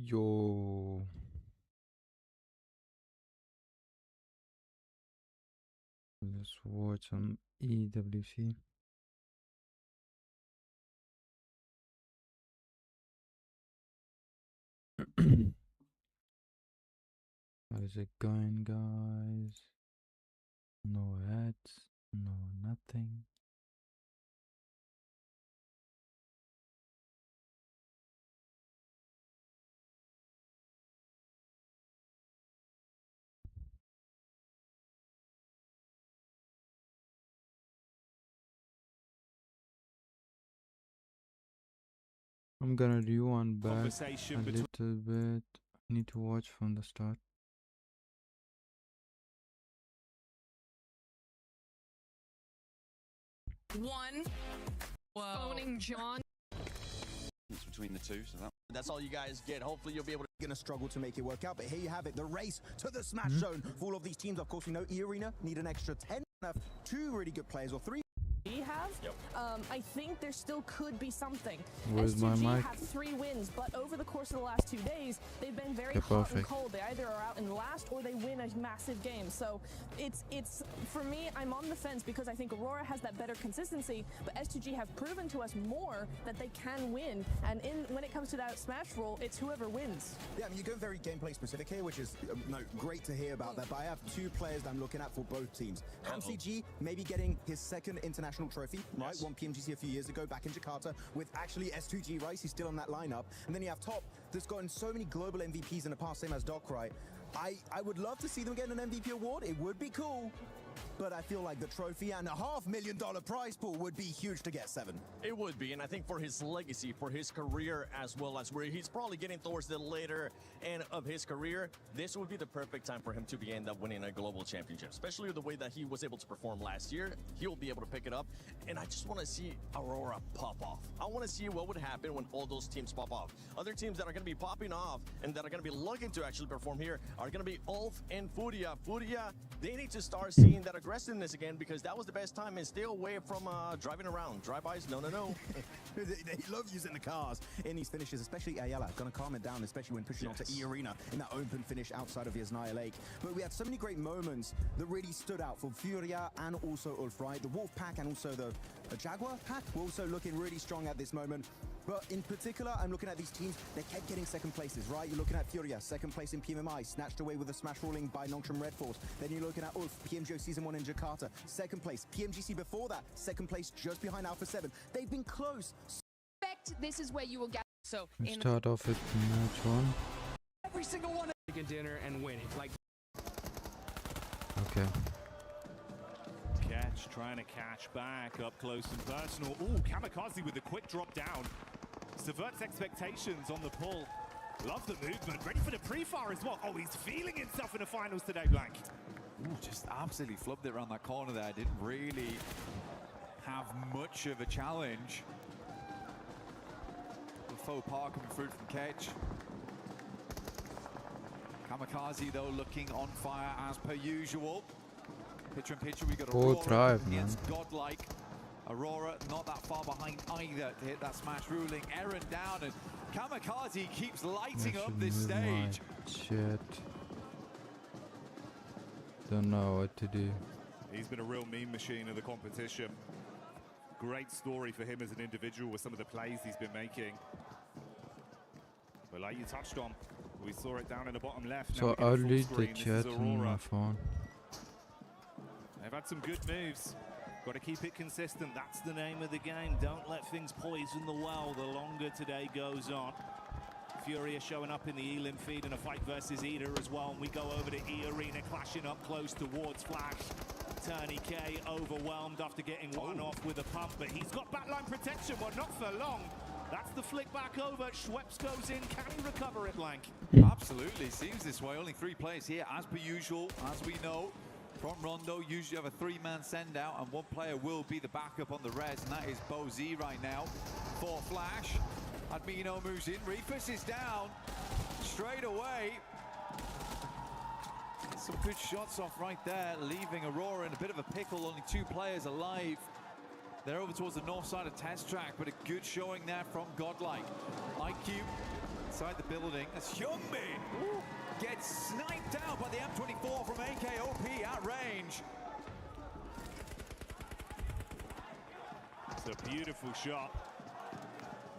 Yo. Let's watch some EWC. How's it going, guys? No ads, no nothing. I'm gonna rewind back a little bit. I need to watch from the start. One. Owning John. Between the two, so that's all you guys get. Hopefully you'll be able to. Gonna struggle to make it work out, but here you have it, the race to the Smash Zone for all of these teams. Of course, we know E-Arena need an extra 10, have 2 really good players, or 3. We have. Yep. I think there still could be something. Where's my S2G mic? have 3 wins, but over the course of the last 2 days, they've been very Okay, hot and perfect. cold. They either are out in last or they win a massive game. So it's for me, I'm on the fence because I think Aurora has that better consistency, but S2G have proven to us more that they can win. And when it comes to that Smash role, it's whoever wins. Yeah, I mean, you're going very gameplay specific here, which is great to hear about that. But I have 2 players that I'm looking at for both teams. HamCG maybe getting his 2nd international trophy, right? Yes. Won Pmwc a few years ago back in Jakarta with actually S2G, right? He's still on that lineup. And then you have Top, that's gotten so many global MVPs in the past, same as Doc, right? I would love to see them get an MVP award. It would be cool. But I feel like the trophy and a $500,000 prize pool would be huge to get 7. It would be, and I think for his legacy, for his career, as well as where he's probably getting towards the later end of his career, this would be the perfect time for him to end up winning a global championship. Especially with the way that he was able to perform last year, he'll be able to pick it up. And I just want to see Aurora pop off. I want to see what would happen when all those teams pop off. Other teams that are going to be popping off and that are going to be looking to actually perform here are going to be Ulf and Furia. Furia, they need to start seeing that aggressiveness again, because that was the best time, and stay away from driving around. Drive-bys, no. They love using the cars in these finishes, especially Ayala. Gonna calm it down, especially when pushing onto E-Arena in that open finish outside of Yasnaya Lake. But we had so many great moments that really stood out for Furia and also Ulf, right? The Wolf Pack and also the Jaguar Pack were also looking really strong at this moment. But in particular, I'm looking at these teams, they kept getting 2nd places, right? You're looking at Furia, 2nd place in PMMI, snatched away with a smash ruling by Nongshim Red Force. Then you're looking at Ulf, PMGO Season 1 in Jakarta, 2nd place. PMGC before that, 2nd place just behind Alpha 7. They've been close. This is where you will get. So Let's start off with match 1. Every single one of a dinner and win it. Like Okay. Catch, trying to catch back up close and personal. Ooh, Kamikaze with a quick drop down. Subverts expectations on the pull. Love the movement. Ready for the pre-fire as well. Oh, he's feeling himself in the finals today, Blank. Ooh, just absolutely flubbed it around that corner there. Didn't really have much of a challenge. The faux pas coming through from Ketch. Kamikaze, though, looking on fire as per usual. Picture in picture, we got Full Aurora drive, man. against Godlike. Aurora not that far behind either to hit that smash ruling. Aaron down, and Kamikaze keeps lighting up this stage. Shit. Don't know what to do. He's been a real meme machine of the competition. Great story for him as an individual with some of the plays he's been making. But like you touched on, we saw it down in the bottom left. So I'll read the chat on my phone. They've had some good moves. Got to keep it consistent. That's the name of the game. Don't let things poison the well the longer today goes on. Furia showing up in the Elim feed in a fight versus Ida as well. And we go over to E-Arena, clashing up close towards Flash. Turney K overwhelmed after getting one off with a pump, but he's got backline protection. Well, not for long. That's the flick back over. Schweppes goes in. Can he recover it, Blank? Absolutely, seems this way. Only 3 players here, as per usual, as we know. Front Rondo usually have a 3-man send out, and 1 player will be the backup on the res, and that is Bo Z right now for Flash. Admino moves in, Reefus is down straight away. good shots off right there, leaving Aurora in a bit of a pickle. Only 2 players alive. They're over towards the north side of test track, but a good showing there from Godlike. IQ inside the building as Bimmblie gets sniped out by the M24 from AKOP at range. It's a beautiful shot.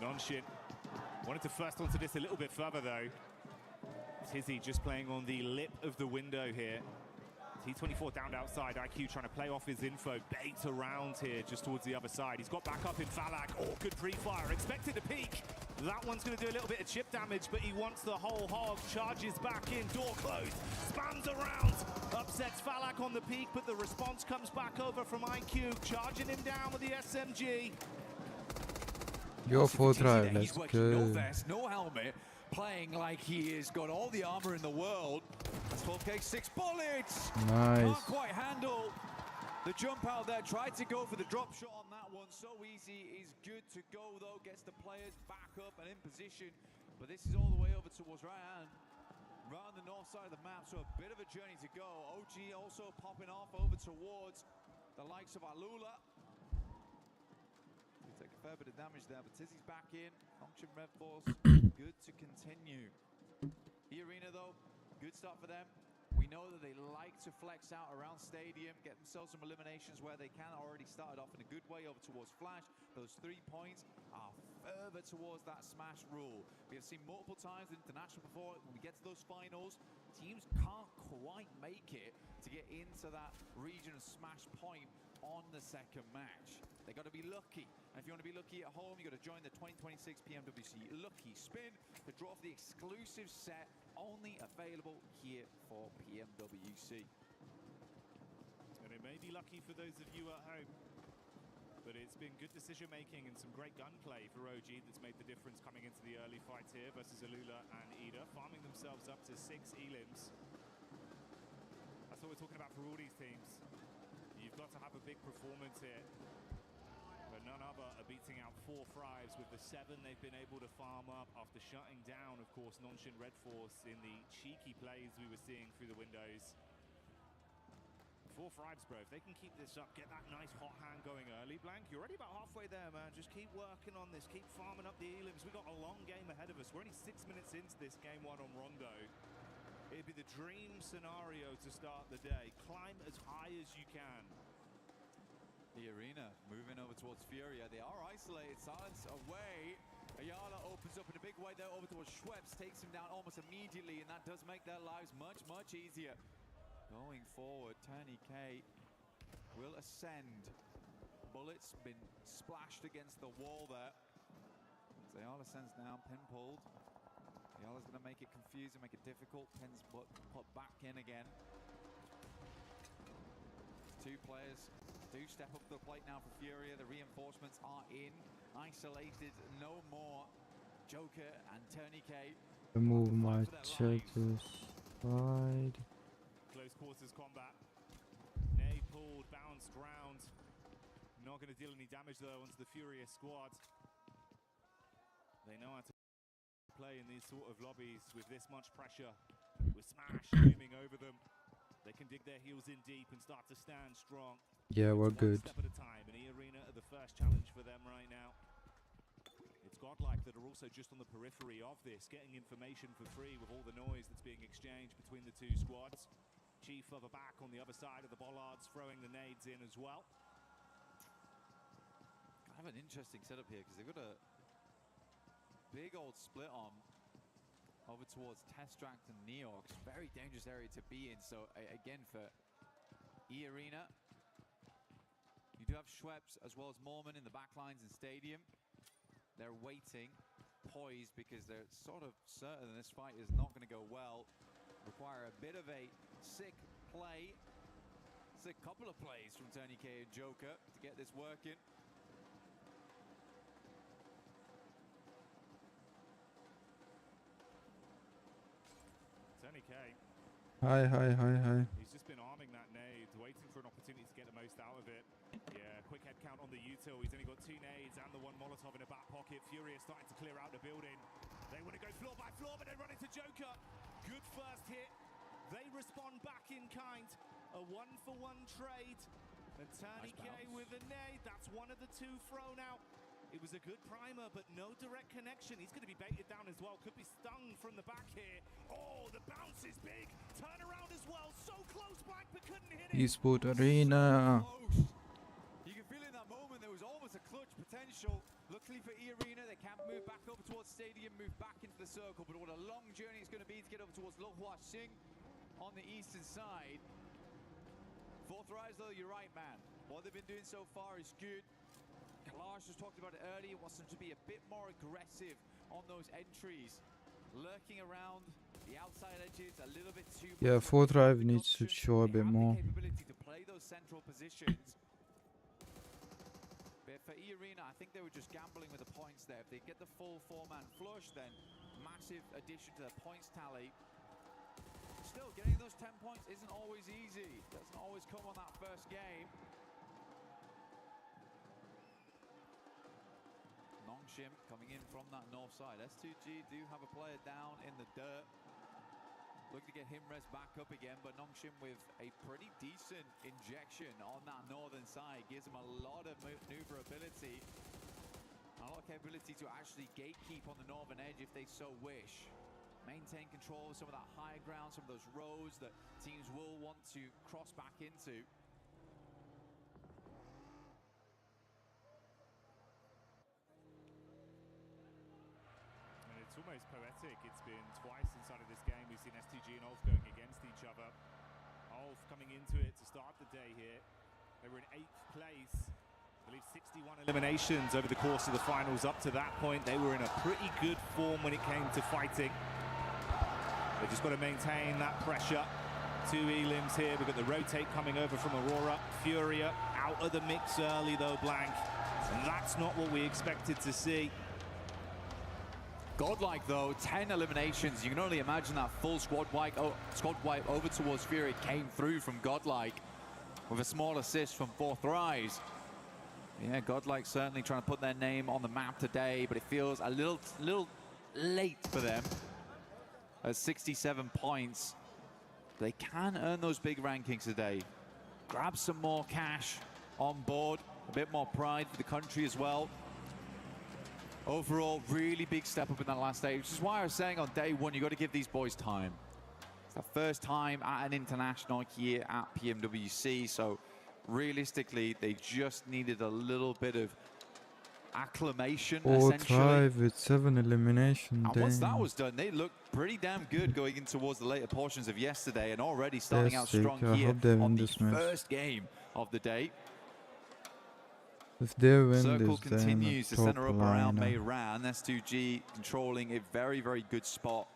Nonshin wanted to first onto this a little bit further though. Tizzy just playing on the lip of the window here. T24 down outside, IQ trying to play off his info, bait around here just towards the other side. He's got back up in Falak. Oh, good pre-fire, expected to peek. That one's going to do a little bit of chip damage, but he wants the whole hog. Charges back in, door closed, spans around, upsets Falak on the peak, but the response comes back over from IQ, charging him down with the SMG. Go for drive, let's He's working no go. vest, no helmet, playing like he has got all the armor in the world. That's 12K, 6 bullets. Nice. Can't quite handle the jump out there. Tried to go for the drop shot on that one. So easy. He's good to go though. Gets the players back up and in position. But this is all the way over towards Ryan. Round the north side of the map, so a bit of a journey to go. OG also popping off over towards the likes of Alula. Take a fair bit of damage there, but Tizzy's back in. Function Red Force, good to continue. E-Arena though, good start for them. We know that they like to flex out around Stadium, get themselves some eliminations where they can. Already started off in a good way over towards Flash. Those 3 points are further towards that smash rule. We have seen multiple times in international before, when we get to those finals, teams can't quite make it to get into that region of smash point on the second match. They got to be lucky. And if you want to be lucky at home, you got to join the 2026 Pmwc Lucky Spin to draw for the exclusive set only available here for Pmwc. And it may be lucky for those of you at home, but it's been good decision making and some great gunplay for OG that's made the difference coming into the early fight here versus Alula and Ida, farming themselves up to 6 elims. That's what we're talking about for all these teams. You've got to have a big performance here. But none other are beating out 4 Thrives with the 7 they've been able to farm up after shutting down, of course, Nonshin Red Force in the cheeky plays we were seeing through the windows. 4 Thrives, bro. If they can keep this up, get that nice hot hand going early, Blank, you're already about halfway there, man. Just keep working on this. Keep farming up the elims. We've got a long game ahead of us. We're only 6 minutes into this game 1 on Rondo. It'd be the dream scenario to start the day. Climb as high as you can. The Arena moving over towards Furia. They are isolated. Silence away. Ayala opens up in a big way there over towards Schweppes. Takes him down almost immediately, and that does make their lives much, much easier. Going forward, Tony K will ascend. Bullets been splashed against the wall there. As Ayala sends down, pin pulled. Ayala's going to make it confusing, make it difficult. Pin's put back in again. 2 players do step up to the plate now for Furia. The reinforcements are in. Isolated no more. Joker and Tony K. Remove my chat to side. Close quarters combat. Nay pulled, bounced round. Not going to deal any damage though onto the Furious squad. They know how to play in these sort of lobbies with this much pressure. With Smash looming over them. They can dig their heels in deep and start to stand strong. Yeah, we're One good. step at a time, and E-Arena are the first challenge for them right now. It's Godlike that are also just on the periphery of this, getting information for free with all the noise that's being exchanged between the 2 squads. Chief further back on the other side of the bollards, throwing the nades in as well. Kind of an interesting setup here, because they've got a big old split on over towards Testract and Neox. Very dangerous area to be in. So again, for E-Arena, you do have Schweppes as well as Mormon in the backlines in Stadium. They're waiting, poised, because they're sort of certain this fight is not going to go well. Require a bit of a sick play. Sick couple of plays from Tony K and Joker to get this working. Tony K. Hi. He's just been arming that nade, waiting for an opportunity to get the most out of it. Yeah, quick head count on the util. He's only got 2 nades and the 1 Molotov in a back pocket. Furious starting to clear out the building. They want to go floor by floor, but they run into Joker. Good first hit. They respond back in kind. A one-for-one trade. And Tani K with a nade. That's one of the two thrown out. It was a good primer, but no direct connection. He's going to be baited down as well. Could be stung from the back here. Oh, the bounce is big. Turn around as well. So close back, but couldn't hit it. Esport Arena. You can feel in that moment there was almost a clutch potential. Luckily for E-Arena, they can't move back over towards Stadium, move back into the circle. But what a long journey it's going to be to get over towards Watchalong on the eastern side. Fourth rise, though, you're right, man. What they've been doing so far is good. Kalash just talked about it earlier, wants them to be a bit more aggressive on those entries. Lurking around the outside edges a little bit too much. Yeah, 4-Drive needs to show a bit more. Capability to play those central positions. But for E-Arena, I think they were just gambling with the points there. If they get the full 4-man flush, then massive addition to their points tally. Still, getting those 10 points isn't always easy. Doesn't always come on that first game. Nongshim coming in from that north side. S2G do have a player down in the dirt. Look to get him res back up again, but Nongshim with a pretty decent injection on that northern side. Gives him a lot of maneuverability. A lot of capability to actually gatekeep on the northern edge if they so wish. Maintain control of some of that higher ground, some of those roads that teams will want to cross back into. And it's almost poetic. It's been twice inside of this game we've seen STG and Ulf going against each other. Ulf coming into it to start the day here. They were in 8th place. I believe 61 eliminations over the course of the finals. Up to that point, they were in a pretty good form when it came to fighting. They've just got to maintain that pressure. 2 elims here. We've got the rotate coming over from Aurora. Furia out of the mix early though, Blank. And that's not what we expected to see. Godlike though, 10 eliminations. You can only imagine that full squad wipe over towards Fury came through from Godlike with a small assist from 4th Rise. Yeah, Godlike certainly trying to put their name on the map today, but it feels a little late for them. At 67 points, they can earn those big rankings today. Grab some more cash on board, a bit more pride for the country as well. Overall, really big step up in that last day, which is why I was saying on day one, you got to give these boys time. It's the first time at an international here at Pmwc, so realistically, they just needed a little bit of acclimation, essentially. 4-Drive with 7 elimination. And once that was done, they looked pretty damn good going in towards the later portions of yesterday and already starting out strong here on the first game of the day. If they win Circle this, continues to center up around lineup. Meiran. S2G controlling a very, very good spot.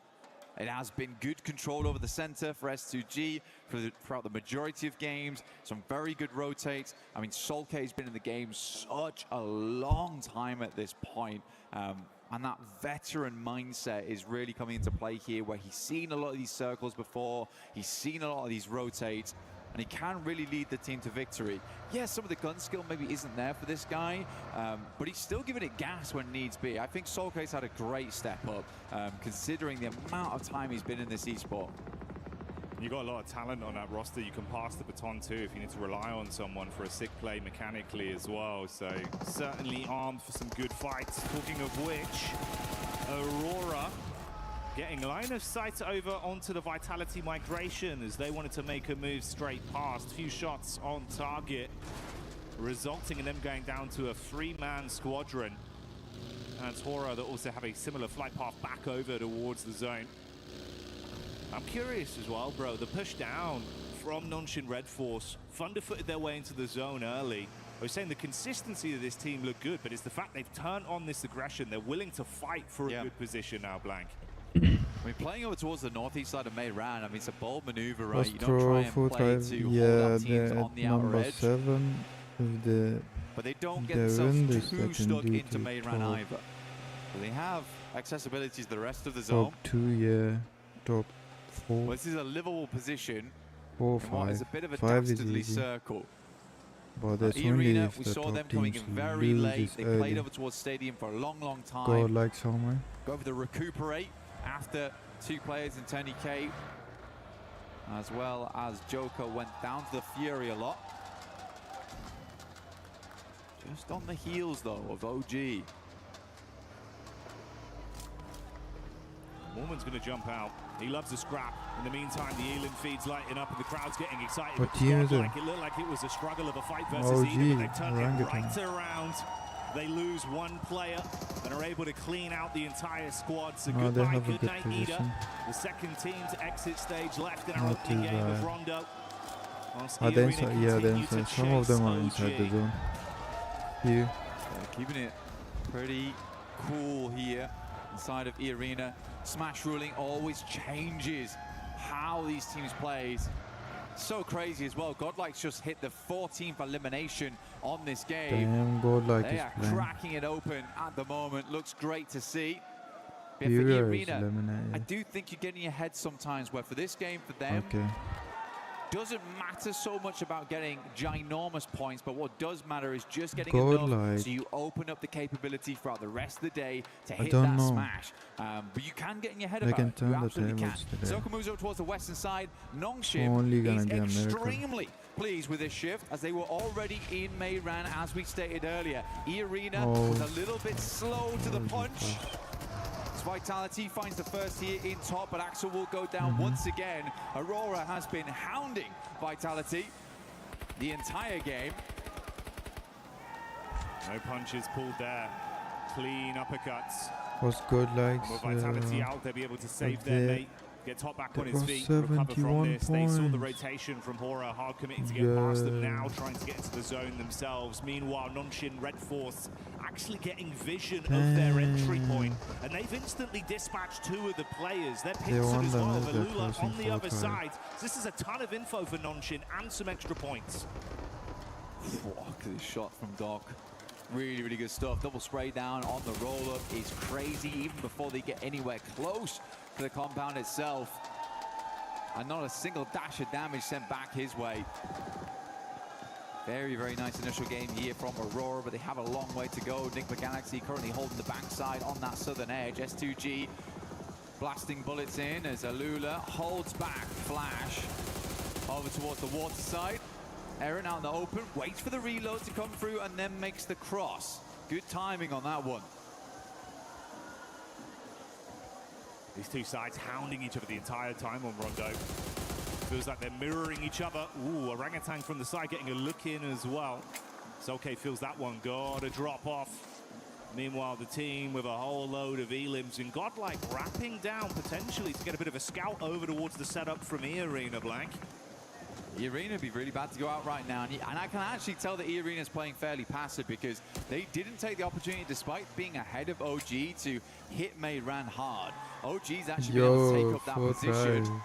It has been good control over the center for S2G throughout the majority of games. Some very good rotates. I mean, Solke has been in the game such a long time at this point. And that veteran mindset is really coming into play here, where he's seen a lot of these circles before. He's seen a lot of these rotates. And he can really lead the team to victory. Yes, some of the gun skill maybe isn't there for this guy, but he's still giving it gas when needs be. I think Solke's had a great step up, considering the amount of time he's been in this esport. You've got a lot of talent on that roster. You can pass the baton too if you need to rely on someone for a sick play mechanically as well. So certainly armed for some good fights. Talking of which, Aurora getting line of sight over onto the Vitality migration as they wanted to make a move straight past. Few shots on target, resulting in them going down to a 3-man squadron. And Tora that also have a similar flight path back over towards the zone. I'm curious as well, bro, the push down from Nongshim Red Force, Thunderfooted their way into the zone early. I was saying the consistency of this team looked good, but it's the fact they've turned on this aggression. They're willing to fight for a good position now, Blank. I mean, playing over towards the northeast side of Meiran, I mean, it's a bold maneuver, right? You don't try and play to hold out teams on the outer edge. 7 with the but they don't get themselves too stuck into Meiran either. So they have accessibility to the rest of the zone. Top 2, yeah. Top 4. Well, this is a livable position. 4, 5. It's a bit of a 5 is dastardly easy. circle. But that's only E-Arena, if we the saw top them coming teams in very late. lose They early. played over towards Stadium for a long, long time. Go like somewhere. Go for the recuperate after 2 players in Tony K. as well as Joker went down to the Fury a lot. Just on the heels, though, of OG. Mormon's going to jump out. He loves a scrap. In the meantime, the Elim feed's lighting up and the crowd's getting excited. What team is it? It looked like it was a struggle of a fight versus OG, Elim, but they've turned it orangutan. right around. They lose one player and are able to clean out the entire squad. So Oh, they goodbye, have a good good night, Ida. position. The second team to exit stage left in our Not opening too game of bad. Rondo. Are they inside? Yeah, they're inside. Some of them are inside the zone. Few. Keeping it pretty cool here inside of E-Arena. Smash ruling always changes how these teams play. So crazy as well. Godlike's just hit the 14th elimination on this game. Damn, Godlike They is are playing. cracking it open at the moment. Looks great to see. But for Fury is E-Arena, eliminated. I do think you're getting ahead sometimes where for this game for them, Okay. doesn't matter so much about getting ginormous points, but what does matter is just getting Godlike. enough so you open up the capability throughout the rest of the day to hit don't that know. smash. But you can get in your head They about can it. turn You the absolutely can. tables today. Soka moves up towards the western side. Nongshim Only gonna is be a miracle. extremely pleased with this shift as they were already in Mayran, as we stated earlier. E-Arena Oh. was a little bit slow to the Oh, punch. Vitality finds the first here in top, but Axel will go down Mm-hmm. once again. Aurora has been hounding Vitality the entire game. No punches pulled there. Clean uppercuts. Was Godlike? With Vitality out, they'll be able to save there. their mate. Get top back on That his was feet, recover from 71 this. They saw the points. rotation from Hora, hard committing to get past them Yeah. now, trying to get into the zone themselves. Meanwhile, Nonshin Red Force actually getting vision of their entry point, and they've instantly dispatched two of the players. They're They Pinson won as them well, as they're Valula crossing on the other 4-5. side. So this is a ton of info for Nonshin and some extra points. Look at this shot from Doc. Really, really good stuff. Double spray down on the roll-up is crazy, even before they get anywhere close to the compound itself. And not a single dash of damage sent back his way. Very, very nice initial game here from Aurora, but they have a long way to go. Nick Galaxy currently holding the backside on that southern edge. S2G blasting bullets in as Alula holds back Flash over towards the water side. Aaron out in the open, waits for the reload to come through and then makes the cross. Good timing on that one. These two sides hounding each other the entire time on Rondo. Feels like they're mirroring each other. Ooh, Orangutan from the side getting a look in as well. Soke feels that one. Gotta drop off. Meanwhile, the team with a whole load of elims and Godlike wrapping down potentially to get a bit of a scout over towards the setup from E-Arena, Blank. E-Arena would be really bad to go out right now, and I can actually tell that E-Arena is playing fairly passive because they didn't take the opportunity, despite being ahead of OG, to hit Mayran hard. OG's actually been able to take up that position. 4-5.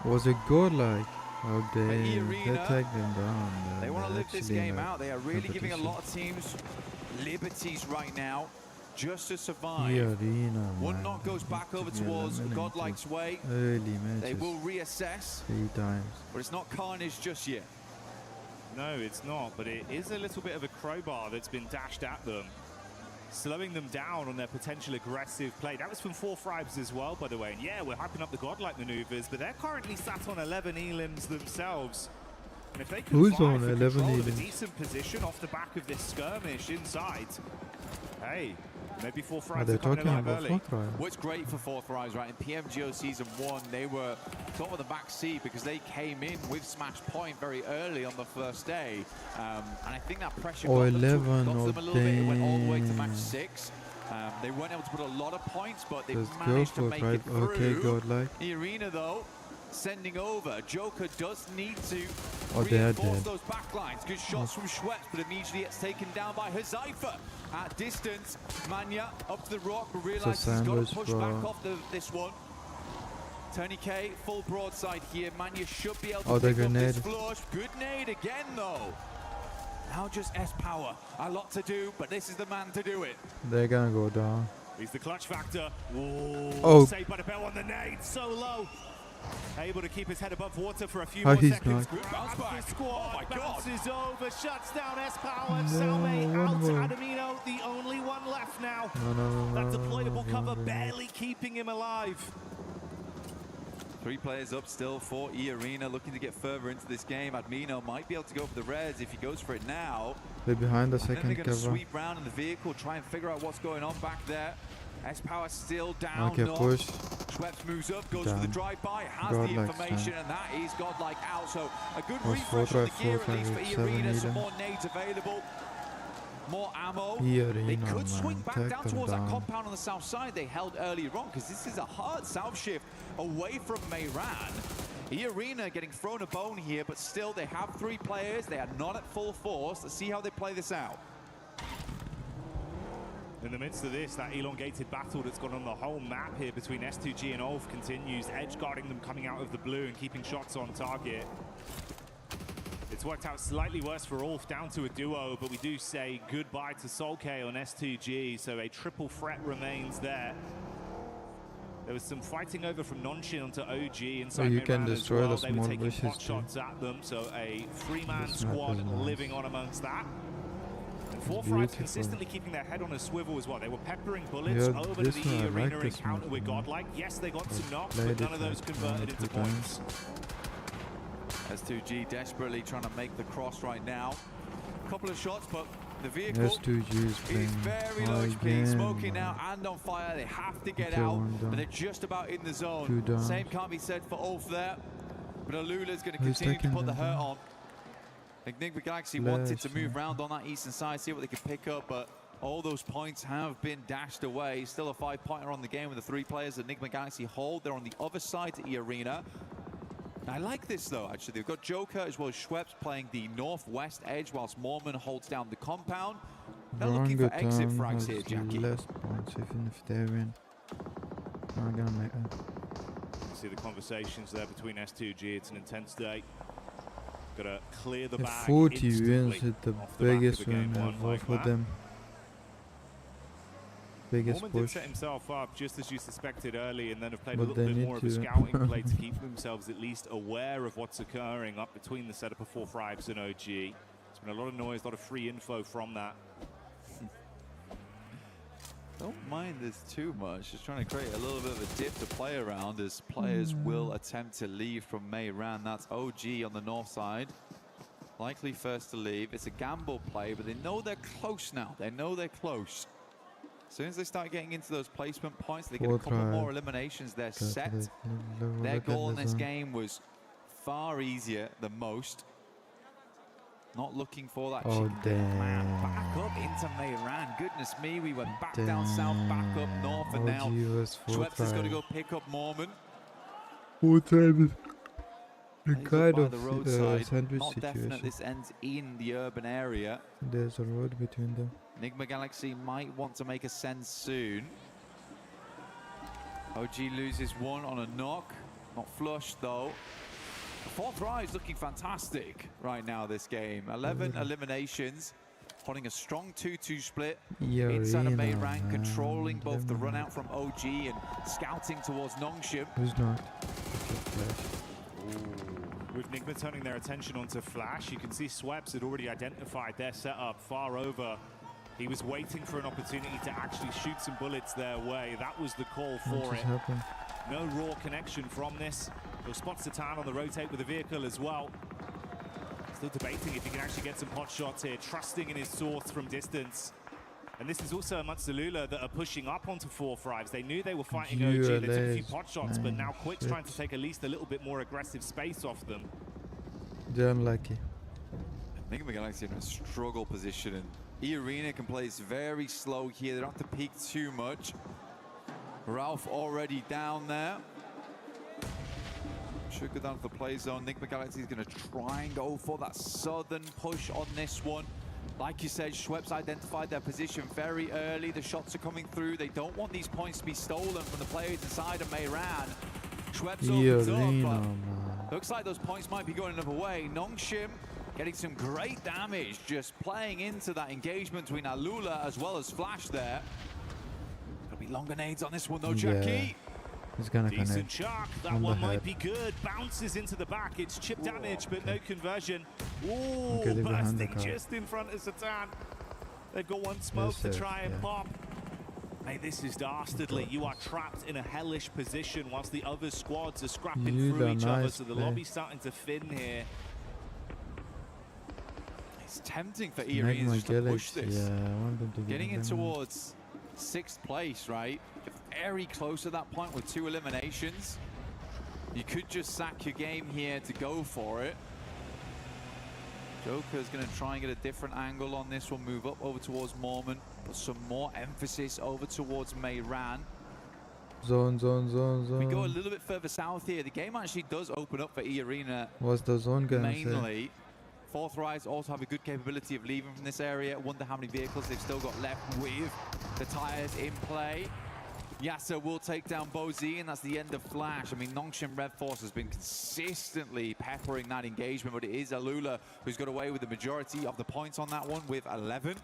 Was it Godlike? Oh, damn. They E-Arena, take them down. They want to live this game out. They are really giving a competition. lot of teams liberties right now just to survive. E-Arena, One man. knock goes back over To be towards eliminated Godlike's way. Early matches. They will reassess, 3 times. but it's not carnage just yet. No, it's not, but it is a little bit of a crowbar that's been dashed at them, slowing them down on their potential aggressive play. That was from 4-5s as well, by the way. And yeah, we're hyping up the Godlike maneuvers, but they're currently sat on 11 elims themselves. And if they can Who's vie on for 11 control of a elims? decent position off the back of this skirmish inside, hey, maybe 4-5s Are they are coming talking alive about early. 4-5? What's great for Fourth Rise, right? In PMGO Season 1, they were top of the back seat because they came in with Smash Point very early on the first day. And I think that pressure Oh, got them 11, to them a oh, little bit. It went all the way to damn. match 6. They weren't able to put a lot of points, but they Let's go managed to for make 5. it through. Okay, Godlike. The Arena, though, sending over. Joker does need to Oh, they are reinforce dead. those backlines. Good shots from Schweppes, but immediately it's taken down by Huzaifa. At distance, Manya up to the rock, but realizes he's got sandwich to push for- back off this one. Tony K, full broadside here. Manya should be able to Oh, the pick up this grenade. flush. Good nade again, though. Now just S-Power. A lot to do, but this is the man to do it. They're gonna go down. He's the clutch factor. Ooh, Oh. saved by the bell on the nade, so low. Able to keep his head above water for a few Oh, more he's seconds. not. Good bounce Grabs back. the squad, Oh my God. bounces over, shuts down S-Power. No, Salme one out, more. Adamino, the only one left now. No. That deployable cover no. barely keeping him alive. 3 players up still for E-Arena, looking to get further into this game. Admino might be able to go for the res if he goes for it now. They're behind the And then second they're going to cover. sweep round in the vehicle, try and figure out what's going on back there. S-Power still down. Okay, north. push. Schweppes moves up, goes for the Down. drive-by, has Godlike the information, stand. and that is godlike out. So a good Was refresh 4 on the drive, gear 4, at least for 5, E-Arena. 7 Some meter. more nades available. More ammo. E-Arena, They could man. swing back Take down them towards down. that compound on the south side they held earlier on, because this is a hard south shift away from Mehran. E-Arena getting thrown a bone here, but still they have 3 players. They are not at full force. Let's see how they play this out. In the midst of this, that elongated battle that's gone on the whole map here between S2G and Ulf continues, edge guarding them coming out of the blue and keeping shots on target. It's worked out slightly worse for Ulf, down to a duo, but we do say goodbye to Solkay on S2G, so a triple threat remains there. There was some fighting over from Nonshin onto OG inside you can Mehran as destroy well. the They were small taking bushes pot too. shots at them, so a 3-man This map squad is nice. living on amongst that. And It's 4 Frieds beautiful. consistently keeping their head on a swivel as well. They were peppering bullets Yeah, over to this the one, I E-Arena like this encounter map, with man. Godlike. Yes, they got some knocks, played but none it of those like converted 1 or into 2 times. points. S2G desperately trying to make the cross right now. A couple of shots, but the vehicle S2G is is playing very low high HP, game, smoking man. now and on fire. They have to get Okay, out, 1 down. but they're just about in the 2 zone. down. Same can't be said for Ulf there, but Alula's going to Who's continue to taking put the them hurt down? on. I think the Galaxy wanted to Flash, move yeah. round on that eastern side, see what they could pick up, but all those points have been dashed away. Still a 5-pointer on the game with the 3 players that Enigma Galaxy hold. They're on the other side to E-Arena. I like this though, actually. They've got Joker as well as Schweppes playing the northwest edge whilst Mormon holds down the compound. They're looking for exit Orangutan frags here, has Jackie. less points, even if they win. Not gonna make it. You see the conversations there between S2G. It's an intense day. Got to clear the If bag 40 instantly wins, it's the off the back of biggest the game win one ever like for that. them. Biggest Mormon did push. set himself up just as you suspected early, and then have played But a little they bit need more of a to. scouting play to keep themselves at least aware of what's occurring up between the setup of 4 Frives and OG. There's been a lot of noise, a lot of free info from that. Don't mind this too much. Just trying to create a little bit of a dip to play around as players will attempt to leave from Mehran. That's OG on the north side. Likely first to leave. It's a gamble play, but they know they're close now. They know they're close. As soon as they start getting into those placement points, they get a Four couple more try. eliminations. They're Got set. it. Their Look at goal in the this zone. game was far easier than most. Not looking for that Oh, chicken dinner plan. damn. Back up into Mehran. Goodness me, we went back down south, back up north, and now OG was 4 Schweppes has got to tries. go pick up Mormon. 4 times. The He's up kind by of the roadside. sandwich Not definite situation. this ends in the urban area. There's a road between them. Enigma Galaxy might want to make a send soon. OG loses 1 on a knock. Not flush though. The 4th rise looking fantastic right now this game. 11 eliminations. Holding a strong 2-2 split. Inside of E-Arena, Mehran, controlling man. both the Them run man. out from OG and scouting towards Nongshim. Who's not? Just flash. With Nigma turning their attention onto Flash, you can see Schweppes had already identified their setup far over. He was waiting for an opportunity to actually shoot some bullets their way. That was the call What for just it. happened? No raw connection from this. He'll spot Satan on the rotate with the vehicle as well. Still debating if he can actually get some pot shots here, trusting in his source from distance. And this is also amongst the Lula that are pushing up onto 4 Frives. They knew they were fighting OG. They took a few ULAs, pot shots, but now Quick's shit. trying to take at least a little bit more aggressive space off them. They're unlucky. Enigma Galaxy in a struggle position, and E-Arena can play this very slow here. They don't have to peek too much. Ralph already down there. Should go down to the play zone. Enigma Galaxy is going to try and go for that southern push on this one. Like you said, Schweppes identified their position very early. The shots are coming through. They don't want these points to be stolen from the players inside of Mehran. Schweppes opens up, E-Arena, but man. looks like those points might be going another way. Nongshim getting some great damage, just playing into that engagement between Alula as well as Flash there. Gonna be long grenades on this one though, Jackie. He's gonna Decent connect. chuck. That on the one might head. be good. Bounces into the back. It's chip damage, but no conversion. Ooh, Okay, they're behind the bursting car. just in front of Satan. They've got one smoke They're to safe, try and yeah. pop. Mate, this is dastardly. You are trapped in a hellish position whilst the other squads are scrapping You through the each other, nice so the play. lobby's starting to thin here. It's tempting for Magma Irina just to push Galaxy, this. yeah, I want them to Getting in eliminated. towards 6th place, right? Very close at that point with 2 eliminations. You could just sack your game here to go for it. Joker's going to try and get a different angle on this one, move up over towards Mormon, put some more emphasis over towards Mayran. Zone, zone, zone, zone. We go a little bit further south here. The game actually does open up for E-Arena What's the zone gonna say? mainly. Fourth Rise also have a good capability of leaving from this area. Wonder how many vehicles they've still got left with the tires in play. Yasser will take down Bozi, and that's the end of Flash. I mean, Nongshim Red Force has been consistently peppering that engagement, but it is Alula who's got away with the majority of the points on that one with 11.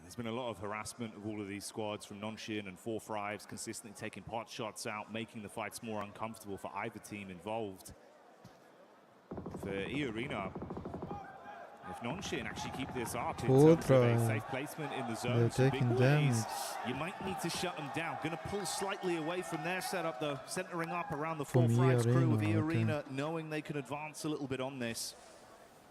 There's been a lot of harassment of all of these squads from Nongshim and 4 Thrives, consistently taking pot shots out, making the fights more uncomfortable for either team involved. For E-Arena, if Nongshim actually keep this up in terms of a safe placement in the zone, They're some taking big damage. plays, you might need to shut them down. Going to pull slightly away from their setup, though, centering up around the 4 From Thrives crew of E-Arena, E-Arena, knowing they can advance a little bit on this.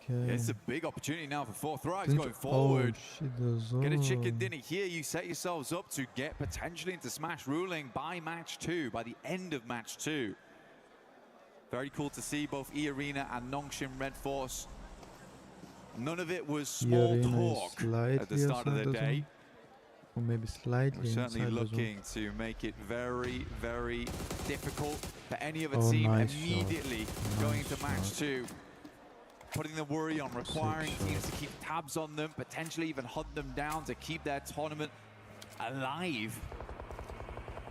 Okay. It's a big opportunity now for 4 Thrives Didn't- going forward. Oh, shit, the zone. Get a chicken dinner here. You set yourselves up to get potentially into Smash Ruling by match 2, by the end of match 2. Very cool to see both E-Arena and Nongshim Red Force. None of it was small E-Arena is talk at slightly the start of outside the the day. zone. Or maybe slightly We're certainly inside the zone. looking to make it very, very difficult for any other Oh, team nice shot. immediately going Nice into match shot. 2. Putting the worry on, requiring Sick teams shot. to keep tabs on them, potentially even hunt them down to keep their tournament alive.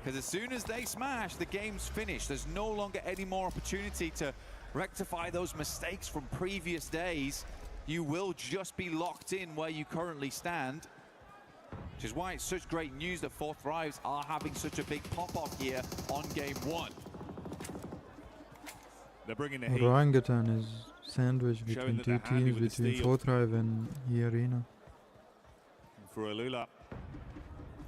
Because as soon as they smash, the game's finished. There's no longer any more opportunity to rectify those mistakes from previous days. You will just be locked in where you currently stand. Which is why it's such great news that 4 Thrives are having such a big pop-off here on game 1. They're bringing the heat. Orangutan is sandwiched Showing between that 2 they're handy teams, with the between steel. 4 Thrive and E-Arena. For Alula,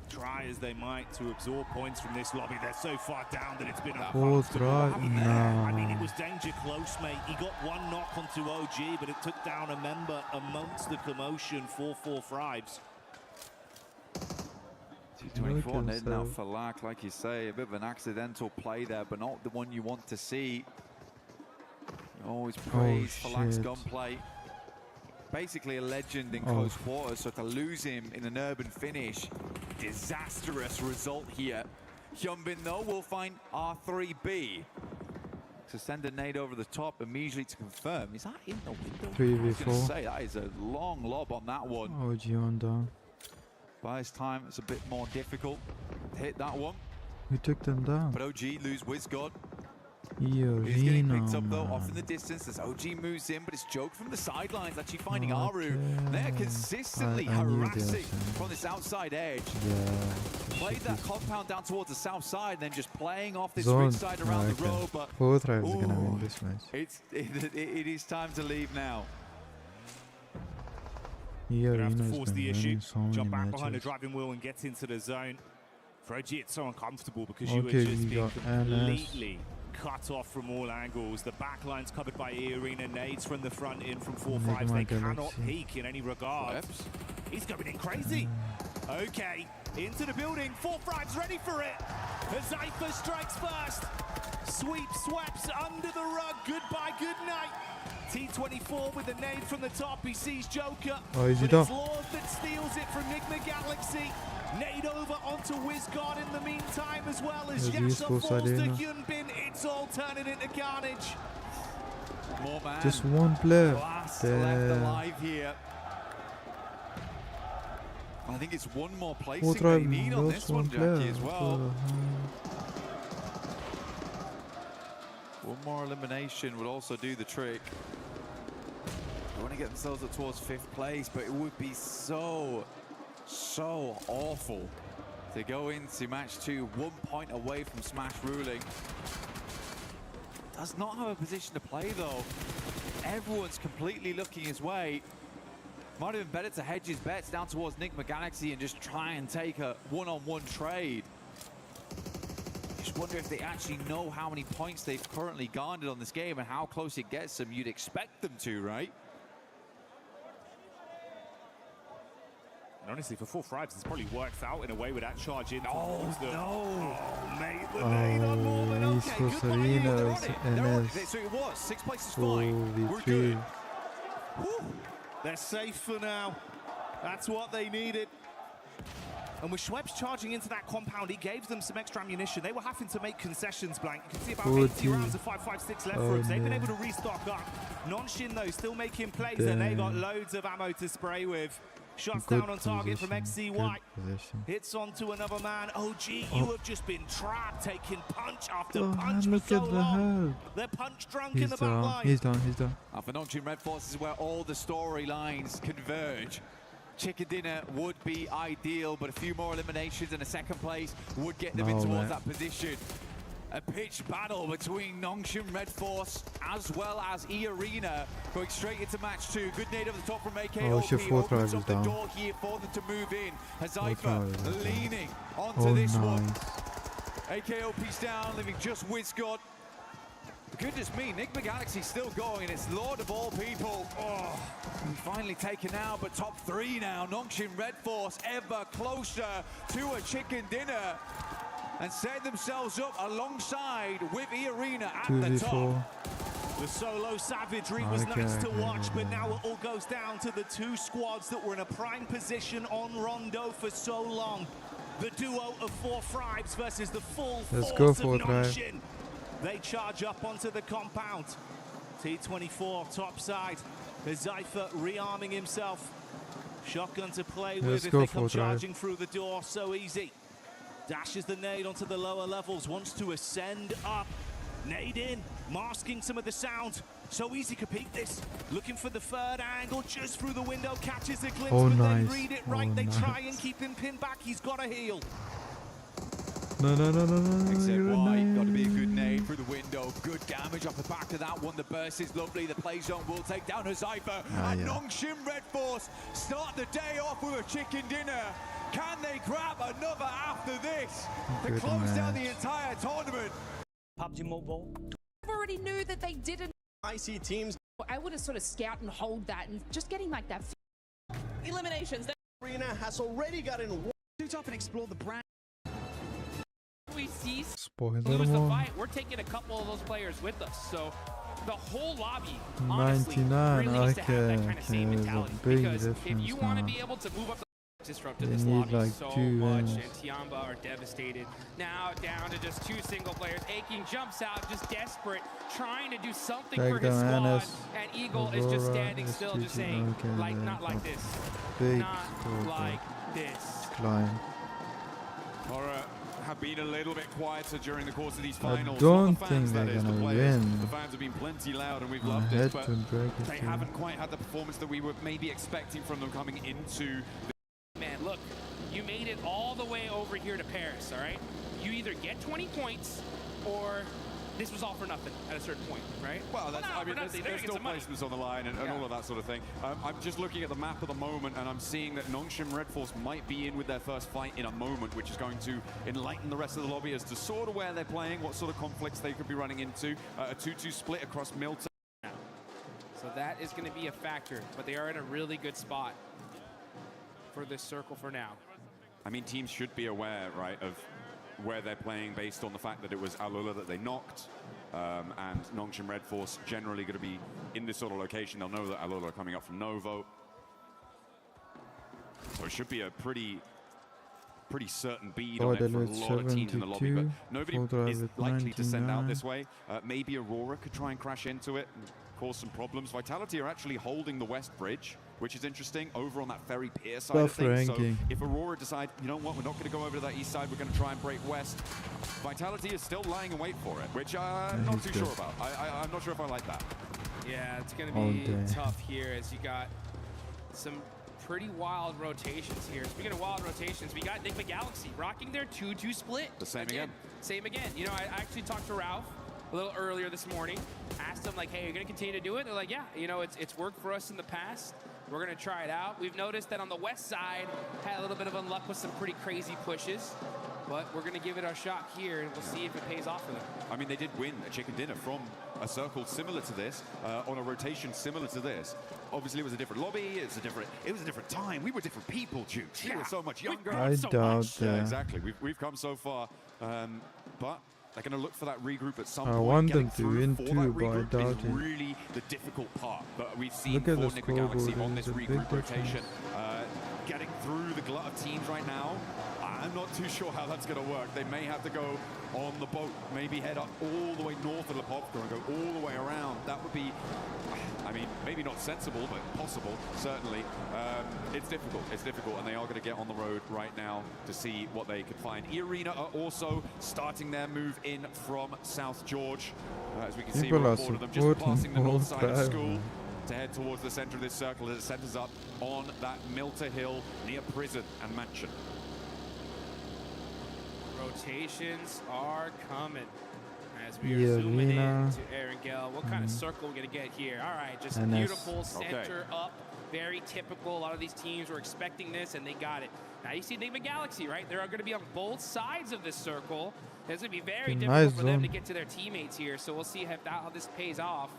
try as they might to absorb points from this lobby. They're so far down that it's been 4 uncomfortable. Thrive, I mean, it no. was danger close, mate. He got one knock onto OG, but it took down a member amongst the commotion for 4 Thrives. 224 Look heading out yourself. for Lack, like you say, a bit of an accidental play there, but not the one you want to see. You always praise for Lack's shit. gunplay. Basically a legend in Oh. close quarters, so to lose him in an urban finish, disastrous result here. Hyunbin though will find R3B. To send a nade over the top immediately to confirm. Is that in the window? 3v4. I was going to say, that is a long lob on that one. OG on down. By this time, it's a bit more difficult to hit that one. We took them down. But OG lose WizGod. E-Arena, He's getting picked up though, off in the man. distance as OG moves in, but it's Joke from the sidelines actually finding Okay. Aru. They're consistently I knew they were harassing saying. from this outside edge. Yeah. Played shit that is- compound down towards the south side, and then just playing off this Zone. ridge side around the Okay. road. But 4 Thrive is gonna Ooh. win this match. it is time to leave now. Gonna E-Arena have to has force been the issue, winning so many jump back behind the matches. driving wheel and get into the zone. For OG, it's so uncomfortable because you were Okay, just we being got NS. completely cut off from all angles. The back line's covered by E-Arena, nades from the front in from 4 Thrives. They Magma cannot Galaxy. peek in any regard. Whoops. He's going in crazy. Okay, into the building. 4 Thrives ready for it. As Zypher strikes first. Sweep sweeps under the rug. Goodbye, good night. T24 with a nade from the top. He sees Joker. Oh, is he but it's done? Lord that steals it from Enigma Galaxy. Nade over onto WizGod in the meantime, as well as There's Yasha useful falls to Sarina. Hyunbin. It's all turning into carnage. More man. Just one player. Last Damn. left alive here. I think it's one more 4 placing they Thrive need on lost this one one, player. Jackie, as well. What One more elimination would also do the trick. They want to get themselves up towards 5th place, but it would be so awful to go into match 2 1 point away from Smash Ruling. Does not have a position to play though. Everyone's completely looking his way. Might have been better to hedge his bets down towards Pmwc and just try and take a one-on-one trade. Just wonder if they actually know how many points they've currently garnered on this game and how close it gets them. You'd expect them to, right? And honestly, for 4 frags, it's probably worked out in a way with that charge in. Oh, no. Oh, mate, the nade on Norman. These Okay, good was one. Arenas They're on and it. So it was. 6 places fine. We're V3. good. Whew. They're safe for now. That's what they needed. And with Schweppes charging into that compound, he gave them some extra ammunition. They were having to make concessions, Blank. You can see about 80 rounds of 5.56 left for us. They've been able to restock up. Nonshin, though, still making plays, and they got loads of ammo to spray with. Shots down on target from XCY. Hits onto another man. OG, you have just been trapped, taking punch after punch for look so at the long. help. They're punch drunk in He's the back down. line. He's down. He's down. For Nongchin Red Force is where all the storylines converge. Chicken dinner would be ideal, but a few more eliminations and a second place would get them in towards that position. A pitched battle between Nongchin Red Force as well as E-Arena going straight into match 2. Good nade over the top from AKOP. Oh shit, 4 opens tries up is the down. door here for them to move in. Hazaifa tries. leaning onto Oh, this one. nice. AKOP's down, leaving just WizGod. Goodness me, Pmwc still going, and it's Lord of all people. Oh, finally taken out, but top 3 now. Nongchin Red Force ever closer to a chicken dinner and set themselves up alongside with E-Arena at the top. The solo savagery was nice to watch, but now it all goes down to the 2 squads that were in a prime position on Rondo for so long. The duo of 4 Fribes versus the full Let's force go of for Nongchin. They charge up onto the compound. T24 topside. Hazaifa rearming himself. Shotgun to play with if they come charging through the door. So easy. Dashes the nade onto the lower levels. Wants to ascend up. Nade in. Masking some of the sound. So easy to peek this. Looking for the third angle. Just through the window. Catches a glimpse. Oh, but nice. they read it right. Oh, they nice. try and keep him pinned back. He's got to heal. No. XZY, got to be a good nade through the window. Good damage off the back of that one. The burst is lovely. The play zone will take down Hazaifa. And Nongchin Red Force start the day off with a chicken dinner. Can they grab another after this to close down the entire tournament? PUBG Mobile. I already knew that they didn't. I see teams. I would have sort of scout and hold that, and just getting like that. Eliminations. Arena has already gotten Suit up and explore the brand. We see Spoiler lose the mode. fight. We're taking a couple of those players with us, so the whole lobby honestly 99. really needs to have that Okay, kind of same there's a mentality. big Because if difference you want to now. be able to move up, disrupted They this need lobby like so 2 much, wins. and Tiamba are devastated. Now down to just 2 single players. Aching jumps out, just desperate, trying to do something for his Takedown, squad, NS, and Eagle is just Aurora, standing still, just saying, okay, like, then not like this, Big not score, like this. Climb. Horror have been a little bit quieter during the course of these I finals. don't Not the fans, think that they're is, the gonna players. win. The fans have been plenty loud and we've I loved had it, but to break it they too. haven't quite had the performance that we were maybe expecting from them coming into the Man, look, you made it all the way over here to Paris, all right? You either get 20 points or this was all for nothing at a certain point, right? Well, that's, I mean, there's still money. placements on the line and all of that sort of thing. I'm just looking at the map at the moment and I'm seeing that Nongchin Red Force might be in with their first fight in a moment, which is going to enlighten the rest of the lobby as to sort of where they're playing, what sort of conflicts they could be running into. A 2-2 split across Milton. So that is going to be a factor, but they are in a really good spot for this circle for now. I mean, teams should be aware, right, of where they're playing based on the fact that it was Alula that they knocked, and Nongchin Red Force generally going to be in this sort of location. They'll know that Alula are coming up from Novo. So it should be a pretty certain bead on it for a lot of teams in the lobby, but nobody is likely to send out this way. Maybe Aurora could try and crash into it and cause some problems. Vitality are actually holding the West Bridge, which is interesting, over on that ferry pier side of things. So if Aurora decide, you know what, we're not going to go over to that east side, we're going to try and break west, Vitality is still lying in wait for it, which I'm not too sure about. I'm not sure if I like that. Yeah, it's going to be tough here as you got some pretty wild rotations here. Speaking of wild rotations, we got Pmwc rocking their 2-2 split. The same again. Same again. You know, I actually talked to Ralph a little earlier this morning, asked them like, hey, you're going to continue to do it? They're like, yeah, you know, it's worked for us in the past. We're going to try it out. We've noticed that on the west side, had a little bit of unluck with some pretty crazy pushes. But we're going to give it a shot here, and we'll see if it pays off for them. I mean, they did win a chicken dinner from a circle similar to this, on a rotation similar to this. Obviously, it was a different lobby. It was a different time. We were different people, Jukes. We were so much younger. I doubt that. Yeah, exactly. We've come so far, but they're going to look for that regroup at some point. I want them to through win for too, that but I regroup doubt is it. really the difficult part. But we've seen Look for at the Nick Galaxy scoreboard, on this there's a big regroup rotation, difference. getting through the glut of teams right now. I'm not too sure how that's going to work. They may have to go on the boat, maybe head up all the way north of Lepovka and go all the way around. That would be, I mean, maybe not sensible, but possible, certainly. It's difficult, and they are going to get on the road right now to see what they can find. E-Arena are also starting their move in from South George. As we can see, People we're are aboard of them, just passing the north side of bad, school man. to head towards the center of this circle as it centers up on that Milter Hill near prison and mansion. Rotations are coming as we are zooming in to Erangel. What kind of circle are we going to get here? All right, just NS. beautiful center up. Very typical. A lot of these teams were expecting this, and they got it. Now you see Enigma Galaxy, right? They're going to be on both sides of this circle. It's going to be very difficult for them to get to their teammates here, so we'll see how this pays off.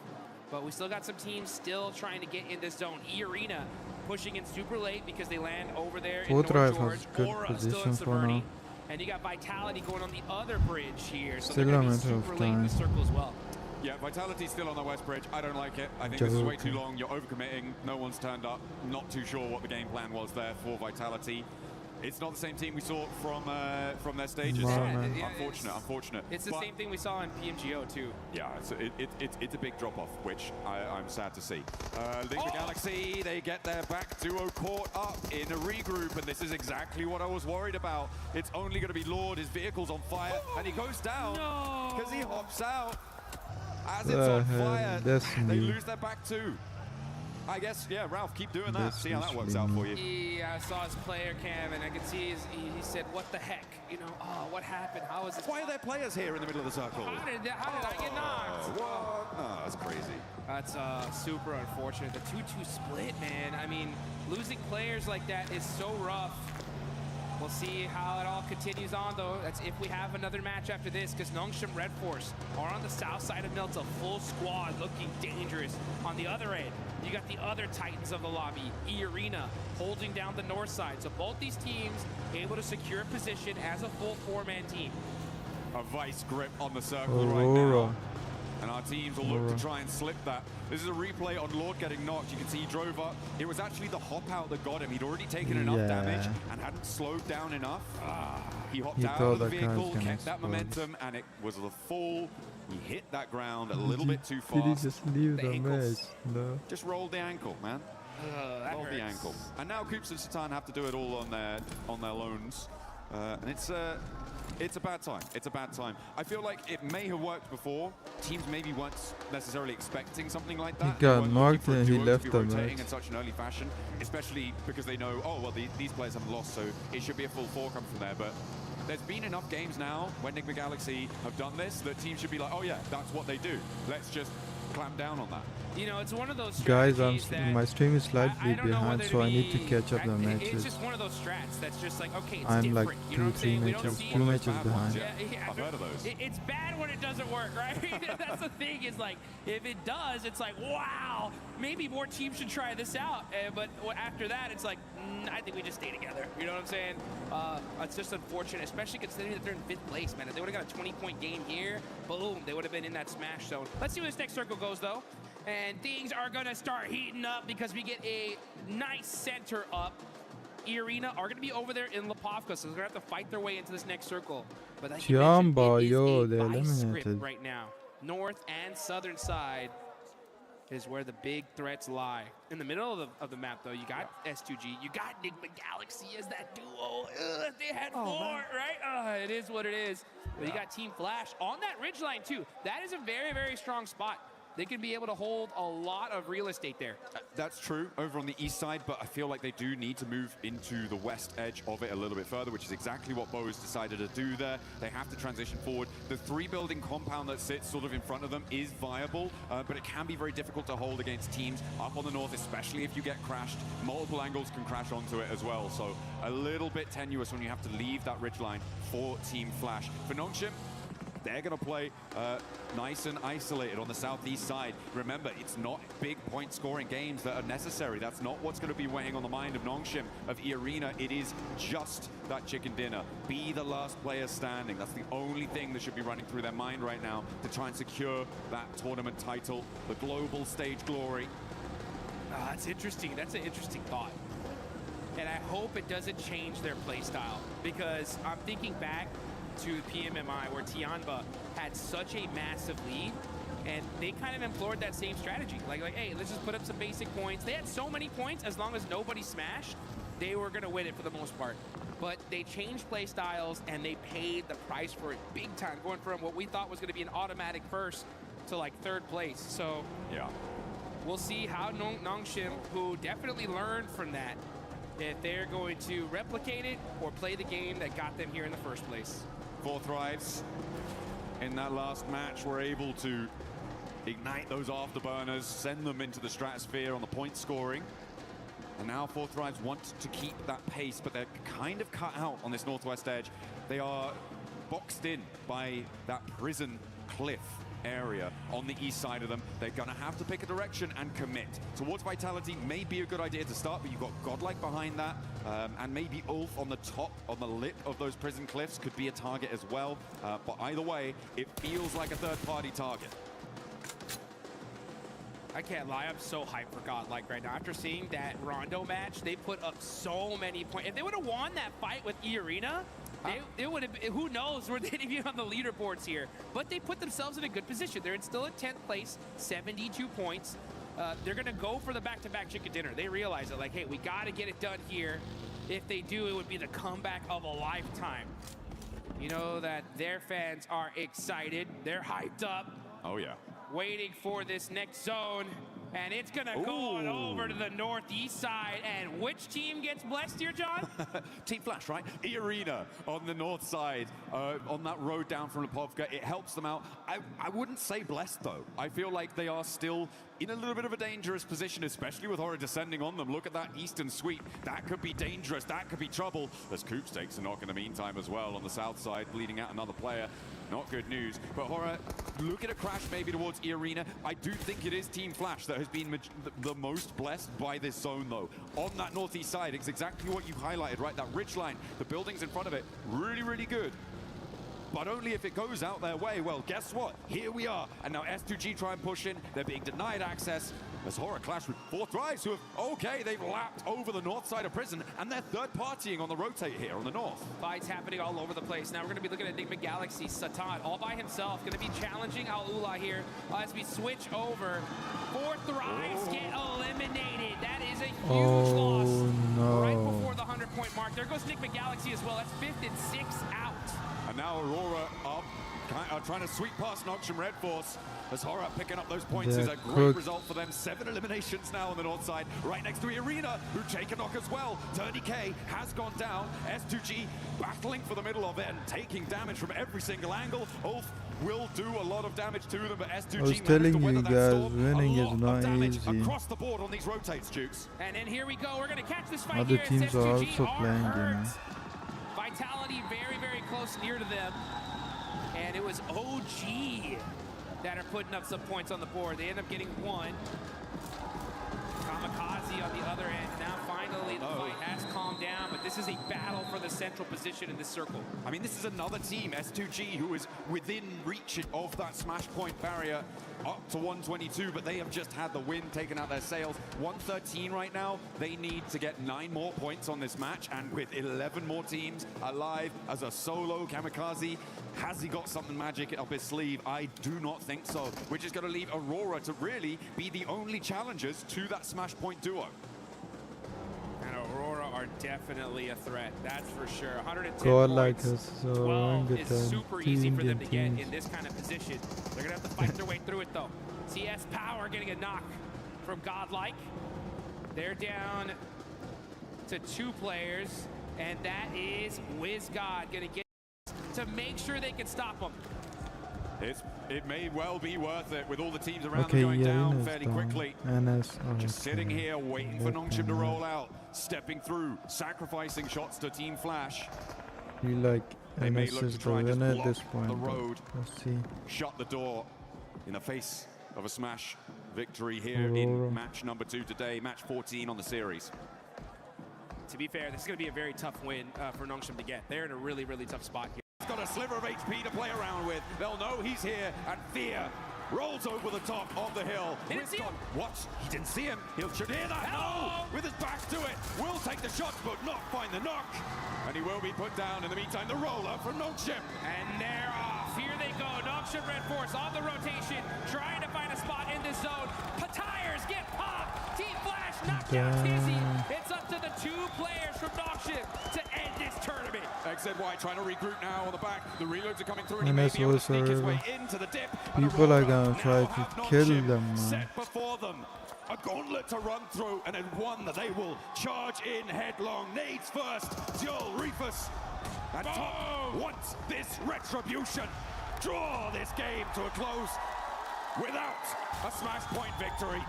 But we still got some teams still trying to get in this zone. E-Arena pushing in super late because they land over there in North George. Aura still in Severny. And you got Vitality going on the other bridge here. So they're going to be super late in the circle as well. Yeah, Vitality's still on the west bridge. I don't like it. I think this is way too long. You're overcommitting. No one's turned up. Not too sure what the game plan was there for Vitality. It's not the same team we saw from their stages. Unfortunate. It's the same thing we saw in PMGO too. Yeah, it's a big drop-off, which I'm sad to see. Enigma Galaxy, they get their back duo caught up in a regroup, and this is exactly what I was worried about. It's only going to be Lord, his vehicle's on fire, and he goes down because he hops out. As it's on fire, they lose their back too. I guess, yeah, Ralph, keep doing that. See how that works out for you. Yeah, I saw his player cam, and I could see he said, "What the heck? You know, what happened? How is this? Why are there players here in the middle of the circle? How did I get knocked? What? Oh, that's crazy. That's super unfortunate. The 2-2 split, man. I mean, losing players like that is so rough. We'll see how it all continues on, though. That's if we have another match after this, because Nongshim Red Force are on the south side of Milta, full squad, looking dangerous. On the other end, you got the other Titans of the lobby, E-Arena, holding down the north side. So both these teams able to secure position as a full four-man team. A vice grip on the circle right now. And our teams will look to try and slip that. This is a replay on Lord getting knocked. You can see he drove up. It was actually the hop out that got him. He'd already taken enough damage and hadn't slowed down enough. He hopped out of the vehicle, kept that momentum, and it was the fall. He hit that ground a little bit too fast. Did he just leave the match? No. Just rolled the ankle, man. Rolled the ankle. And now Coops and Satan have to do it all on their loans. And it's a bad time. It's a bad time. I feel like it may have worked before. Teams maybe weren't necessarily expecting something like that. He got knocked and he left the match. In such an early fashion, especially because they know, oh, well, these players haven't lost, so it should be a full four coming from there. But there's been enough games now when Enigma Galaxy have done this that teams should be like, oh, yeah, that's what they do. Let's just clamp down on that. You know, it's one of those guys, my stream is slightly behind, so I need to catch up the matches. It's just one of those strats that's just like, okay, it's I'm different. like you know what I'm saying? two matches behind. Yeah, I've heard of those. It's bad when it doesn't work, right? That's the thing, is like, if it does, it's like, wow, maybe more teams should try this out. But after that, it's like, I think we just stay together. You know what I'm saying? It's just unfortunate, especially considering that they're in 5th place, man. If they would have got a 20-point game here, boom, they would have been in that smash zone. Let's see where this next circle goes, though. And things are going to start heating up because we get a nice center up. E-Arena are going to be over there in Lepovka, so they're going to have to fight their way into this next circle. But like you mentioned, it is a vice grip right now. North and southern side is where the big threats lie. In the middle of the map, though, you got S2G, you got Enigma Galaxy as that duo. They had four, right? It is what it is. But you got Team Flash on that ridgeline, too. That is a very, very strong spot. they can be able to hold a lot of real estate there. That's true over on the east side, but I feel like they do need to move into the west edge of it a little bit further, which is exactly what Bo's decided to do there. They have to transition forward. The 3-building compound that sits sort of in front of them is viable, but it can be very difficult to hold against teams up on the north, especially if you get crashed. Multiple angles can crash onto it as well, so a little bit tenuous when you have to leave that ridgeline for Team Flash. For Nongshim, they're going to play nice and isolated on the southeast side. Remember, it's not big point-scoring games that are necessary. That's not what's going to be weighing on the mind of Nongshim, of E-Arena. It is just that chicken dinner. Be the last player standing. That's the only thing that should be running through their mind right now to try and secure that tournament title, the global stage glory. That's interesting. That's an interesting thought. And I hope it doesn't change their play style, because I'm thinking back to PMMI where Tianba had such a massive lead, and they kind of implored that same strategy. Like, hey, let's just put up some basic points. They had so many points, as long as nobody smashed, they were going to win it for the most part. But they changed play styles, and they paid the price for it big time, going from what we thought was going to be an automatic first to like 3rd place. So yeah, we'll see how Nongshim, who definitely learned from that, if they're going to replicate it or play the game that got them here in the first place. 4 Thrives in that last match were able to ignite those afterburners, send them into the stratosphere on the point scoring. And now 4 Thrives want to keep that pace, but they're kind of cut out on this northwest edge. They are boxed in by that prison cliff area on the east side of them. They're gonna have to pick a direction and commit. Towards Vitality may be a good idea to start, but you've got Godlike behind that, and maybe Ulf on the top, on the lip of those prison cliffs could be a target as well. But either way, it feels like a third-party target. I can't lie, I'm so hyped for Godlike right now. After seeing that Rondo match, they put up so many points. If they would have won that fight with E-Arena, they would have, who knows where they'd be on the leaderboards here. But they put themselves in a good position. They're still in 10th place, 72 points. They're going to go for the back-to-back chicken dinner. They realize it, like, hey, we got to get it done here. If they do, it would be the comeback of a lifetime. You know that their fans are excited. They're hyped up. Oh, yeah. Waiting for this next zone. And it's going to go on over to the northeast side. And which team gets blessed here, John? Team Flash, right? E-Arena on the north side, on that road down from Lipovka. It helps them out. I wouldn't say blessed, though. I feel like they are still in a little bit of a dangerous position, especially with Horror descending on them. Look at that eastern sweep. That could be dangerous. That could be trouble. As Coops takes a knock in the meantime as well on the south side, bleeding out another player. Not good news. But Horror, look at a crash maybe towards E-Arena. I do think it is Team Flash that has been the most blessed by this zone, though. On that northeast side, it's exactly what you highlighted, right? That ridgeline, the buildings in front of it, really, really good. But only if it goes out their way. Well, guess what? Here we are. And now S2G try and push in. They're being denied access. As Horror clash with 4 Thrives, who have, okay, they've lapped over the north side of prison, and they're third-partying on the rotate here on the north. Fights happening all over the place. Now we're going to be looking at Enigma Galaxy. Satan, all by himself, going to be challenging Al-Ula here as we switch over. 4 Thrives get eliminated. That is a huge loss. No. Right before the 100-point mark. There goes Enigma Galaxy as well. That's 5th and 6th out. And now Aurora up, trying to sweep past Nongshim Red Force. As Horror picking up those points is a great result for them. 7 eliminations now on the north side, right next to E-Arena, who take a knock as well. 30K has gone down. S2G battling for the middle of it and taking damage from every single angle. Ulf will do a lot of damage to them, but S2G I was telling you guys, winning is not easy. Across the board on these rotates, Jukes. And then here we go. We're going to catch this fight Other here. teams are also S2G playing, you hurt. know. Vitality very, very close near to them. And it was OG that are putting up some points on the board. They end up getting 1. Kamikaze on the other end. Now finally the fight has calmed down, but this is a battle for the central position in this circle. I mean, this is another team, S2G, who is within reach of that smash point barrier up to 122, but they have just had the win taken out their sails. 113 right now. They need to get 9 more points on this match, and with 11 more teams alive as a solo Kamikaze, has he got something magic up his sleeve? I do not think so, which is going to leave Aurora to really be the only challengers to that smash point duo. And Aurora are definitely a threat. That's for sure. 110 God like points. us, so 12 is orangutan, super easy for them to get teams. in this kind of position. They're going to have to fight their way through it, though. CS Power getting a knock from Godlike. They're down to 2 players, and that is WizGod going to get to make sure they can stop them. It may well be worth it with all the teams around Okay, them going down Irina's fairly down. quickly. NS, Just sitting okay. here waiting for Nongshim to roll out, stepping through, sacrificing shots to Team Flash. You like They may NS look is to the try and just winner at block this point. the but road. Let's see. Shut the door in the face of a Smash victory here in match number 2 today, match 14 on the series. To be fair, this is going to be a very tough win for Nongshim to get. They're in a really, really tough spot here. He's got a sliver of HP to play around with. They'll know he's here, and Fear rolls over the top of the hill. Didn't see him. What? He didn't see him. He should hear that. Hello. No! With his back to it. Will take the shots, but not find the knock. And he will be put down. In the meantime, the roller from Nongshim. And they're off. Here they go. Nongshim Red Force on the rotation, trying to find a spot in the zone. Tires get popped. Team Flash knocked out Tizzy. It's up to the 2 players from Nongshim to end this tournament. XZY trying to regroup now on the back. The reloads are coming through, and And he may that's be able to also sneak his way really- into the dip. People are gonna try to kill them, man. Set before them. A gauntlet to run through, and then one that they will charge in headlong. Nades first. Zul, Reefus, and Top wants this retribution. Draw this game to a close without a Smash Point victory.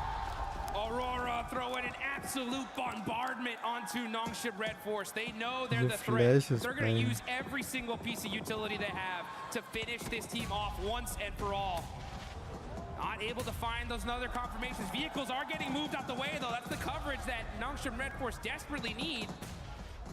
Aurora throwing an absolute bombardment onto Nongshim Red Force. They know they're The the threat. flash is They're going to bang. use every single piece of utility they have to finish this team off once and for all. Not able to find those other confirmations. Vehicles are getting moved out the way, though. That's the coverage that Nongshim Red Force desperately need.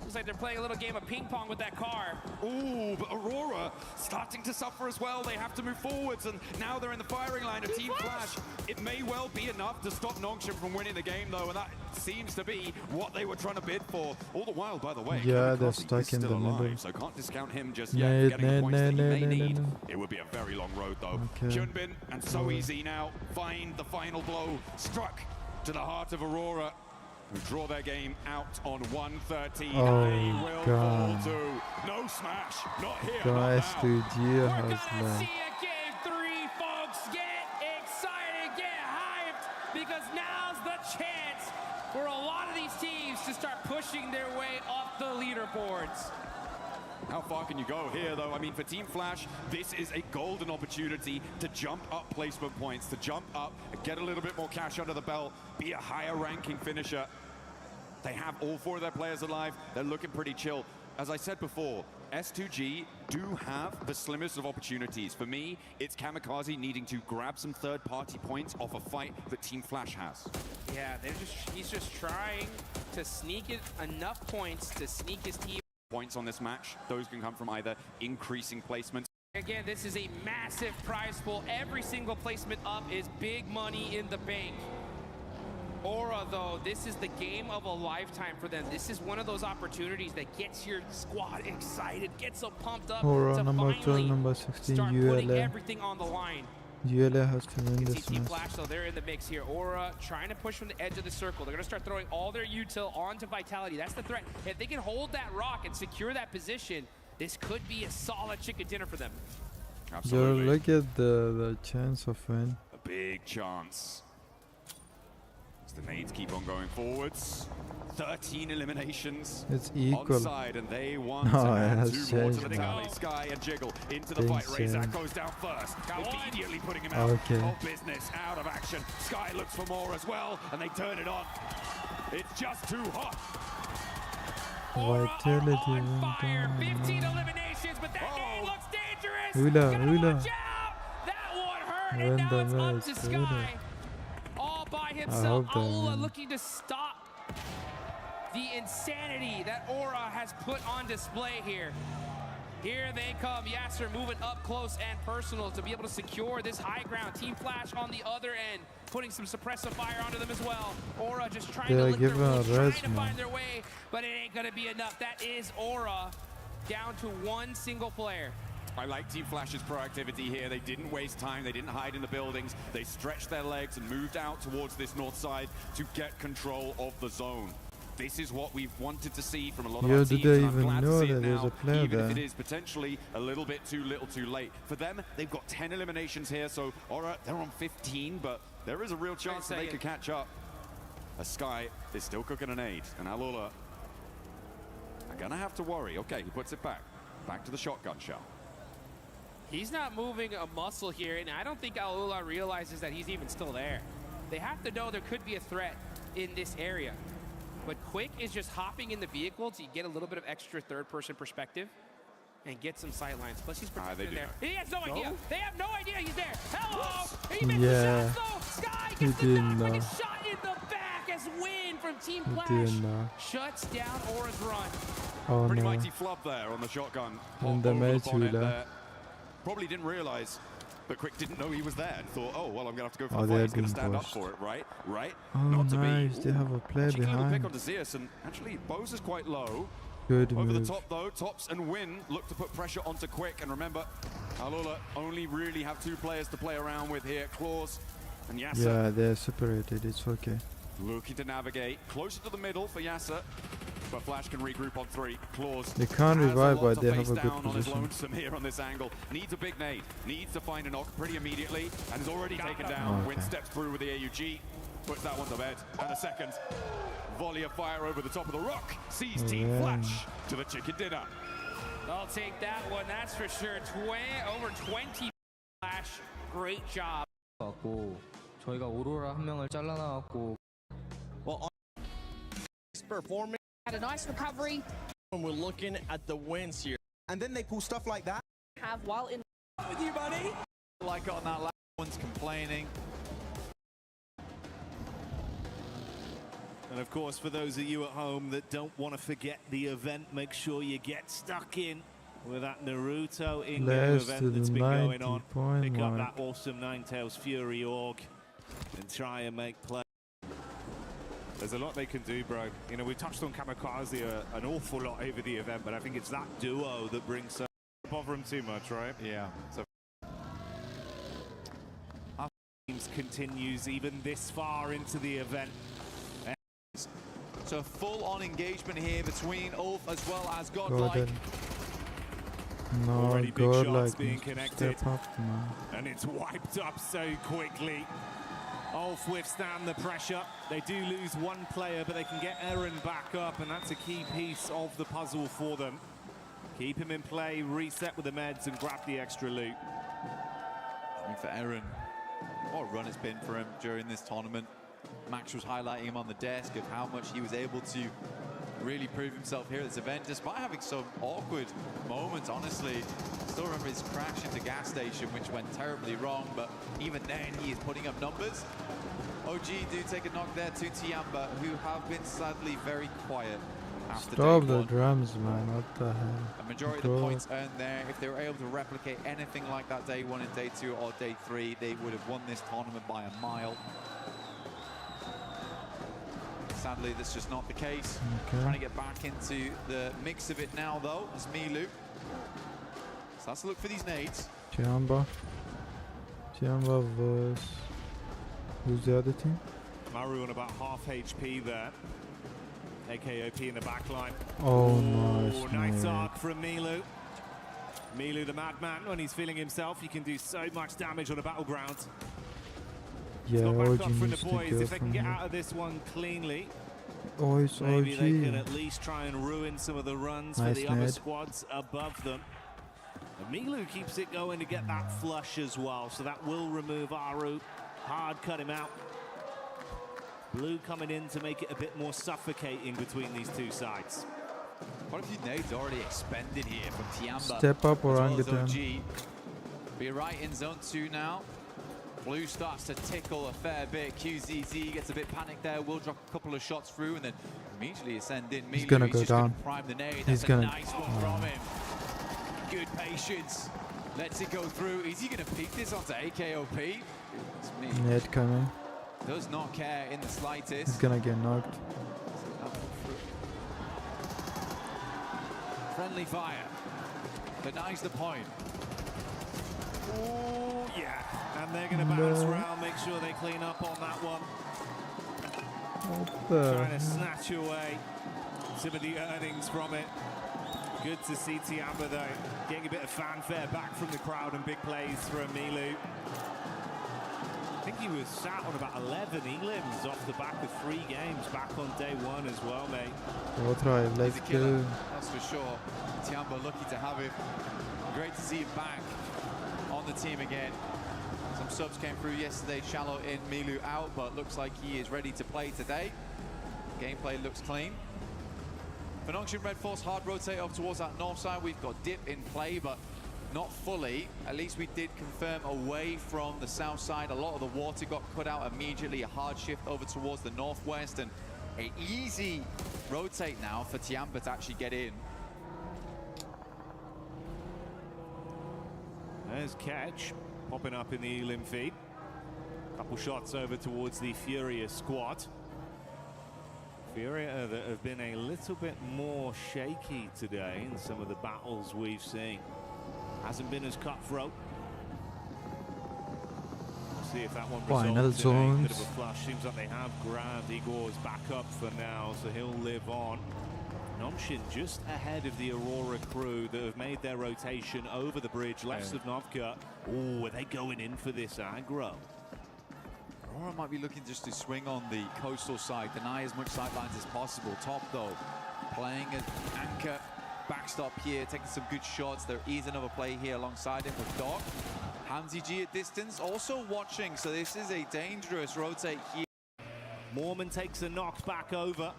Looks like they're playing a little game of ping pong with that car. Ooh, but Aurora starting to suffer as well. They have to move forwards, and now they're in the firing line of Team Flash. It may well be enough to stop Nongshim from winning the game, though, and that seems to be what they were trying to bid for. All the while, by the way, Yeah, Kamikaze they're is stuck in still the alive, middle. so can't discount him just yet. Getting the points that he may need. It would be a very long road, though. Okay. Hyunbin and So Easy now find the final blow, struck to the heart of Aurora, who draw their game out on 113. Oh, They will God. fall to no Smash, not here, Guys, not now. STG We're has gonna like see a game 3, folks. Get excited, get hyped, because now's the chance for a lot of these teams to start pushing their way up the leaderboards. How far can you go here, though? I mean, for Team Flash, this is a golden opportunity to jump up placement points, to jump up, get a little bit more cash under the belt, be a higher ranking finisher. They have all 4 of their players alive. They're looking pretty chill. As I said before, S2G do have the slimmest of opportunities. For me, it's Kamikaze needing to grab some third-party points off a fight that Team Flash has. Yeah, he's just trying to sneak it enough points to sneak his team. Points on this match, those can come from either increasing placements. Again, this is a massive prize pool. Every single placement up is big money in the bank. Aura, though, this is the game of a lifetime for them. This is one of those opportunities that gets your squad excited, gets them pumped up Aura to number 12, finally number 16, start putting ULA. everything on the line. ULA has to win You can see this Team match. Flash, though, they're in the mix here. Aura trying to push from the edge of the circle. They're going to start throwing all their util onto Vitality. That's the threat. If they can hold that rock and secure that position, this could be a solid chicken dinner for them. Yo, Absolutely. look at the chance of win. A big chance. As the nades keep on going forwards. 13 eliminations It's equal. onside, and they want No, to it add has 2 more to changed the now. tally. Sky and Jiggle into the fight. Insane. Razak goes down first, immediately putting him out Okay. of business, out of action. Sky looks for more as well, and they turn it on. It's just too hot. Aura Vitality are on went fire. down. 15 eliminations, but that nade looks dangerous. Ula, Gotta Ula. watch out. That one hurt, and Win now the it's up match, to Ula. Sky. All by himself. hope they Aula win. looking to stop the insanity that Aura has put on display here. Here they come. Yasser moving up close and personal to be able to secure this high ground. Team Flash on the other end, putting some suppressive fire onto them as well. Aura just trying to Yeah, lick their give him a wounds, trying rest, to man. find their way, but it ain't gonna be enough. That is Aura down to 1 single player. I like Team Flash's proactivity here. They didn't waste time. They didn't hide in the buildings. They stretched their legs and moved out towards this north side to get control of the zone. This is what we've wanted to see from a lot of Yo, our did teams, they and I'm even glad to know see that it there's now, a player even if there? it is potentially a little bit too little too late. For them, they've got 10 eliminations here, so alright, they're on 15, but there is a real chance that they could catch up. As Sky is still cooking an 8, and Alula are gonna have to worry. Okay, he puts it back to the shotgun shell. He's not moving a muscle here, and I don't think Alula realizes that he's even still there. They have to know there could be a threat in this area. But Quick is just hopping in the vehicle to get a little bit of extra third-person perspective and get some sight lines. Plus, he's protected there. He has no idea. They have no idea he's there. Hello! He missed the shot, though. Sky gets the knock like a shot in the back as Win from Team Flash shuts down Aura's run. Oh, Pretty no. mighty flub there on the shotgun. And the match Probably didn't realize, but Quick didn't know he was there and thought, oh, well, I'm going to have to go for Oh, the they're fight. He's going to being stand up pushed. for it, right? Oh, Not to nice. be. They have a player Cheeky little pick behind. onto Zeus, and actually, Bose is quite low. Good Over move. the top, though, Tops and Win look to put pressure onto Quick. And remember, Alula only really have 2 players to play around with here, Claws and Yasser. Yeah, they're separated. It's okay. Looking to navigate closer to the middle for Yasser, but Flash can regroup on 3. Claws. They can't has revive, lot but to they have face a good down on his position. lonesome here on this angle. Needs a big nade. Needs to find a knock pretty immediately, and is already taken down. Okay. Win steps through with the AUG, puts that one to bed, and a second volley of fire over the top of the rock sees Team Flash to the chicken dinner. They'll take that one, that's for sure. Over 20 Flash. Great job. 저희가 오로라 한 명을 잘라나왔고. Well, performing. Had a nice recovery. When we're looking at the wins here. And then they pull stuff like that. Have while in With you, buddy. Like on that last one's complaining. And of course, for those of you at home that don't want to forget the event, make sure you get stuck in with that Naruto in-game Last to event that's the been going on. 90-point Pick up mark. that awesome Ninetales Fury org and try and make play. There's a lot they can do, bro. You know, we touched on Kamikaze an awful lot over the event, but I think it's that duo that brings bother them too much, right? Yeah. So Our teams continues even this far into the event. So full-on engagement here between Ulf as well as Godlike. No, Already big shots Godlike being needs to connected. step up, man. And it's wiped up so quickly. Ulf withstand the pressure. They do lose one player, but they can get Eren back up, and that's a key piece of the puzzle for them. Keep him in play, reset with the meds, and grab the extra loot. I mean, for Eren, what a run it's been for him during this tournament. Max was highlighting him on the desk of how much he was able to really prove himself here at this event, despite having some awkward moments, honestly. Still remember his crash into gas station, which went terribly wrong, but even then he is putting up numbers. OG do take a knock there to Tiamba, who have been sadly very quiet after Stop day the one. drums, man. What the hell? A majority of the points earned there, if they were able to replicate anything like that day 1 and day 2 or day 3, they would have won this tournament by a mile. Sadly, that's just not the case. Okay. Trying to get back into the mix of it now, though, is Milu. So let's look for these nades. Tiamba was... Who's the other team? Maru on about half HP there. AKOP in the back line. Oh, nice. Ooh, nice mate. arc from Milu. Milu, the madman, when he's feeling himself, he can do so much damage on a battleground. Yeah, Got back OG up from the needs to boys. go If they can from get here. out of this one cleanly, Oh, it's maybe OG. they can at least try and ruin some of the runs for Nice the other nade. squads above them. And Milu keeps it going to get that flush as well, so that will remove Aru. Hard cut him out. Blue coming in to make it a bit more suffocating between these two sides. Quite a few nades already expended here from Tiamba. Step up, as well as orangutan. OG. Be right in zone 2 now. Blue starts to tickle a fair bit. QZZ gets a bit panicked there. Will drop a couple of shots through and then immediately ascend in. He's Milu, gonna go just down. Prime the nade. He's That's a gonna- nice one from him. Good patience. Lets it go through. Is he going to peek this onto AKOP? It's me. Ned coming. Does not care in the slightest. He's gonna get knocked. Friendly fire. Denies the point. Oh, yeah. And they're going to bounce around, make sure they clean up on that one. Trying to snatch away some of the earnings from it. Good to see Tiamba though, getting a bit of fanfare back from the crowd and big plays from Milu. I think he was sat on about 11 elims off the back of 3 games back on day 1 as well, mate. He's a killer, that's for sure. Tiamba lucky to have him. Great to see him back on the team again. Some subs came through yesterday, Shallow in, Milu out, but looks like he is ready to play today. Gameplay looks clean. For Nongshim Red Force, hard rotate up towards that north side. We've got Dip in play, but not fully. At least we did confirm away from the south side. A lot of the water got cut out immediately. A hard shift over towards the northwest, and an easy rotate now for Tiamba to actually get in. There's Catch popping up in the elim feed. Couple shots over towards the Furia squad. Furia that have been a little bit more shaky today in some of the battles we've seen. Hasn't been as cutthroat. We'll see if that one results in a bit of a flush. Seems like they have grabbed Igor's back up for now, so he'll live on. Nongshim just ahead of the Aurora crew that have made their rotation over the bridge left of Novka. Oh, are they going in for this aggro? Aurora might be looking just to swing on the coastal side, deny as much sightlines as possible. Top though, playing an anchor backstop here, taking some good shots. There is another play here alongside him with Doc. Hamzy G at distance, also watching, so this is a dangerous rotate here. Mormon takes a knock back over.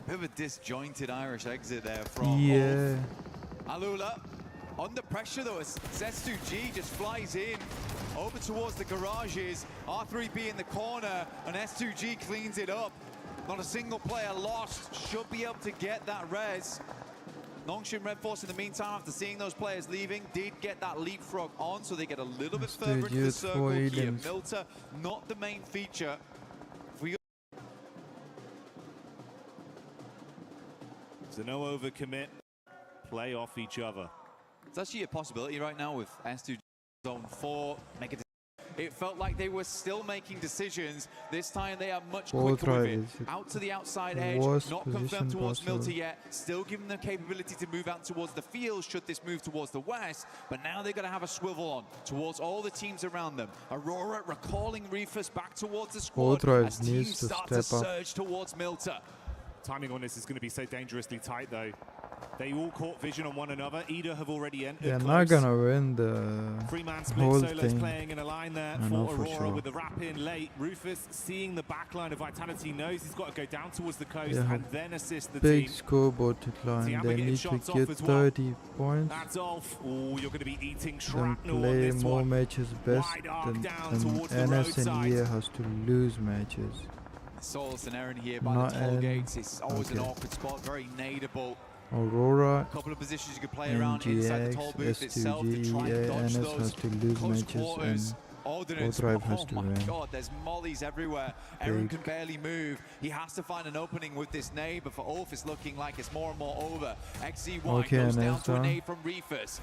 Bit of a disjointed Irish exit there from Alula. Under pressure though, as S2G just flies in over towards the garages. R3B in the corner, and S2G cleans it up. Not a single player lost. Should be able to get that res. Nongshim Red Force in the meantime, after seeing those players leaving, did get that leapfrog on, so they get a little bit further into the circle here. Milter, not the main feature. So no overcommit, play off each other. It's actually a possibility right now with S2 zone 4. It felt like they were still making decisions. This time they are much quicker with it. Out to the outside edge, not confirmed towards Milter yet. Still giving them capability to move out towards the field should this move towards the west. But now they're going to have a swivel on towards all the teams around them. Aurora recalling Reefus back towards the squad as teams start to surge towards Milter. Timing on this is going to be so dangerously tight though. They all caught vision on one another. Ida have already entered. They're not gonna win the Three-man split. whole Solo's thing. playing in a line there for Aurora with the wrap in late. Rufus seeing the back line of Vitality knows he's got to go down towards the coast and then assist the big team. scoreboard decline. They need to get 30 points. That's off. Oh, you're going to be eating Then shrapnel play on this more one. matches best. Then NS and EA has to lose matches. Souls and Aaron here by the toll gates. It's always an awkward spot, very nadeable. Aurora, a couple of positions you could play around inside the toll booth itself to try and dodge NS those has to lose close matches quarters. Ordnance, has to my win. God, there's mollies everywhere. Aaron can barely move. He has to find an opening with this nade, but for Ulf it's looking like it's more and more over. XZY goes down to a nade from Reefus.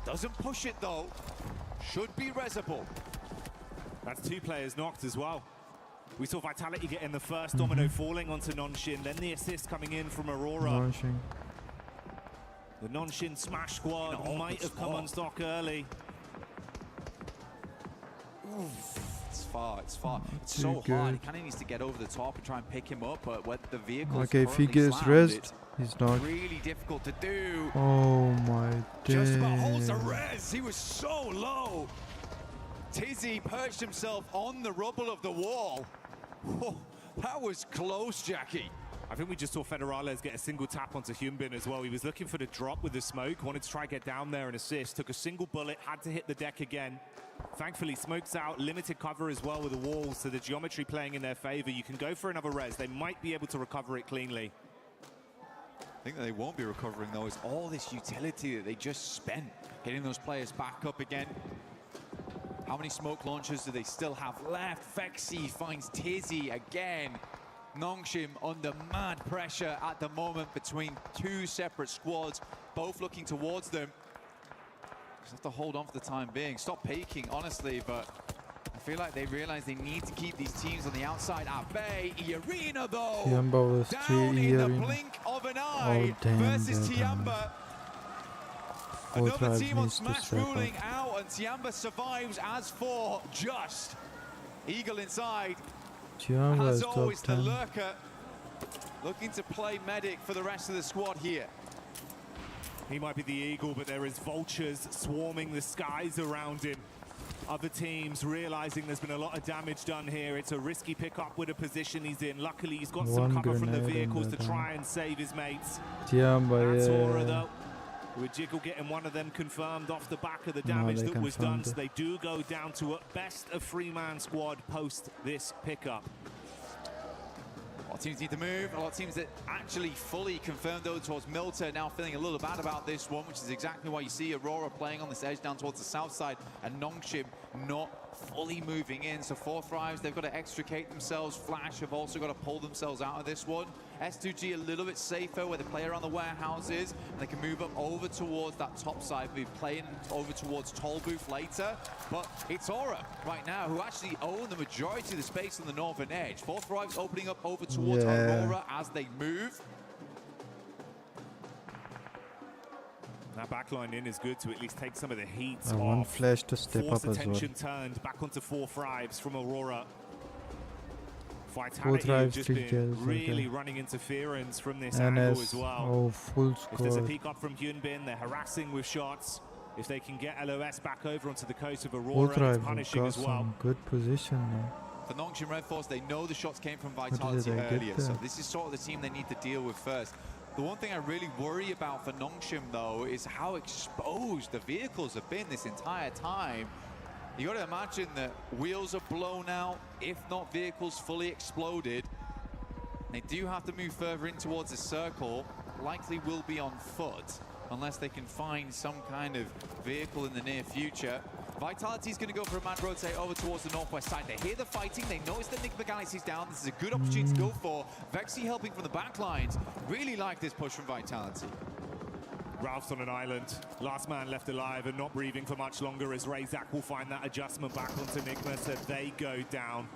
Doesn't push it though. Should be resable. That's 2 players knocked as well. We saw Vitality get in the first domino falling onto Nongshim, then the assist coming in from Aurora. The Nongshim Smash squad might have come on stock early. It's far, it's far. It's so hard. He kind of needs to get over the top and try and pick him up, but with the vehicle if he gets rest, he's not. Really difficult to do. Oh my days. Just about holds the res. He was so low. Tizzy perched himself on the rubble of the wall. Oh, that was close, Jackie. I think we just saw Federales get a single tap onto Hyunbin as well. He was looking for the drop with the smoke, wanted to try get down there and assist, took a single bullet, had to hit the deck again. Thankfully, smoke's out, limited cover as well with the walls, so the geometry playing in their favor. You can go for another res. They might be able to recover it cleanly. I think that they won't be recovering, though, is all this utility that they just spent getting those players back up again. How many smoke launchers do they still have left? Fexi finds Tizzy again. Nongshim under mad pressure at the moment between 2 separate squads, both looking towards them. Just have to hold on for the time being. Stop peeking, honestly, but I feel like they realize they need to keep these teams on the outside at bay. Arena though, Tiamba was down 3 in the Arena. blink of an eye versus Tiamba. Another team on smash ruling out, and Tiamba survives as 4 just. Eagle inside, Tiamba as is always, top the 10. lurker looking to play medic for the rest of the squad here. He might be the Eagle, but there is vultures swarming the skies around him. Other teams realizing there's been a lot of damage done here. It's a risky pickup with a position he's in. Luckily, he's got some cover from the vehicles to try and save his mates. Tiamba, That's Aura, though. With Jiggle getting one of them confirmed off the back of the damage that was done. So they do go down to at best a 3-man squad post this pickup. A lot of teams need to move. A lot of teams that actually fully confirmed though towards Milta now feeling a little bad about this one, which is exactly why you see Aurora playing on this edge down towards the south side and Nongshim not fully moving in. So 4 Thrives, they've got to extricate themselves. Flash have also got to pull themselves out of this one. S2G a little bit safer where they play around the warehouses and they can move up over towards that top side, be playing over towards Toll Booth later. But it's Aura right now who actually own the majority of the space on the northern edge. 4 Thrives opening up over towards Aurora as they move. That backline in is good to at least take some of the heat off. One flash to step Force up as well. attention turned back onto 4 Thrives from Aurora. 4 Vitality Thrives, just 3 been kills, really okay. running interference from this angle as well. Oh, full If there's a squad. peek up from Hyunbin, they're harassing with shots. If they can get LOS back over onto the coast of 4 Aurora, it's Thrives punishing got as well. some good position now. For Nongshim Red Force, they know the shots came from did Vitality they get earlier, so there? this is sort of the team they need to deal with first. The one thing I really worry about for Nongshim, though, is how exposed the vehicles have been this entire time. You got to imagine that wheels are blown out, if not vehicles fully exploded. They do have to move further in towards the circle, likely will be on foot, unless they can find some kind of vehicle in the near future. Vitality's going to go for a mad rotate over towards the northwest side. They hear the fighting, they notice that Nick Galaxy's down. This is a good opportunity to go for. Vexy helping from the back lines. Really like this push from Vitality. Ralph's on an island. Last man left alive and not breathing for much longer as Razak will find that adjustment back onto Nigma, so they go down.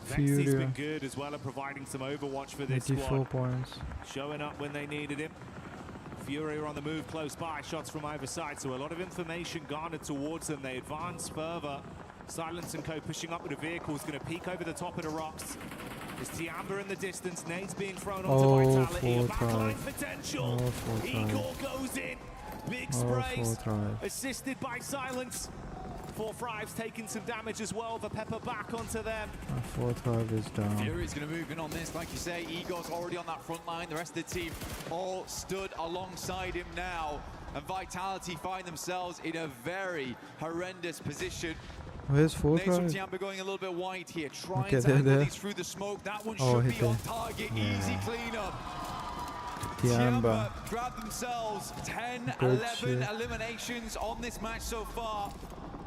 Vexy's been good as well at providing some overwatch for this 84 squad. points. Showing up when they needed him. Fury are on the move close by, shots from either side, so a lot of information garnered towards them. They advance further. Silence and Co pushing up with a vehicle is going to peek over the top of the rocks. There's Tiamba in the distance, nades being thrown onto Vitality. A backline potential. Igor goes in. Big sprays, assisted by Silence. 4 Thrives taking some damage as well. The pepper back onto them. 4 Thrives is down. Fury's going to move in on this, like you say. Igor's already on that front line. The rest of the team all stood alongside him now. And Vitality find themselves in a very horrendous position. Where's 4 Nades from Thrives? Tiamba going a little bit wide here, trying Okay, to angle there. these through the smoke. That one should be on target. Easy cleanup. Tiamba grabbed themselves 10, 11 eliminations on this match so far.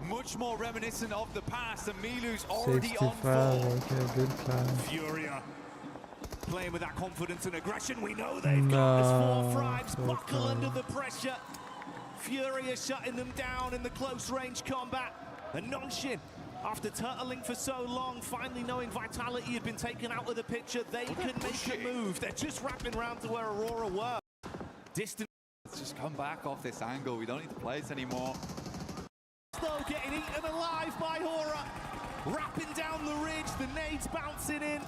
Much more reminiscent of the past, and Milu's already on 4. Okay, good plan. Furia playing with that confidence and aggression we know they've got as 4 Thrives buckle under the pressure. Furia shutting them down in the close range combat. And Nongshim, after turtling for so long, finally knowing Vitality had been taken out of the picture, they can make a move. They're just wrapping around to where Aurora were. Distance. Let's just come back off this angle. We don't need to play it anymore. Though getting eaten alive by Aura. Wrapping down the ridge, the nades bouncing in.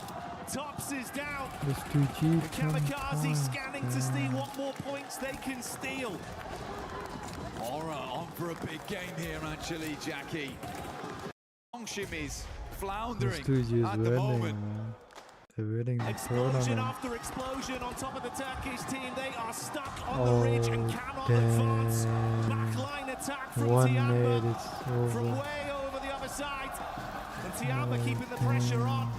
Tops is down. S2G The Kamikaze scanning to see what more points they can steal. Aura on for a big game here, actually, Jackie. Nongshim is floundering at the moment. They're winning the Explosion tournament. after explosion on top of the Turkish team. They are stuck on the ridge and cannot advance. Backline attack from Tiamba from way over the other side. And Tiamba keeping the pressure on.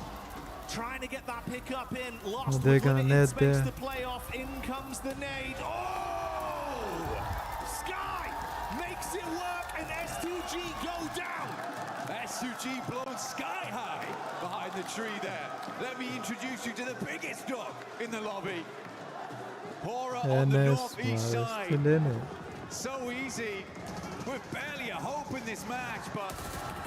Trying to get that pick up in. Lost they're with gonna limited net space there. to play off. In comes the nade. Oh! Sky makes it work and S2G go down. S2G blown sky high behind the tree there. Let me introduce you to the biggest dog in the lobby. Aura on the northeast side. So easy. With barely a hope in this match, but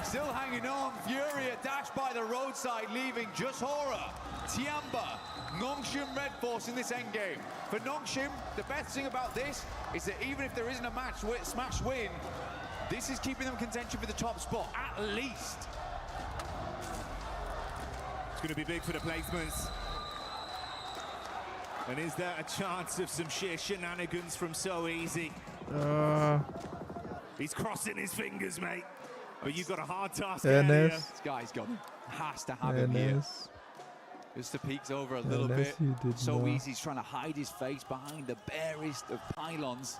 still hanging on. Furia dashed by the roadside, leaving just Hora, Tiamba, Nongshim Red Force in this endgame. For Nongshim, the best thing about this is that even if there isn't a smash win, this is keeping them contention for the top spot, at least. It's going to be big for the placements. And is there a chance of some sheer shenanigans from So Easy? He's crossing his fingers, mate. But you've got a hard task ahead of you. This guy's has to have him here. Just to peeks over a little bit. So Easy's trying to hide his face behind the barest of pylons,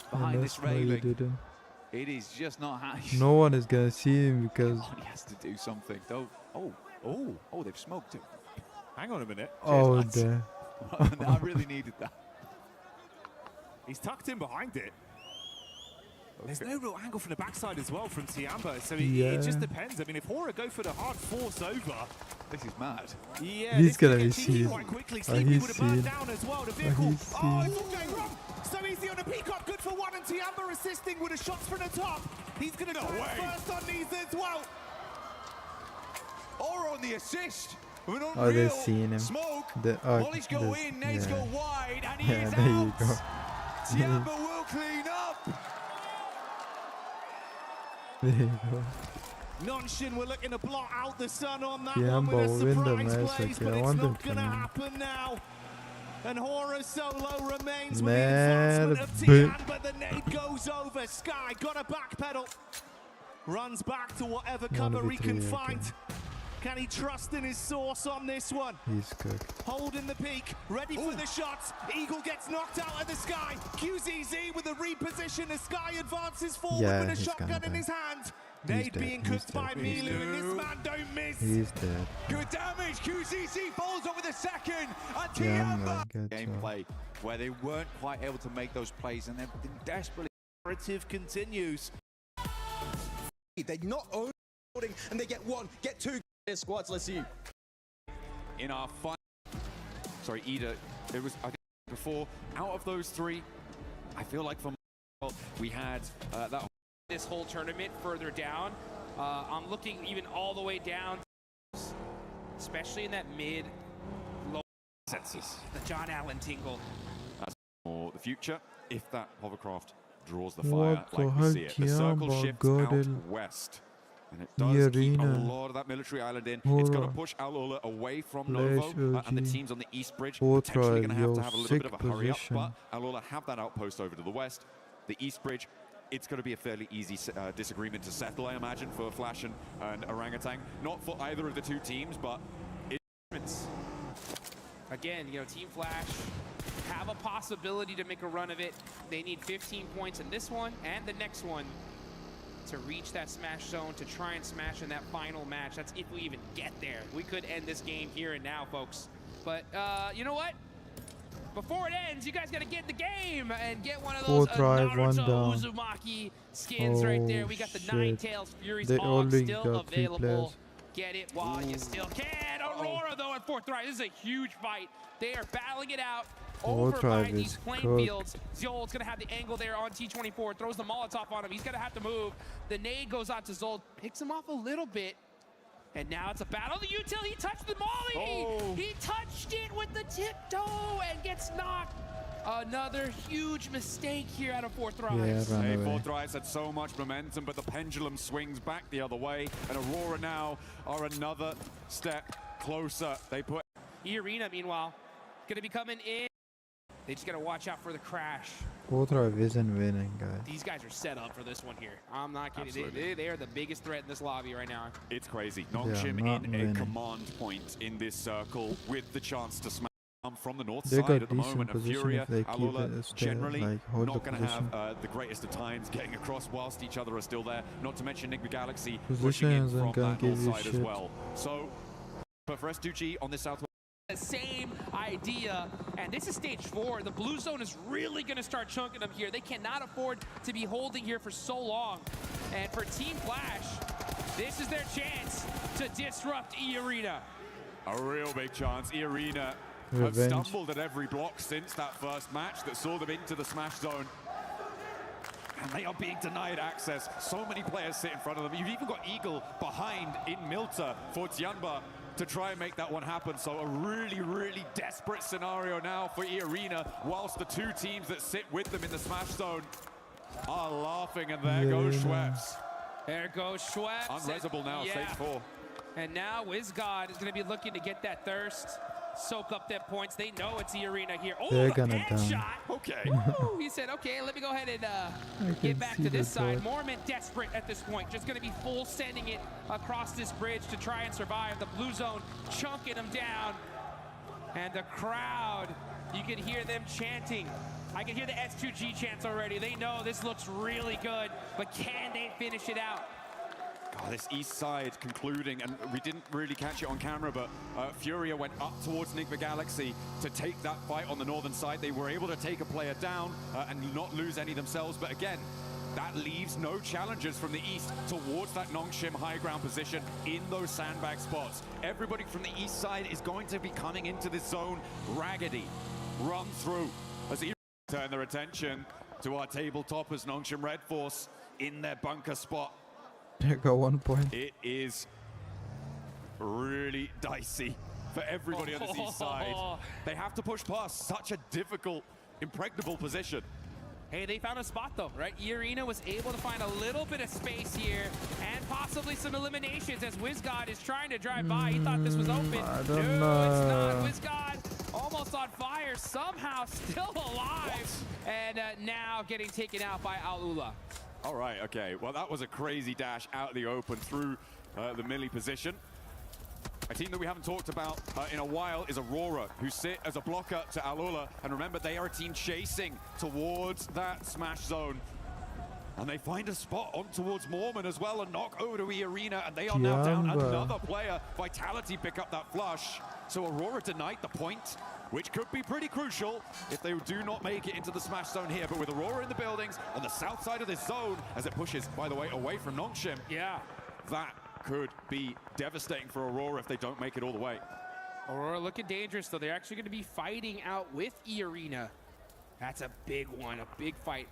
behind this railing. It is just not happening. No one is gonna see him because he has to do something. Though. Oh, they've smoked him. Hang on a minute. Oh, there. I really needed that. He's tucked in behind it. There's no real angle from the backside as well from Tiamba, so it just depends. I mean, if Hora go for the hard force over, this is mad. Yeah, he's gonna be seen. Quite quickly. Sleepy would have burned down as well. The vehicle. It's all going wrong. So Easy on the peacock, good for one, and Tiamba assisting with the shots from the top. He's gonna go first on these as well. Hora on the assist. Oh, they're seeing him. Smoke. Mollies go in, nades go wide, and he is there you out. go. Tiamba will clean up. There you go. Nongshim were looking to blot out the sun on that Yeah, one with a but win the surprise match, blaze, okay, but I it's want them not to going to win. happen now. And Hora solo remains with the Man, advancement of Tian, but the nade goes over. Sky got a backpedal. Runs back to whatever cover he can find. Can he trust in his source on this one? He's cooked. Holding the peak, ready for the shots. Eagle gets knocked out of the Sky. QZZ with a reposition. The Sky advances forward with a shotgun in his hand. Nade being cooked by Milu, and this man don't miss. He's dead. Good damage. QZZ follows up with a second. And Tiamba. Gameplay where they weren't quite able to make those plays, and they've been desperately. Narrative continues. They're not only holding, and they get one, get two. Squads, let's see. In our final, sorry, Ida, it was, I think, before, out of those three, I feel like for we had that. This whole tournament further down, I'm looking even all the way down, especially in that mid-low Census. the John Allen tingle. That's for the future, if that hovercraft draws the fire like we see it. The circle shifts out west. And it does keep a lot of that military island in. It's going to push Al-Ula away from Novo, and the teams on the east bridge potentially going to have a little bit of a hurry up, but Al-Ula have that outpost over to the west. The east bridge, it's going to be a fairly easy disagreement to settle, I imagine, for Flash and Orangutan. Not for either of the two teams, but it's... Again, you know, Team Flash have a possibility to make a run of it. They need 15 points in this one and the next one to reach that smash zone, to try and smash in that final match. That's if we even get there. We could end this game here and now, folks. But you know what? Before it ends, you guys got to get in the game and get one of those Naruto Uzumaki skins right there. We got the Ninetales Furies all still available. Get it while you still can. Aurora, though, at fourth try. This is a huge fight. They are battling it out over by these playing fields. Zol's going to have the angle there on T24. Throws the Molotov on him. He's going to have to move. The nade goes out to Zol. Picks him off a little bit. And now it's a battle. The util, he touched the molly. He touched it with the tiptoe and gets knocked. Another huge mistake here out of fourth rise. Yeah, fourth rise had so much momentum, but the pendulum swings back the other way. And Aurora now are another step closer. They put E-Arena, meanwhile, going to be coming in. They just got to watch out for the crash. Fourth rise isn't winning, guys. These guys are set up for this one here. I'm not kidding. They are the biggest threat in this lobby right now. It's crazy. Nongshim in a command point in this circle with the chance to smash from the north side at the moment. And Furia, Al-Ula generally not going to have the greatest of times getting across whilst each other are still there. Not to mention Enigma Galaxy pushing in from that north side as well. So, but for S2G on this south. The same idea, and this is stage 4. The blue zone is really going to start chunking them here. They cannot afford to be holding here for so long. And for Team Flash, this is their chance to disrupt E-Arena. A real big chance. E-Arena have stumbled at every block since that first match that saw them into the smash zone. and they are being denied access. So many players sit in front of them. You've even got Eagle behind in Milta for Tianba to try and make that one happen. So a really, really desperate scenario now for E-Arena, whilst the two teams that sit with them in the Smash Zone are laughing, and there goes Schweppes. There goes Schweppes. Unresable now, stage 4. And now WizGod is going to be looking to get that thirst, soak up them points. They know it's E-Arena here. Oh, They're the gonna pan down. shot. Okay. Ooh, he said, okay, let me go ahead and get back to this side. Mormon desperate at this point. Just going to be full sending it across this bridge to try and survive. The blue zone chunking them down. And the crowd, you can hear them chanting. I can hear the S2G chants already. They know this looks really good, but can they finish it out? Oh, this east side concluding, and we didn't really catch it on camera, but Furia went up towards Nigma Galaxy to take that fight on the northern side. They were able to take a player down and not lose any themselves, but again, that leaves no challengers from the east towards that Nongshim high ground position in those sandbag spots. Everybody from the east side is going to be coming into this zone raggedy, run through, as they turn their attention to our tabletoppers, Nongshim Red Force, in their bunker spot. They got 1 point. It is really dicey for everybody on this east side. They have to push past such a difficult, impregnable position. Hey, they found a spot though, right? E-Arena was able to find a little bit of space here and possibly some eliminations as WizGod is trying to drive by. He thought this was open. I No, don't know. it's not. WizGod almost on fire, somehow still alive. And now getting taken out by Alula. All right, okay. Well, that was a crazy dash out of the open through the melee position. A team that we haven't talked about in a while is Aurora, who sit as a blocker to Alula. And remember, they are a team chasing towards that Smash Zone. And they find a spot on towards Mormon as well, and knock over to E-Arena, and they are now down another player. Vitality pick up that flush. So Aurora denied the point, which could be pretty crucial if they do not make it into the Smash Zone here. But with Aurora in the buildings on the south side of this zone, as it pushes, by the way, away from Nongshim, that could be devastating for Aurora if they don't make it all the way. Aurora looking dangerous, though. They're actually going to be fighting out with E-Arena. That's a big one, a big fight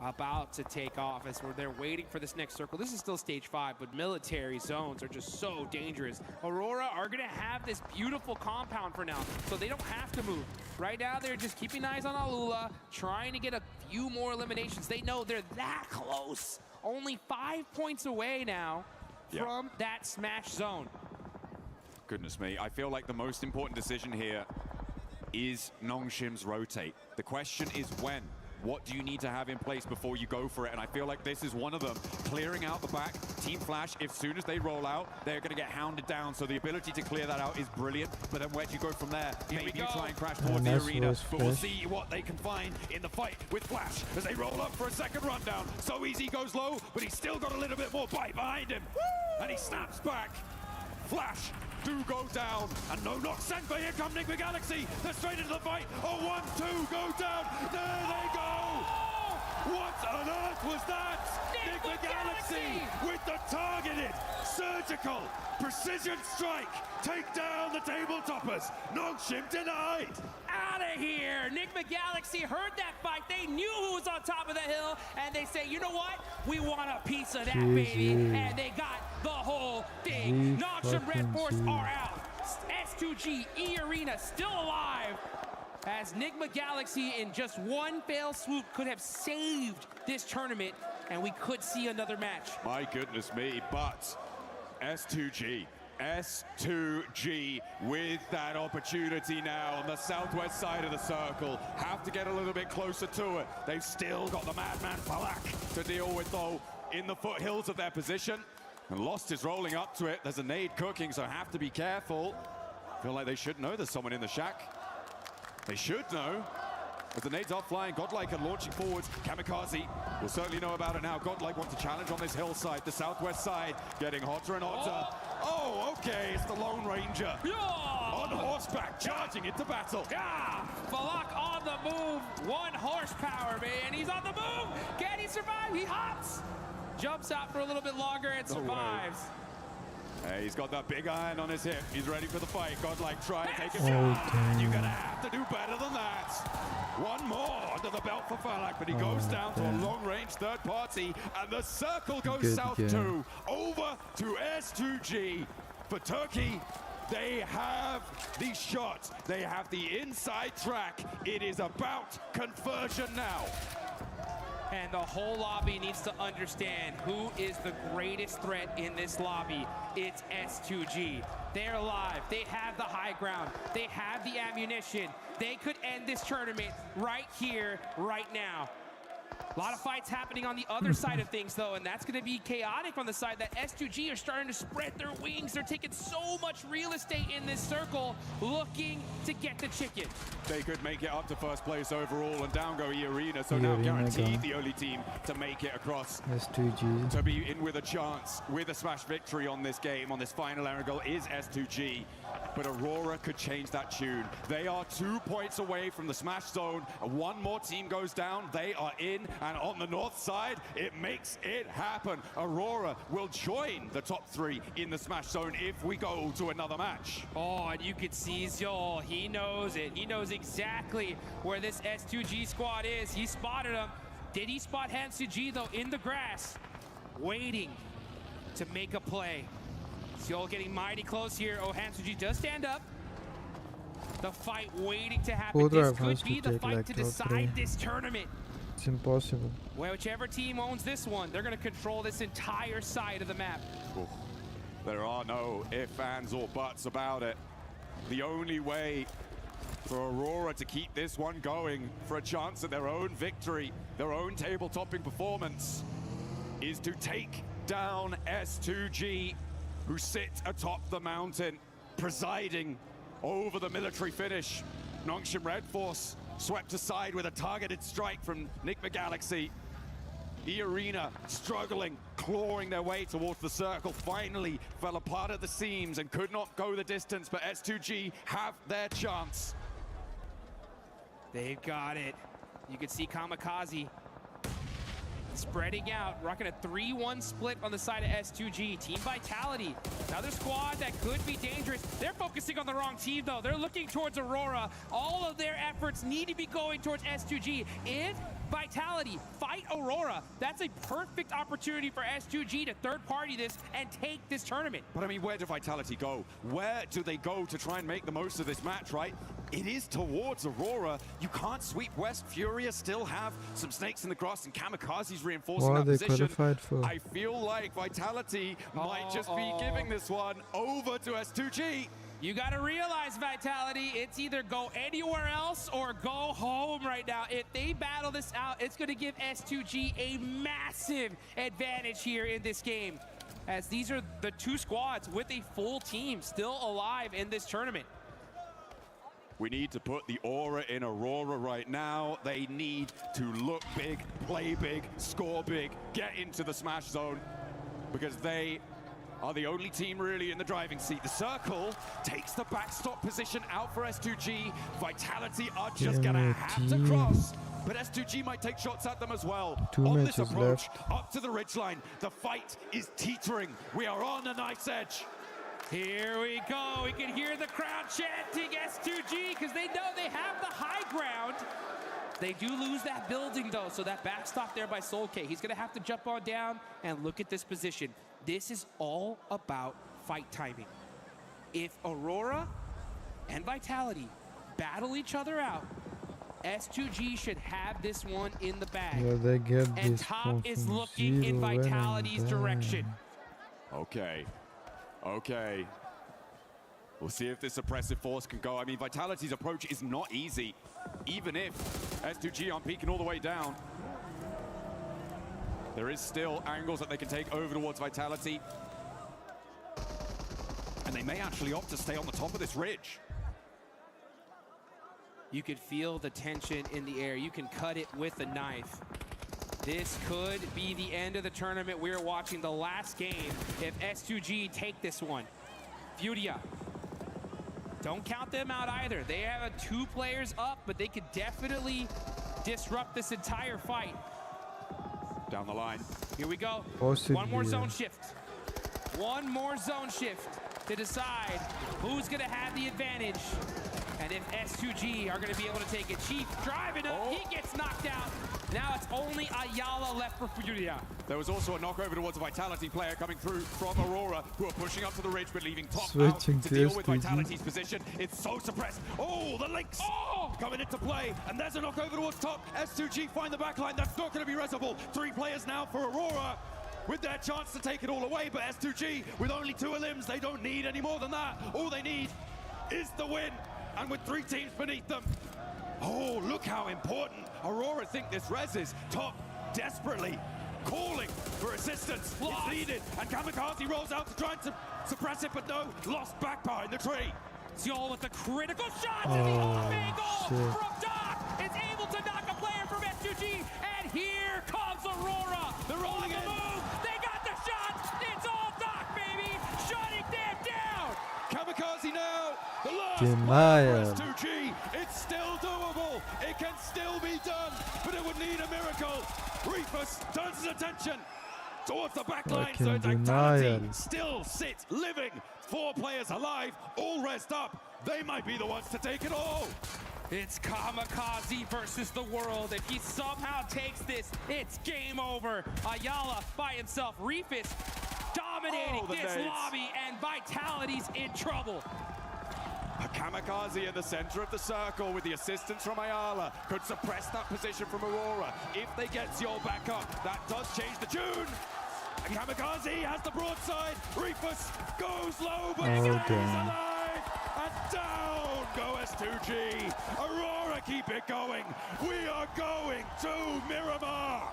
about to take off as they're waiting for this next circle. This is still stage 5, but military zones are just so dangerous. Aurora are going to have this beautiful compound for now, so they don't have to move. Right now, they're just keeping eyes on Alula, trying to get a few more eliminations. They know they're that close. Only 5 points away now from that Smash Zone. Goodness me, I feel like the most important decision here is Nongshim's rotate. The question is when. What do you need to have in place before you go for it? And I feel like this is one of them. Clearing out the back, Team Flash, as soon as they roll out, they're going to get hounded down. So the ability to clear that out is brilliant. But then where do you go from there? Maybe you try and crash towards the arena. But we'll see what they can find in the fight with Flash as they roll up for a second rundown. So easy goes low, but he's still got a little bit more bite behind him. And he snaps back. Flash do go down, and no knock sent, but here come Nigma Galaxy. They're straight into the fight. Oh, 1-2 go down. There they go. What on earth was that? Nigma Galaxy with the targeted, surgical, precision strike. Take down the tabletoppers. Nongshim denied. Out of here. Nigma Galaxy heard that fight. They knew who was on top of the hill, and they say, you know what? We want a piece of that, baby. And they got the whole thing. Nongshim Red Force are out. S2G, E-Arena still alive. As Nigma Galaxy in just one fail swoop could have saved this tournament, and we could see another match. My goodness me, but S2G with that opportunity now on the southwest side of the circle. Have to get a little bit closer to it. They've still got the Madman Falak to deal with, though, in the foothills of their position. And Lost is rolling up to it. There's a nade cooking, so have to be careful. Feel like they should know there's someone in the shack. They should know. As the nades are flying, Godlike are launching forwards. Kamikaze will certainly know about it now. Godlike wants to challenge on this hillside, the southwest side, getting hotter and hotter. Oh, okay, it's the Lone Ranger. On horseback, charging into battle. Falak on the move. 1 horsepower, man. He's on the move. Can he survive? He hops. Jumps out for a little bit longer and survives. Hey, he's got that big iron on his hip. He's ready for the fight. Godlike try to take a shot. You're going to have to do better than that. One more under the belt for Falak, but he goes down to a long-range third party, and the circle goes south too. Over to S2G. For Turkey, they have the shot. They have the inside track. It is about conversion now. And the whole lobby needs to understand who is the greatest threat in this lobby. It's S2G. They're alive. They have the high ground. They have the ammunition. They could end this tournament right here, right now. A lot of fights happening on the other side of things, though, and that's going to be chaotic on the side that S2G are starting to spread their wings. They're taking so much real estate in this circle, looking to get the chicken. They could make it up to first place overall, and down go Arena, so now guaranteed the only team to make it across. S2G. To be in with a chance, with a smash victory on this game, on this final angle, is S2G. But Aurora could change that tune. They are 2 points away from the smash zone. One more team goes down, they are in, and on the north side, it makes it happen. Aurora will join the top 3 in the smash zone if we go to another match. Oh, and you could see Zol. He knows it. He knows exactly where this S2G squad is. He spotted him. Did he spot Hansuji, though, in the grass, waiting to make a play? Zol getting mighty close here. Oh, Hansuji does stand up. The fight waiting to happen. This could be the fight to decide this tournament. It's impossible. Well, whichever team owns this one, they're going to control this entire side of the map. Ooh. There are no ifs, ands, or buts about it. The only way for Aurora to keep this one going for a chance at their own victory, their own table-topping performance, is to take down S2G, who sit atop the mountain, presiding over the military finish. Nongshim Red Force swept aside with a targeted strike from Nigma Galaxy. Arena struggling, clawing their way towards the circle, finally fell apart at the seams and could not go the distance, but S2G have their chance. They've got it. You can see Kamikaze spreading out, rocking a 3-1 split on the side of S2G. Team Vitality, another squad that could be dangerous. They're focusing on the wrong team, though. They're looking towards Aurora. All of their efforts need to be going towards S2G. If Vitality fight Aurora, that's a perfect opportunity for S2G to third-party this and take this tournament. But I mean, where do Vitality go? Where do they go to try and make the most of this match, right? It is towards Aurora. You can't sweep West. Furia still have some snakes in the grass, and Kamikaze's reinforcing that position. I feel like Vitality might just be giving this one over to S2G. You got to realize, Vitality, it's either go anywhere else or go home right now. If they battle this out, it's going to give S2G a massive advantage here in this game, as these are the 2 squads with a full team still alive in this tournament. We need to put the aura in Aurora right now. They need to look big, play big, score big, get into the smash zone, because they are the only team really in the driving seat. The circle takes the backstop position out for S2G. Vitality are just gonna have to cross, but S2G might take shots at them as well. On this approach, up to the ridgeline, the fight is teetering. We are on a knife's edge. Here we go. We can hear the crowd chanting S2G because they know they have the high ground. They do lose that building, though, so that backstop there by Soul K. He's going to have to jump on down and look at this position. This is all about fight timing. If Aurora and Vitality battle each other out, S2G should have this one in the bag. Yeah, they get and Top is looking in Vitality's direction. Okay. Okay. We'll see if this oppressive force can go. I mean, Vitality's approach is not easy, even if S2G aren't peeking all the way down. There is still angles that they can take over towards Vitality. And they may actually opt to stay on the top of this ridge. You could feel the tension in the air. You can cut it with a knife. This could be the end of the tournament. We're watching the last game if S2G take this one. Furia. Don't count them out either. They have 2 players up, but they could definitely disrupt this entire fight. Down the line. Here we go. Possibly, one more zone shift. One more zone shift to decide who's going to have the advantage. And if S2G are going to be able to take it, Chief driving up, he gets knocked out. Now it's only Ayala left for Furia. There was also a knockover towards a Vitality player coming through from Aurora, who are pushing up to the ridge but leaving top out Switching to to deal with STG. Vitality's position. It's so suppressed. Oh, the links coming into play, and there's a knockover towards top. S2G find the backline. That's not going to be reservable. 3 players now for Aurora, with their chance to take it all away, but S2G, with only 2 limbs, they don't need any more than that. All they need is the win, and with 3 teams beneath them. Oh, look how important Aurora think this res is. Top desperately calling for assistance. It's needed, and Kamikaze rolls out to try and suppress it, but no, lost back behind the tree. Seoul with the critical shot to the off angle from Doc. Is able to knock a player from S2G, and here comes Aurora. They're rolling on the move. They got the shot. It's all Doc, baby. Shutting them down. Kamikaze now, the last Denial. for S2G. It's still doable. It can still be done, but it would need a miracle. Reefus turns his attention towards the back line, so Fucking Vitality denial. still sits living. 4 players alive, all rest up. They might be the ones to take it all. It's Kamikaze versus the world. If he somehow takes this, it's game over. Ayala by himself. Reefus dominating this nades. lobby, and Vitality's in trouble. A Kamikaze in the center of the circle with the assistance from Ayala could suppress that position from Aurora. If they get Seoul back up, that does change the tune. And Kamikaze has the broadside. Reefus goes low, but he's alive. And down go S2G. Aurora keep it going. We are going to Miramar.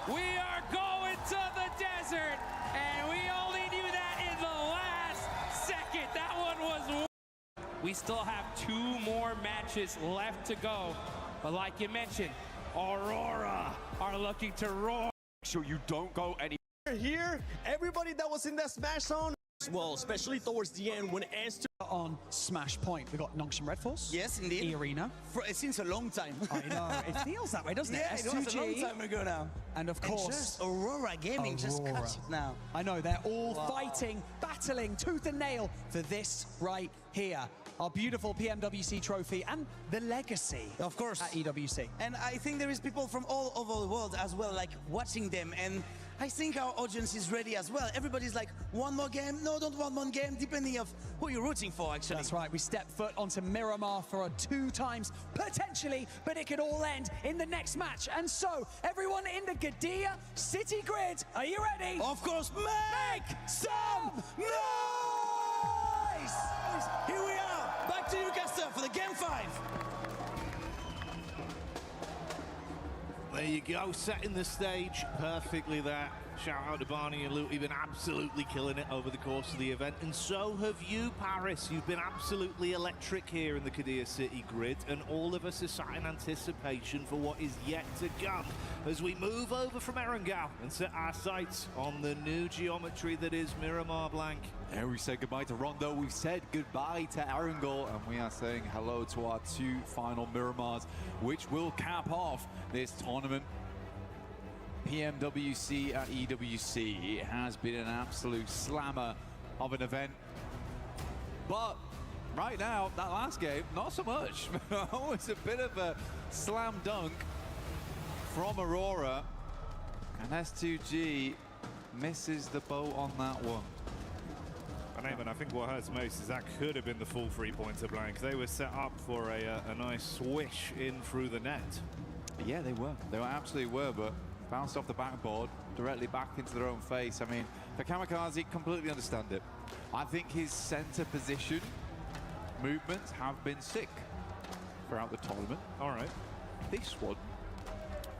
We are going to the desert, and we only knew that in the last second. That one was... We still have 2 more matches left to go. But like you mentioned, Aurora are looking to roar. Make sure you don't go any... Here, everybody that was in that smash zone, well, especially towards the end when S2 on Smash Point. We've got Nongshim Red Force. Yes, indeed. E-Arena. It seems a long time. I know. It feels that way, doesn't it? Yeah, it was a long time ago now. And of course, just Aurora Gaming just cuts it now. I know, they're all fighting, battling tooth and nail for this right here. Our beautiful PMWC trophy and the legacy, of course, at EWC. And I think there is people from all over the world as well, like watching them. And I think our audience is ready as well. Everybody's like, 1 more game? No, don't want 1 game, depending of who you're rooting for, actually. That's right. We step foot onto Miramar for 2 times, potentially, but it could all end in the next match. And so, everyone in the Gadia City Grid, are you ready? Of course, make some noise! Here we are, back to you, Caster, for the Game 5. There you go, setting the stage perfectly there. Shout out to Barney and Luke, you've been absolutely killing it over the course of the event. And so have you, Paris. You've been absolutely electric here in the Kadir City Grid, and all of us are sat in anticipation for what is yet to come as we move over from Erangel and set our sights on the new geometry that is Miramar Blank. And we say goodbye to Rondo, we've said goodbye to Erangel, and we are saying hello to our 2 final Miramars, which will cap off this tournament. PMWC at EWC. It has been an absolute slammer of an event. But right now, that last game, not so much. It was a bit of a slam dunk from Aurora. And S2G misses the boat on that one. And Eamon, I think what hurts most is that could have been the full 3-pointer Blank. They were set up for a nice swish in through the net. Yeah, they were. They absolutely were, but bounced off the backboard, directly back into their own face. I mean, for Kamikaze, completely understand it. I think his center position movements have been sick throughout the tournament. All right. This one,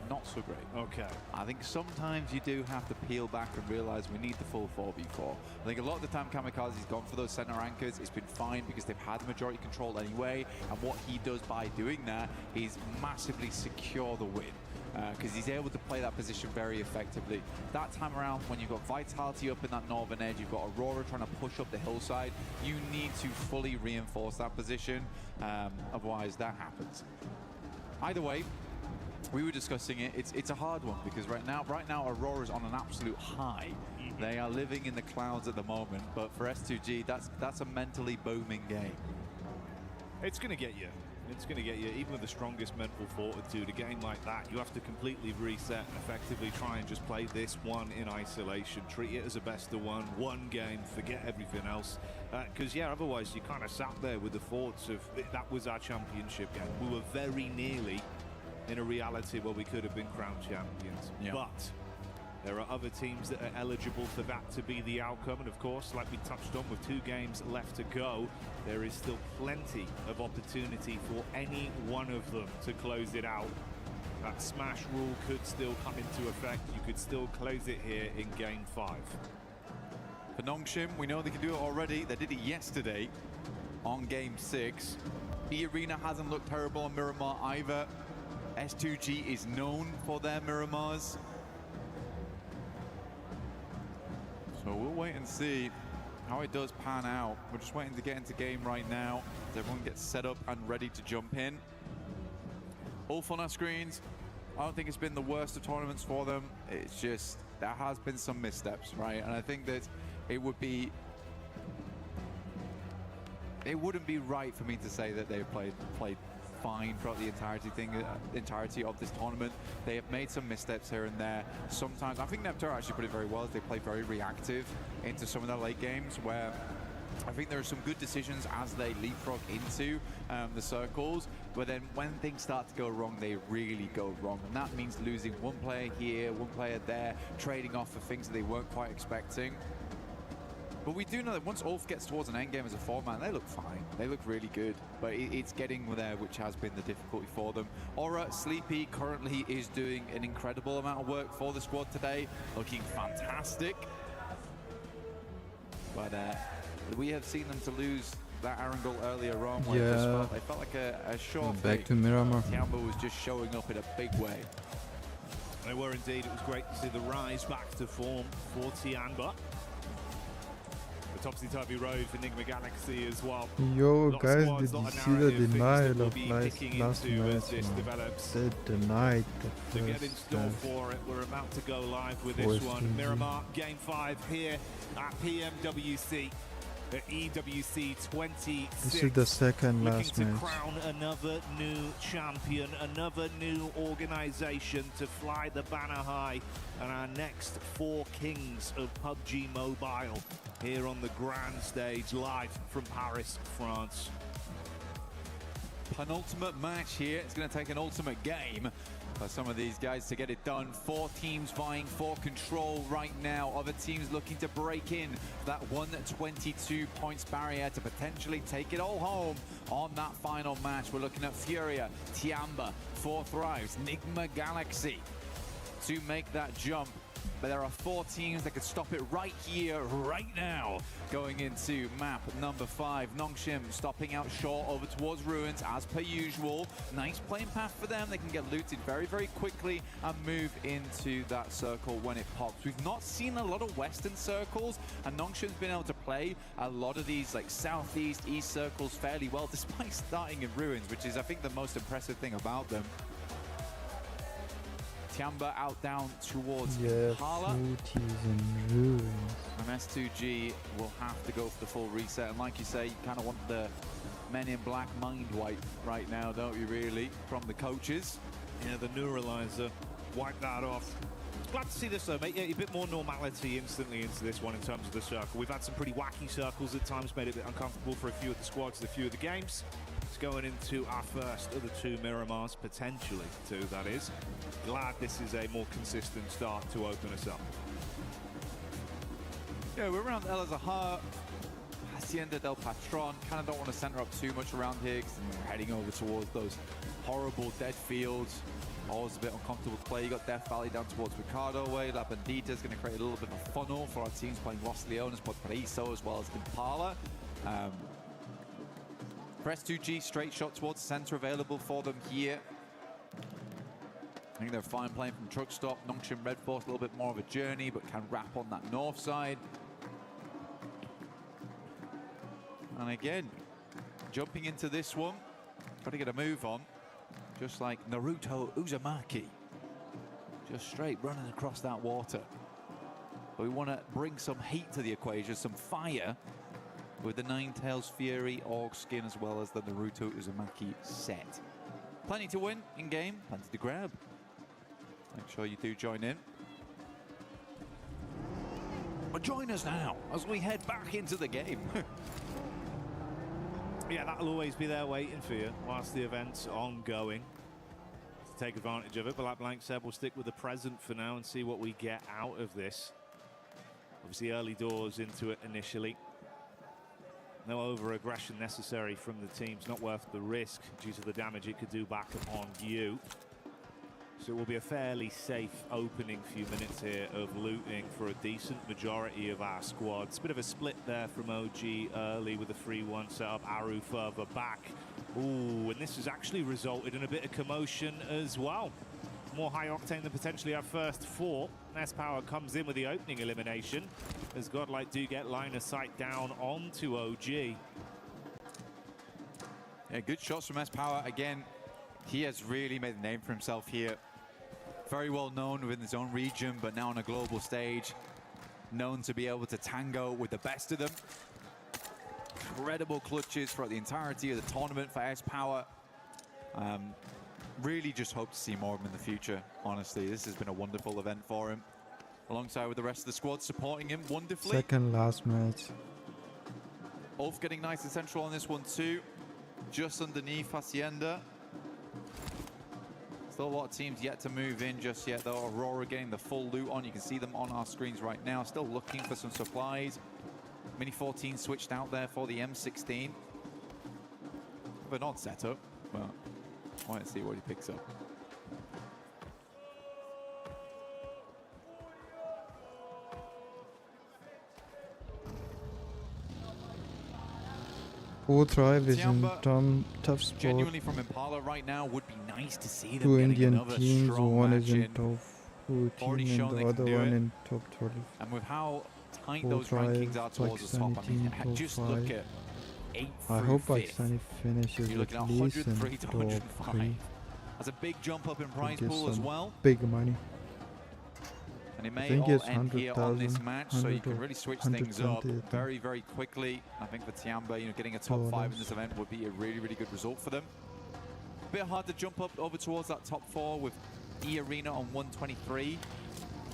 not so great. Okay. I think sometimes you do have to peel back and realize we need the full 4v4. I think a lot of the time Kamikaze's gone for those center anchors. It's been fine because they've had the majority control anyway. And what he does by doing that is massively secure the win. Because he's able to play that position very effectively. That time around, when you've got Vitality up in that northern edge, you've got Aurora trying to push up the hillside, you need to fully reinforce that position, otherwise that happens. Either way, we were discussing it, it's a hard one, because right now Aurora's on an absolute high. They are living in the clouds at the moment, but for S2G, that's a mentally booming game. It's going to get you. It's going to get you. Even with the strongest mental fortitude, a game like that, you have to completely reset and effectively try and just play this one in isolation. Treat it as a best of one game, forget everything else. Because, yeah, otherwise you kind of sat there with the thoughts of that was our championship game. We were very nearly in a reality where we could have been crowned champions. Yeah. But there are other teams that are eligible for that to be the outcome. And, of course, like we touched on, with 2 games left to go, there is still plenty of opportunity for any one of them to close it out. That smash rule could still come into effect. You could still close it here in Game 5. For Nongshim, we know they can do it already. They did it yesterday on Game 6. E-Arena hasn't looked terrible on Miramar either. S2G is known for their Miramars. So we'll wait and see how it does pan out. We're just waiting to get into game right now as everyone gets set up and ready to jump in. All fun on screens. I don't think it's been the worst of tournaments for them. It's just there has been some missteps, right? And I think that it wouldn't be right for me to say that they've played fine throughout the entirety of this tournament. They have made some missteps here and there. Sometimes, I think Neptune actually put it very well. They play very reactive into some of their late games, where I think there are some good decisions as they leapfrog into the circles, but then when things start to go wrong, they really go wrong. And that means losing one player here, one player there, trading off for things that they weren't quite expecting. But we do know that once Ulf gets towards an endgame as a 4-man, they look fine. They look really good. But it's getting there, which has been the difficulty for them. Aura Sleepy currently is doing an incredible amount of work for the squad today, looking fantastic. But we have seen them to lose that Arundel earlier on, where they felt like a short back to Miramar. Tiamba was just showing up in a big way. They were indeed. It was great to see the rise back to form for Tiamba. Topsy-turvy road for Enigma Galaxy as well. Yo guys, did you see the denial of last match? They denied the to get in store for it. We're about to go live with this one. Miramar Game 5 here at Pmwc. The EWC 26. This is the second last looking match. to crown another new champion, another new organization to fly the banner high, and our next 4 kings of PUBG Mobile here on the grand stage, live from Paris, France. Penultimate match here. It's going to take an ultimate game for some of these guys to get it done. 4 teams vying for control right now. Other teams looking to break in that 122 points barrier to potentially take it all home on that final match. We're looking at Furia, Tiamba, 4 Thrives, Enigma Galaxy to make that jump. But there are 4 teams that could stop it right here, right now. Going into map number 5, Nongshim stopping out short over towards Ruins as per usual. Nice playing path for them. They can get looted very, very quickly and move into that circle when it pops. We've not seen a lot of western circles, and Nongshim's been able to play a lot of these like southeast, east circles fairly well, despite starting in Ruins, which is I think the most impressive thing about them. Tiamba out down towards Impala. And S2G will have to go for the full reset. And like you say, you kind of want the Men in Black mind wipe right now, don't you really, from the coaches? Yeah, the Neuralizer, wipe that off. Glad to see this though, mate. Yeah, a bit more normality instantly into this one in terms of the circle. We've had some pretty wacky circles at times, made it a bit uncomfortable for a few of the squads, a few of the games. It's going into our first of the 2 Miramars, potentially 2, that is. Glad this is a more consistent start to open us up. Yeah, we're around El Azahar, Hacienda del Patron. Kind of don't want to center up too much around here because we're heading over towards those horrible dead fields. Always a bit uncomfortable to play. You got Death Valley down towards Ricardo way. La Bandita is going to create a little bit of a funnel for our teams playing Los Leones, Valparaiso, as well as Impala. For S2G, straight shot towards the center available for them here. I think they're fine playing from truck stop. Nongshim Red Force a little bit more of a journey, but can wrap on that north side. And again, jumping into this one, got to get a move on, just like Naruto Uzumaki, just straight running across that water. But we want to bring some heat to the equation, some fire, with the Ninetales Fury Orc skin as well as the Naruto Uzumaki set. Plenty to win in game, plenty to grab. Make sure you do join in. But join us now as we head back into the game. Yeah, that'll always be there waiting for you whilst the event's ongoing. To take advantage of it, but like Blank said, we'll stick with the present for now and see what we get out of this. Obviously early doors into it initially. No over-aggression necessary from the teams, not worth the risk due to the damage it could do back upon you. So it will be a fairly safe opening few minutes here of looting for a decent majority of our squads. Bit of a split there from OG early with a 3-1 setup, Aru further back. Ooh, and this has actually resulted in a bit of commotion as well. More high octane than potentially our first four. S-Power comes in with the opening elimination as Godlike do get line of sight down onto OG. Yeah, good shots from S-Power. Again, he has really made a name for himself here. Very well known within his own region, but now on a global stage. Known to be able to tango with the best of them. Incredible clutches throughout the entirety of the tournament for S-Power. Really just hope to see more of him in the future, honestly. This has been a wonderful event for him. Alongside with the rest of the squad supporting him wonderfully. Second last match. Ulf getting nice and central on this one too. Just underneath Hacienda. Still a lot of teams yet to move in just yet though. Aurora getting the full loot on. You can see them on our screens right now. Still looking for some supplies. Mini 14 switched out there for the M16. But not set up, but I want to see what he picks up. Drive is in tough spot. Genuinely from Impala right now, would be nice to see them Two getting Indian another teams, strong one match is in top 14 and the other one in top 12. And with how tight those rankings are towards the top, I mean, just look at 8 I through hope 5th. Pakistani finishes You're looking at at least in 103 to top 105. 3. That's a big jump up in prize Get pool as some well. big money. And it may think all it's end here on this 100,000, match, so you can really switch things up 120, I think. very, very quickly. I think for Tiamba, you know, getting a top 5 in this event would be a really, really good result for them. A bit hard to jump up over towards that top 4 with E-Arena on 123.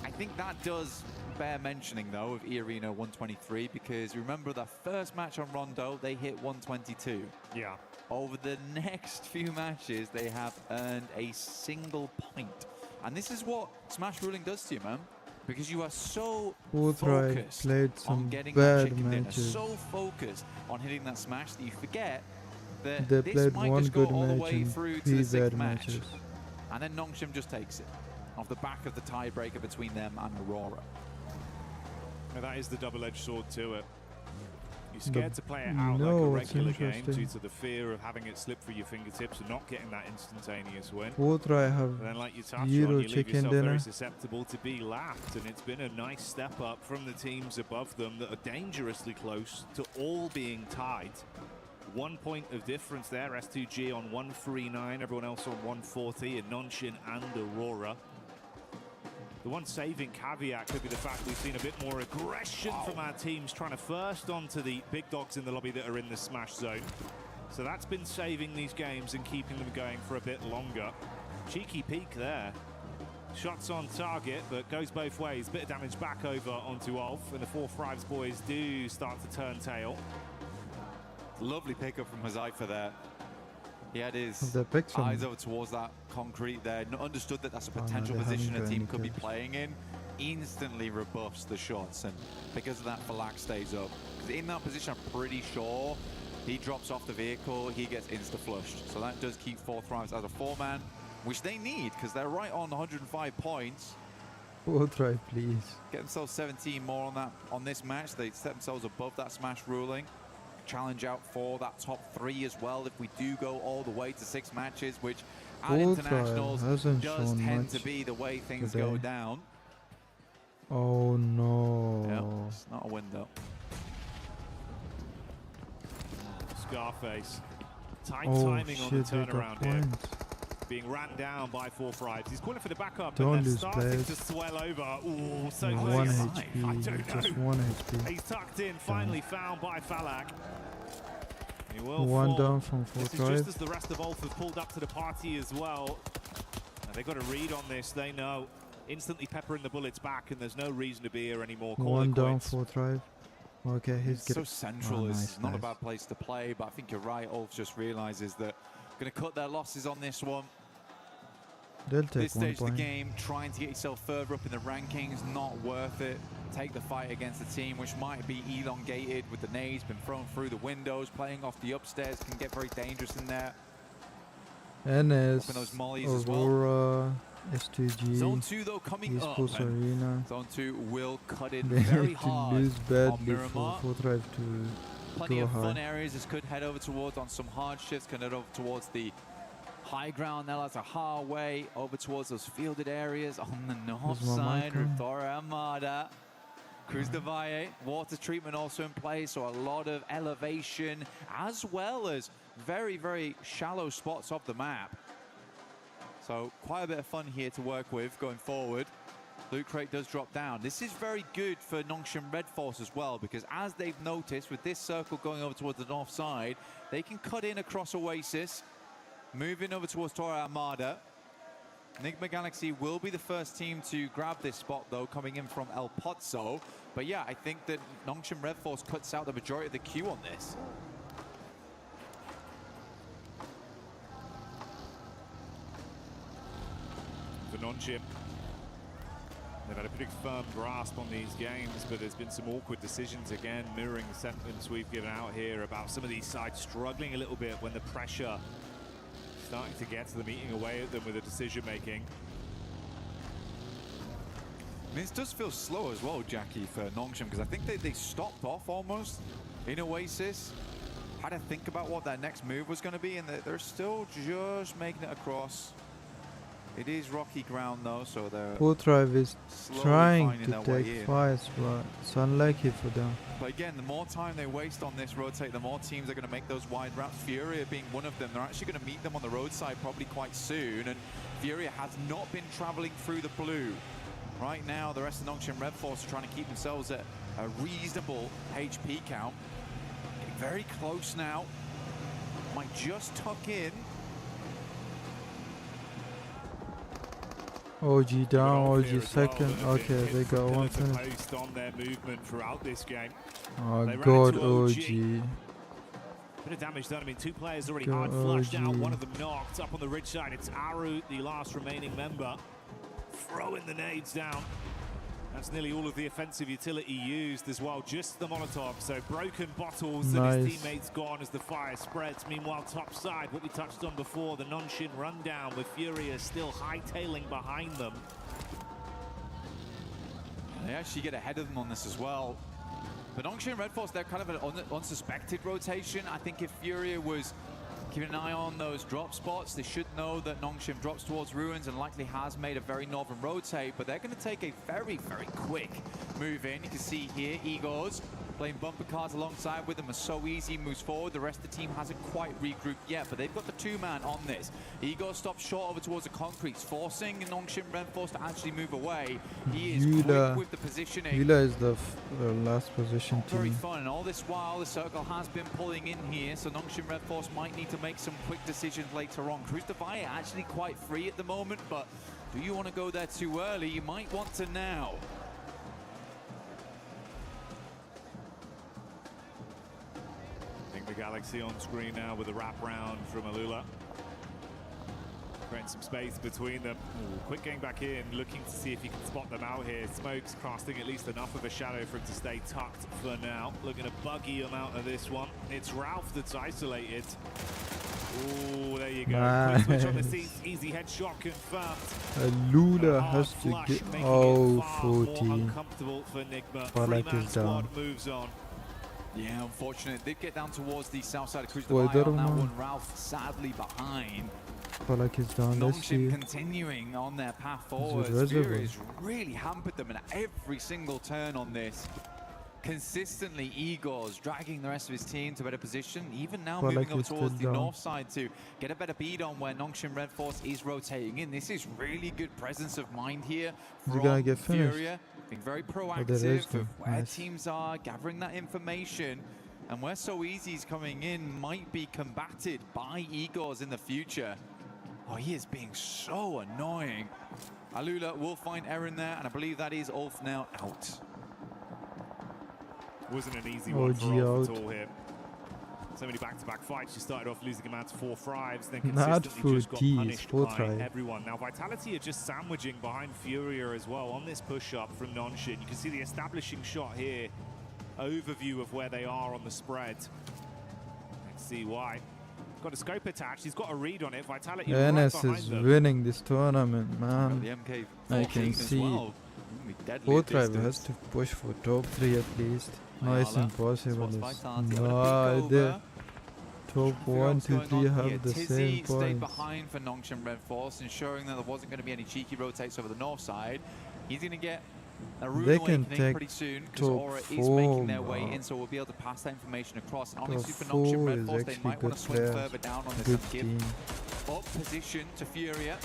I think that does bear mentioning, though, of E-Arena 123, because remember the first match on Rondo, they hit 122. Yeah. Over the next few matches, they have earned a single point. And this is what Smash Ruling does to you, man. Because you are so focused on getting that chicken dinner, so focused on hitting that smash that you forget that this might just go all the way through to the 6th match. And then Nongshim just takes it off the back of the tiebreaker between them and Aurora. Now that is the double-edged sword to it. You're scared to play it out like a regular game due to the fear of having it slip through your fingertips and not getting that instantaneous win. Have and then, like you touched on, zero you leave chicken yourself dinner. very susceptible to be lapped, and it's been a nice step up from the teams above them that are dangerously close to all being tied. 1 point of difference there, S2G on 139, everyone else on 140, and Nonshin and Aurora. The one saving caveat could be the fact we've seen a bit more aggression from our teams trying to first onto the big dogs in the lobby that are in the smash zone. So that's been saving these games and keeping them going for a bit longer. Cheeky peek there. Shots on target, but goes both ways. Bit of damage back over onto Ulf, and the 4 Thrives boys do start to turn tail. Lovely pickup from Huzaifa there. He had his picture. eyes over towards that concrete there, understood that that's a potential position a team could be playing in, instantly rebuffs the shots, and because of that, Falak stays up. Because in that position, I'm pretty sure he drops off the vehicle, he gets insta-flushed. So that does keep 4 Thrives as a 4-man, which they need, because they're right on 105 points. 4 Thrive, please. Get themselves 17 more on this match. They set themselves above that Smash ruling. Challenge out for that top 3 as well if we do go all the way to 6 matches, which at internationals does tend to be the way things go down. Oh no. Yeah, it's not a win though. Scarface. Tight timing on the turnaround here. being ran down by 4-5. He's calling for the backup, Don't and they're lose starting players. to swell over. Ooh, so Yeah, close. 1 I HP, don't just know. 1 HP. He's tucked in, finally found by Falak. He will 1 fall. down from This is 4-5. just as the rest of Ulf have pulled up to the party as well. And they've got a read on this, they know. Instantly peppering the bullets back, and there's no reason to be here anymore. Call 1 it down, quits. 4-5. Okay, he's so getting central. Oh, It's nice, not nice. a bad place to play, but I think you're right. Ulf just realizes that going to cut their losses on this one. They'll take This 1 stage of the point. game, trying to get yourself further up in the rankings, not worth it. Take the fight against a team which might be elongated with the nades, been thrown through the windows, playing off the upstairs, can get very dangerous in there. NS, Open those mollies as well. Aurora, S2G, Zone 2 though coming up. Esports and Arena. Zone 2 will cut in They very have to hard lose on badly for Miramar. 4-5 to Plenty go of high. fun areas this could head over towards on some hard shifts, can head over towards the high ground now. That's a hard way over towards those fielded areas on the north Where's my side. mic on? Torre Armada, Cruz de Valle, water treatment also in place, so a lot of elevation as well as very, very shallow spots of the map. So quite a bit of fun here to work with going forward. Loot crate does drop down. This is very good for Nongshim Red Force as well, because as they've noticed with this circle going over towards the north side, they can cut in across Oasis, moving over towards Torre Armada. Enigma Galaxy will be the first team to grab this spot though, coming in from El Pozo. But yeah, I think that Nongshim Red Force cuts out the majority of the queue on this. For Nongshim, they've had a pretty firm grasp on these games, but there's been some awkward decisions again, mirroring the sentiments we've given out here about some of these sides struggling a little bit when the pressure starting to get to them, eating away at them with the decision making. I mean, this does feel slow as well, Jackie, for Nongshim, because I think they stopped off almost in Oasis, had to think about what their next move was going to be, and they're still just making it across. It is rocky ground though, so they're 4-5 is slowly trying finding to their way take in. fights, but it's unlucky for them. But again, the more time they waste on this rotate, the more teams are going to make those wide routes. Furia being one of them. They're actually going to meet them on the roadside probably quite soon, and Furia has not been traveling through the blue. Right now, the rest of Nongshim Red Force are trying to keep themselves at a reasonable HP count. Getting very close now. Might just tuck in. OG down, Well, OG here as second. well, Okay, they've been they hit got from 1 pillar to finish. post on their movement throughout this game. Oh They ran god, into OG. Bit of damage done. I mean, 2 players already Go hard flushed out. OG. One of them knocked up on the ridge side. It's Aru, the last remaining member, throwing the nades down. That's nearly all of the offensive utility used as well, just the Molotov. So broken bottles that his Nice. teammates gone as the fire spreads. Meanwhile, top side, what we touched on before, the Nongshim rundown with Furia still hightailing behind them. They actually get ahead of them on this as well. But Nongshim Red Force, they're kind of an unsuspected rotation. I think if Furia was keeping an eye on those drop spots, they should know that Nongshim drops towards Ruins and likely has made a very northern rotate, but they're going to take a very, very quick move in. You can see here, Igor's playing bumper cars alongside with them are so easy, moves forward. The rest of the team hasn't quite regrouped yet, but they've got the 2-man on this. Igor stops short over towards the concretes, forcing Nongshim Red Force to actually move away. He is quick with the positioning. Vila is the last position Very team. fun, and all this while the circle has been pulling in here, so Nongshim Red Force might need to make some quick decisions later on. Cruz de Valle actually quite free at the moment, but do you want to go there too early? You might want to now. The Galaxy on screen now with a wraparound from Alula. Creating some space between them. Ooh, quick getting back in, looking to see if he can spot them out here. Smoke's casting at least enough of a shadow for him to stay tucked for now. Looking to buggy him out of this one. It's Ralph that's isolated. Oh, there you go. Nice. Quick switch on the seats. Easy headshot confirmed. Lula has to get. Oh, 14. Uncomfortable for Enigma. Palak Three-man is down. squad moves on. Yeah, unfortunate. They get down towards the south side of Cruz de Boy, Valle on that that one. one. Ralph sadly behind. Palak is down. Let's see. Nongshim continuing on their path Is it forward. reservoir? Fury has really hampered them in every single turn on this. consistently Igor's dragging the rest of his team to better position, even now moving over towards the north side to get a better beat on where Nongshim Red Force is rotating in. This is really good presence of mind here from Furia, being very proactive of where teams are, gathering that information, and where So Easy's coming in might be combated by Igor's in the future. Oh, he is being so annoying. Alula will find Erin there, and I believe that is Ulf now out. Wasn't an easy one for Ulf at all here. So many back-to-back fights. She started off losing him out to 4 thrives, then consistently just got punished by everyone. Now Vitality are just sandwiching behind Furia as well on this push-up from Nongshim. You can see the establishing shot here. Overview of where they are on the spread. Let's see why. Got a scope attached. He's got a read on it. Vitality NS is winning this tournament, man. I can see. Fortrive has to push for top 3 at least. No, it's impossible. No, the top 1, 2, 3 have the same points. Stayed behind for Nongshim Red Force, ensuring that there wasn't going to be any cheeky rotates over the north side. He's going to get a Rune Awakening pretty soon, because Aura is making their way in, so we'll be able to pass that information across. And honestly, for Nongshim Red Force, they might want to swing further down on this and give up position to Furia.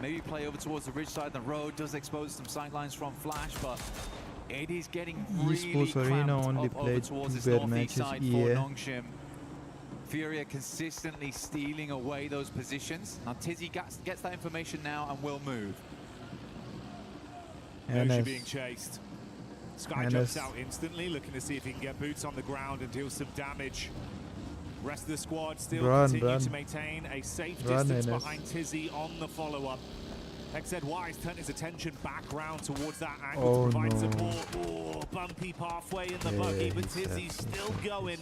Maybe play over towards the ridge side of the road. Does expose some sightlines from Flash, but it is getting really cramped up over towards this northeast side for Nongshim. Furia consistently stealing away those positions. Now Tizzy gets that information now and will move. Noshi being chased. Sky jumps out instantly, looking to see if he can get boots on the ground and deal some damage. Rest of the squad still continue to maintain a safe distance behind Tizzy on the follow-up. XZY has turned his attention back round towards that angle to provide support. Oh, bumpy pathway in the buggy, but Tizzy's still going.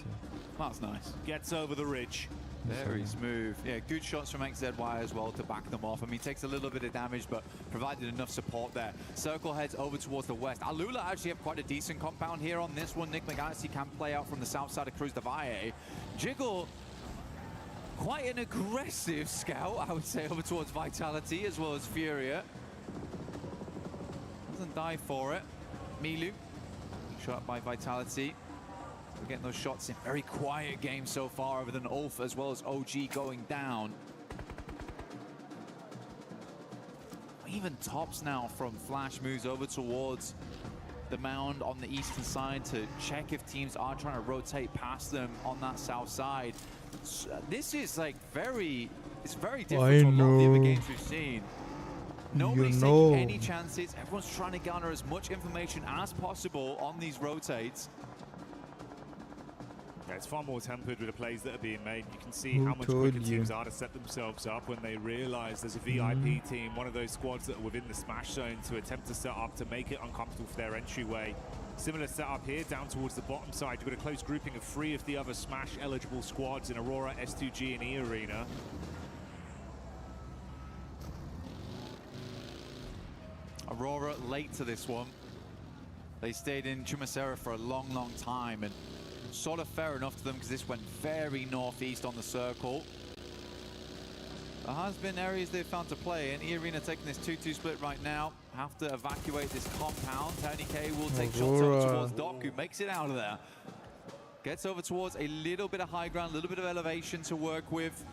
That's nice. Gets over the ridge. Very smooth. Yeah, good shots from XZY as well to back them off. I mean, takes a little bit of damage, but provided enough support there. Circle heads over towards the west. Alula actually have quite a decent compound here on this one. Nick McGasty can play out from the south side of Cruz de Valle. Jiggle, quite an aggressive scout, I would say, over towards Vitality as well as Furia. Doesn't die for it. Milu, shot by Vitality. We're getting those shots in. Very quiet game so far, other than Ulf as well as OG going down. Even Tops now from Flash moves over towards the mound on the eastern side to check if teams are trying to rotate past them on that south side. So this is like it's very different from a lot of the other games we've seen. Nobody's taking any chances. Everyone's trying to garner as much information as possible on these rotates. Yeah, it's far more tempered with the plays that are being made. You can see how much quicker teams are to set themselves up when they realize there's a VIP team, one of those squads that are within the smash zone, to attempt to set up to make it uncomfortable for their entryway. Similar setup here down towards the bottom side. You've got a close grouping of 3 of the other smash eligible squads in Aurora, S2G and E Arena. Aurora late to this one. They stayed in Chumacera for a long, long time, and sort of fair enough to them because this went very northeast on the circle. There has been areas they've found to play in. E-Arena taking this 2-2 split right now. Have to evacuate this compound. Tony K will take shots over towards Doc, who makes it out of there. Gets over towards a little bit of high ground, a little bit of elevation to work with.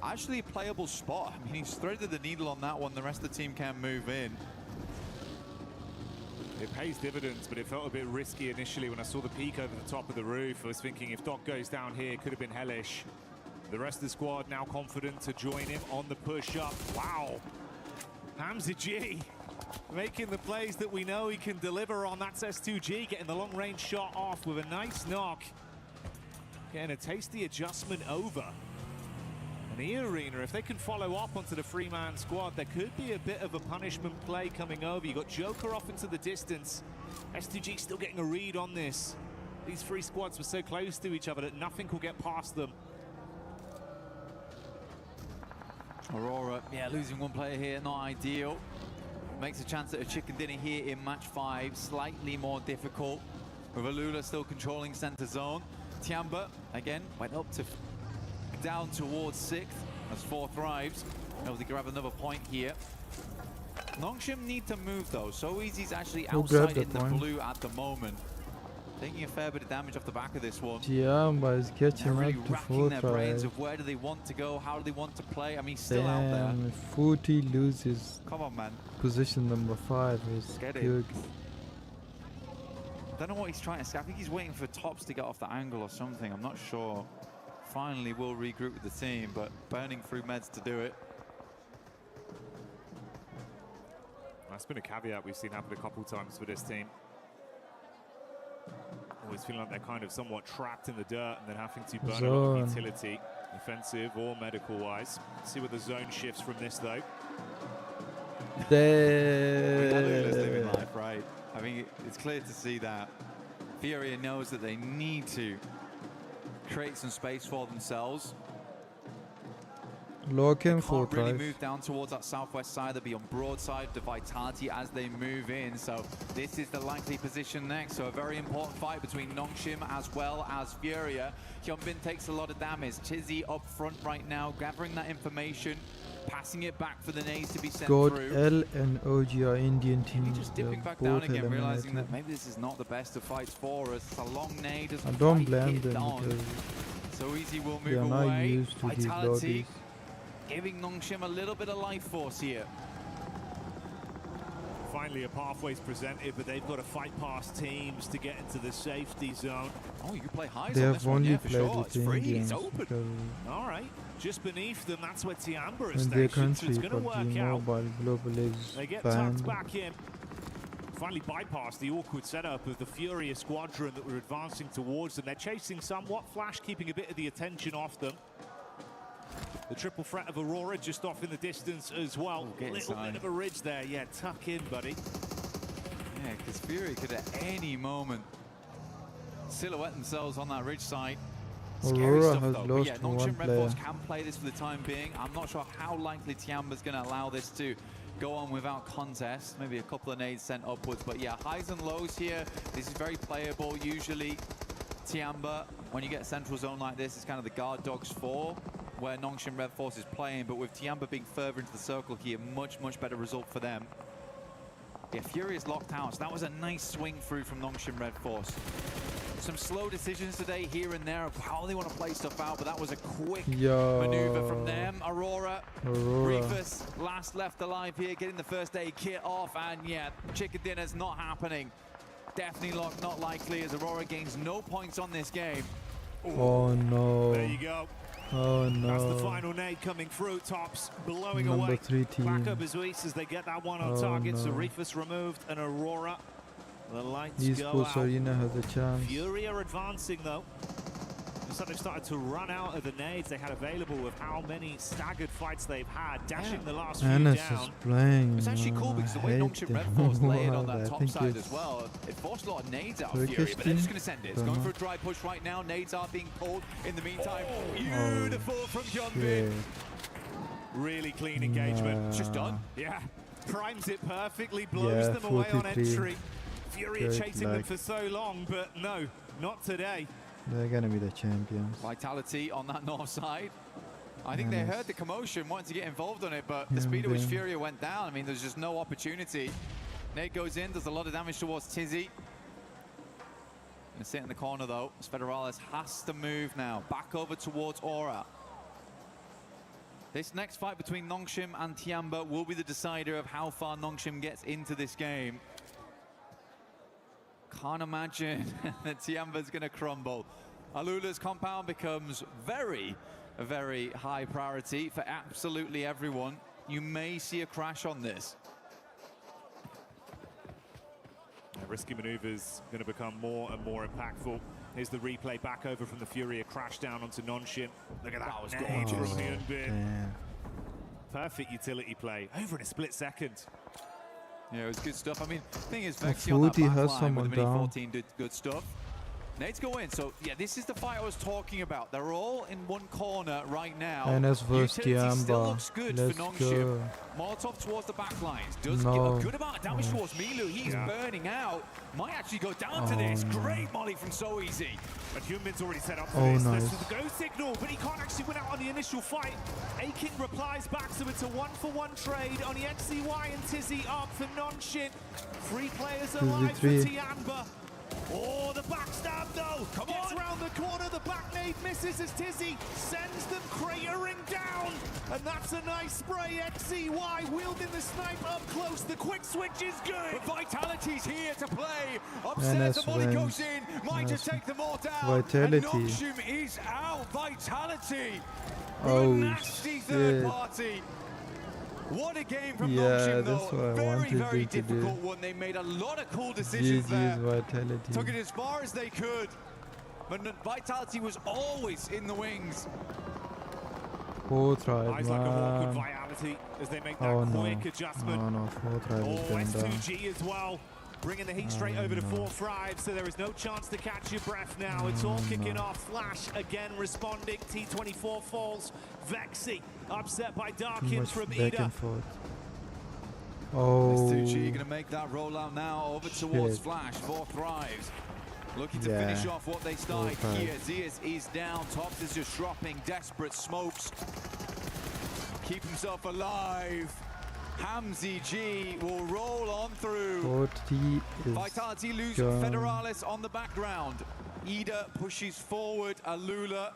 Actually a playable spot. I mean, he's threaded the needle on that one. The rest of the team can move in. It pays dividends, but it felt a bit risky initially when I saw the peak over the top of the roof. I was thinking if Doc goes down here, it could have been hellish. The rest of the squad now confident to join him on the push-up. Wow. Hamza G making the plays that we know he can deliver on. That's S2G getting the long-range shot off with a nice knock. Getting a tasty adjustment over. And E-Arena, if they can follow up onto the 3-man squad, there could be a bit of a punishment play coming over. You got Joker off into the distance. S2G still getting a read on this. These 3 squads were so close to each other that nothing could get past them. Aurora, yeah, losing one player here, not ideal. Makes a chance at a chicken dinner here in match 5, slightly more difficult. With Alula still controlling center zone. Tiamba, again, went up to down towards 6th as 4 thrives. Able to grab another point here. Nongshim need to move though. So Easy's actually Who outside grabbed the in the point? blue at the moment. Taking a fair bit of damage off the back of this one. Tiamba is They're catching really up to racking their brains 4-5. of where do they want to go, how do they want to play. I mean, he's still out there. Damn, if 40 loses Come on, man. position number 5 is Get it. good. I don't know what he's trying to say. I think he's waiting for Tops to get off the angle or something. I'm not sure. Finally, we'll regroup with the team, but burning through meds to do it. That's been a caveat we've seen happen a couple times for this team. Always feeling like they're kind of somewhat trapped in the dirt and then having to burn a lot of utility, offensive or medical-wise. See what the zone shifts from this, though. Alula's living life, right? I mean, it's clear to see that Furia knows that they need to create some space for themselves. Lock him Can't really 4-5. move down towards that southwest side. They'll be on broadside to Vitality as they move in. So this is the likely position next. So a very important fight between Nongshim as well as Furia. Hyunbin takes a lot of damage. Tizzy up front right now, gathering that information, passing it back for the nades to be sent God, through. L and OG are Indian team. Just dipping back down again, realizing that maybe this is not the best of fights for us. It's a long nade as I don't fight blame hit them on. because So Easy will they are move not away. used to these Vitality lobbies. giving Nongshim a little bit of life force here. Finally, a pathway's presented, but they've got to fight past teams to get into the safety zone. Oh, you can play highs They on have this one, only yeah, for played sure. with It's the free, Indians it's open. because All right, just beneath them, that's where Tiamba is in their stationed, so country it's going to PUBG work out. Mobile Global is They get banned. tucked back in. Finally bypassed the awkward setup of the Furia squadron that were advancing towards them. They're chasing somewhat. Flash keeping a bit of the attention off them. The triple threat of Aurora just off in the distance as well. Get Little inside. bit of a ridge there. Yeah, tuck in, buddy. Yeah, because Fury could at any moment silhouette themselves on that ridge side. Scary Aurora stuff has though. But lost yeah, one Nongshim Red player. Force can play this for the time being. I'm not sure how likely Tiamba's going to allow this to go on without contest. Maybe a couple of nades sent upwards. But yeah, highs and lows here. This is very playable. Usually Tiamba, when you get a central zone like this, it's kind of the guard dogs for where Nongshim Red Force is playing. But with Tiamba being further into the circle here, much better result for them. Yeah, Fury is locked out, so that was a nice swing through from Nongshim Red Force. Some slow decisions today here and there of how they want to play stuff out, but that was a quick maneuver from them. Aurora. Reefus last left alive here, getting the first aid kit off, and yeah, chicken dinner's not happening. Definitely not likely as Aurora gains no points on this game. Oh no. There you go. Oh no. That's the final nade coming through. Tops blowing Number away. 3 team. Back up as they get that one on Oh, target. So no. Reefus removed and Aurora. The lights go Esports out. Arena has a chance. Fury are advancing though. Looks like they've started to run out of the nades they had available with how many staggered fights they've had, dashing the last few Anis down. is playing. It's actually cool because the way Nongshim Red Force layered on that top side as well, it forced a lot of nades out of Fury, but they're just going to send it. It's going for a dry push right now. Nades are being pulled in the meantime. Beautiful from Hyunbin. Really clean engagement. It's just done. Yeah, primes it perfectly, blows them away on 43. entry. Fury are Good chasing them luck. for so long, but no, not today. They're gonna be the champions. Vitality on that north side. I think they heard the commotion, wanted to get involved on it, but the Yeah, speed at which then- Furia went down, I mean, there's just no opportunity. Nate goes in, does a lot of damage towards Tizzy. Gonna sit in the corner though. Federales has to move now, back over towards Aura. This next fight between Nongshim and Tiamba will be the decider of how far Nongshim gets into this game. Can't imagine that Tiamba's gonna crumble. Alula's compound becomes very high priority for absolutely everyone. You may see a crash on this. Risky maneuvers going to become more and more impactful. Here's the replay back over from the Fury, a crash down onto Nongshim. Look at that, was nade gorgeous. from Hyunbin. Damn. Perfect utility play, over in a split second. Yeah, it was good stuff. I mean, the thing is, Oh, Vexy on that 40 back has line someone with the Mini down. 14 did good stuff. Nades go in. So, yeah, this is the fight I was talking about. They're all in one corner right now. And as first Utility still Diamba. looks good Let's for go. Nongshim. Molotov towards the back lines. Does No. give a good amount of damage towards Milu. He's burning out. Might actually go down to this. Great molly from So Easy. But Human's already set up for Oh, this. nice. This is the go signal, but he can't actually win out on the initial fight. Aking replies back, so it's a 1-for-1 trade. Only XCY and Tizzy up for Nongshim. 3 players alive for Tianba. Oh, the backstab though! Gets around the corner, the back nade misses as Tizzy sends them cratering down! And that's a nice spray, XCY wielding the snipe up close, the quick switch is good! But Vitality's here to play! Upstairs, the molly goes in, might just take them all down! Vitality. And Nongshim is out! Vitality! Oh, nasty third shit. party! What a game from Yeah, Nongshim that's though. what I Very, wanted very it to do. difficult one. They made a lot of cool decisions GG's there. Vitality. Took it as far as they could. But Vitality was always in the wings. Fourth try, Eyes like a hawk with man. Vitality as they make that Oh no. quick adjustment. No, no, fourth try Oh, is going down. S2G as well. Bringing the heat straight over to 4-5, so there is no chance to catch your breath now. It's all kicking off. Flash again responding. T24 falls. Vexy upset by Too Darkin much from back Ida. and forth. Oh. S2G going to make that rollout now over towards Shit. Flash. 4 thrives. Looking to Yeah. finish off what they started 4-5. here. Zias is down. Tops is just dropping. Desperate smokes. Keep himself alive. Hamzy G will roll on through. 40 is Vitality lose gone. Federalis on the background. Ida pushes forward. Alula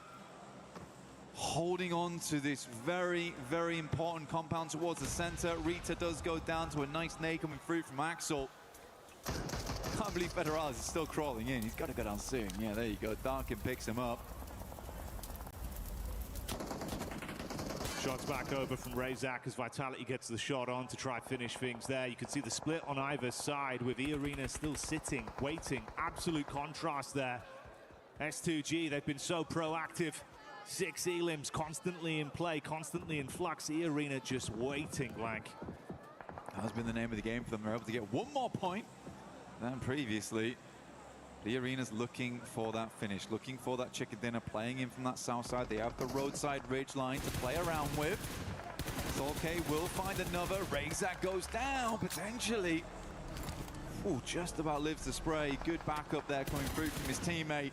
holding on to this very, very important compound towards the center. Rita does go down to a nice nade coming through from Axel. Can't believe Federalis is still crawling in. He's got to go down soon. Yeah, there you go. Darkin picks him up. Shots back over from Razak as Vitality gets the shot on to try finish things there. You can see the split on either side with E-Arena still sitting, waiting. Absolute contrast there. S2G, they've been so proactive. 6 elims constantly in play, constantly in flux. E-Arena just waiting, blank. That has been the name of the game for them. They're able to get one more point than previously. The Arena's looking for that finish, looking for that chicken dinner, playing in from that south side. They have the roadside ridge line to play around with. Solke will find another. Razak goes down, potentially. Ooh, just about lives the spray. Good backup there coming through from his teammate.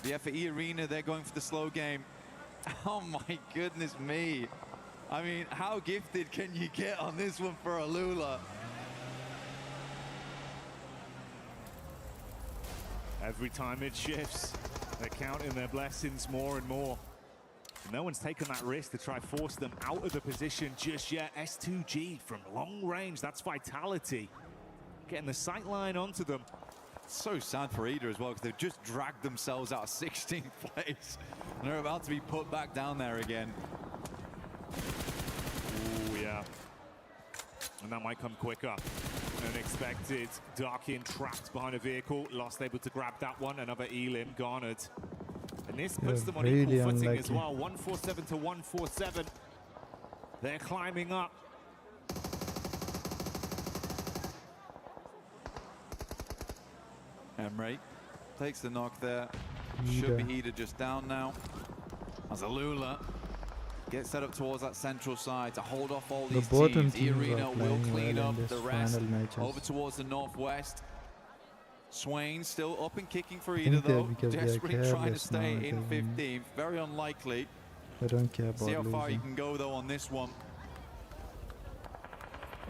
The for E-Arena, they're going for the slow game. Oh my goodness me. I mean, how gifted can you get on this one for Alula? Every time it shifts, they're counting their blessings more and more. No one's taken that risk to try force them out of the position just yet. S2G from long range, that's Vitality. Getting the sight line onto them. So sad for Ida as well, because they've just dragged themselves out of 16th place. And they're about to be put back down there again. Ooh, yeah. And that might come quicker than expected. Darkin trapped behind a vehicle. Lost able to grab that one. Another elim garnered. And this puts them on really equal footing unlucky. as well. 147 to 147. They're climbing up. Emre takes the knock there. Should be Ida just down now. As Alula gets set up towards that central side to hold off all these bottom teams. teams E-Arena are will playing clean well up in this the rest. final matches. Over towards the northwest. Swain still up and kicking for I Ida think they're- though. because they're Desperately trying to careless stay now, in they win. 15th. Very unlikely. I don't care about See how far you losing. can go though on this one.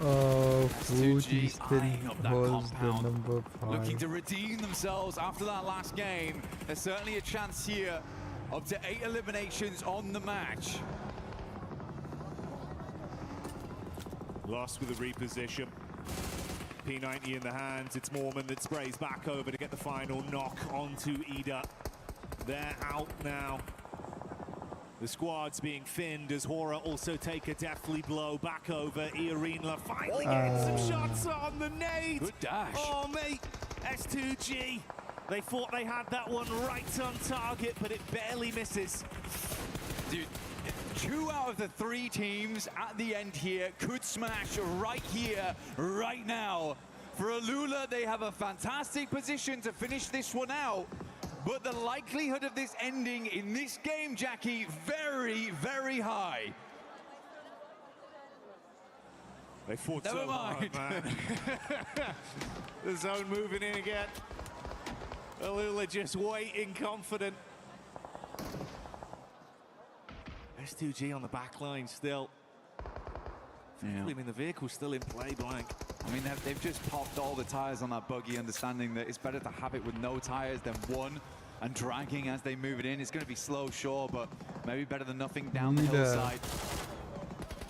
Oh, S2G 40 still eyeing up that holds the compound. number 5. Looking to redeem themselves after that last game. There's certainly a chance here. Up to 8 eliminations on the match. Lost with a reposition. P90 in the hands. It's Mormon that sprays back over to get the final knock onto Ida. They're out now. The squad's being thinned as Hora also take a deathly blow back over. E-Arena finally getting some shots on the nade. Good dash. Oh, mate. S2G. They thought they had that one right on target, but it barely misses. Dude, 2 out of the 3 teams at the end here could smash right here, right now. For Alula, they have a fantastic position to finish this one out. But the likelihood of this ending in this game, Jackie, very, very high. They fought so hard, man. The zone moving in again. Alula just waiting, confident. S2G on the back line still. Yeah. I mean, the vehicle's still in play, Blank. I mean, they've just popped all the tires on that buggy, understanding that it's better to have it with no tires than one, and dragging as they move it in. It's going to be slow, sure, but maybe better than nothing down the hillside.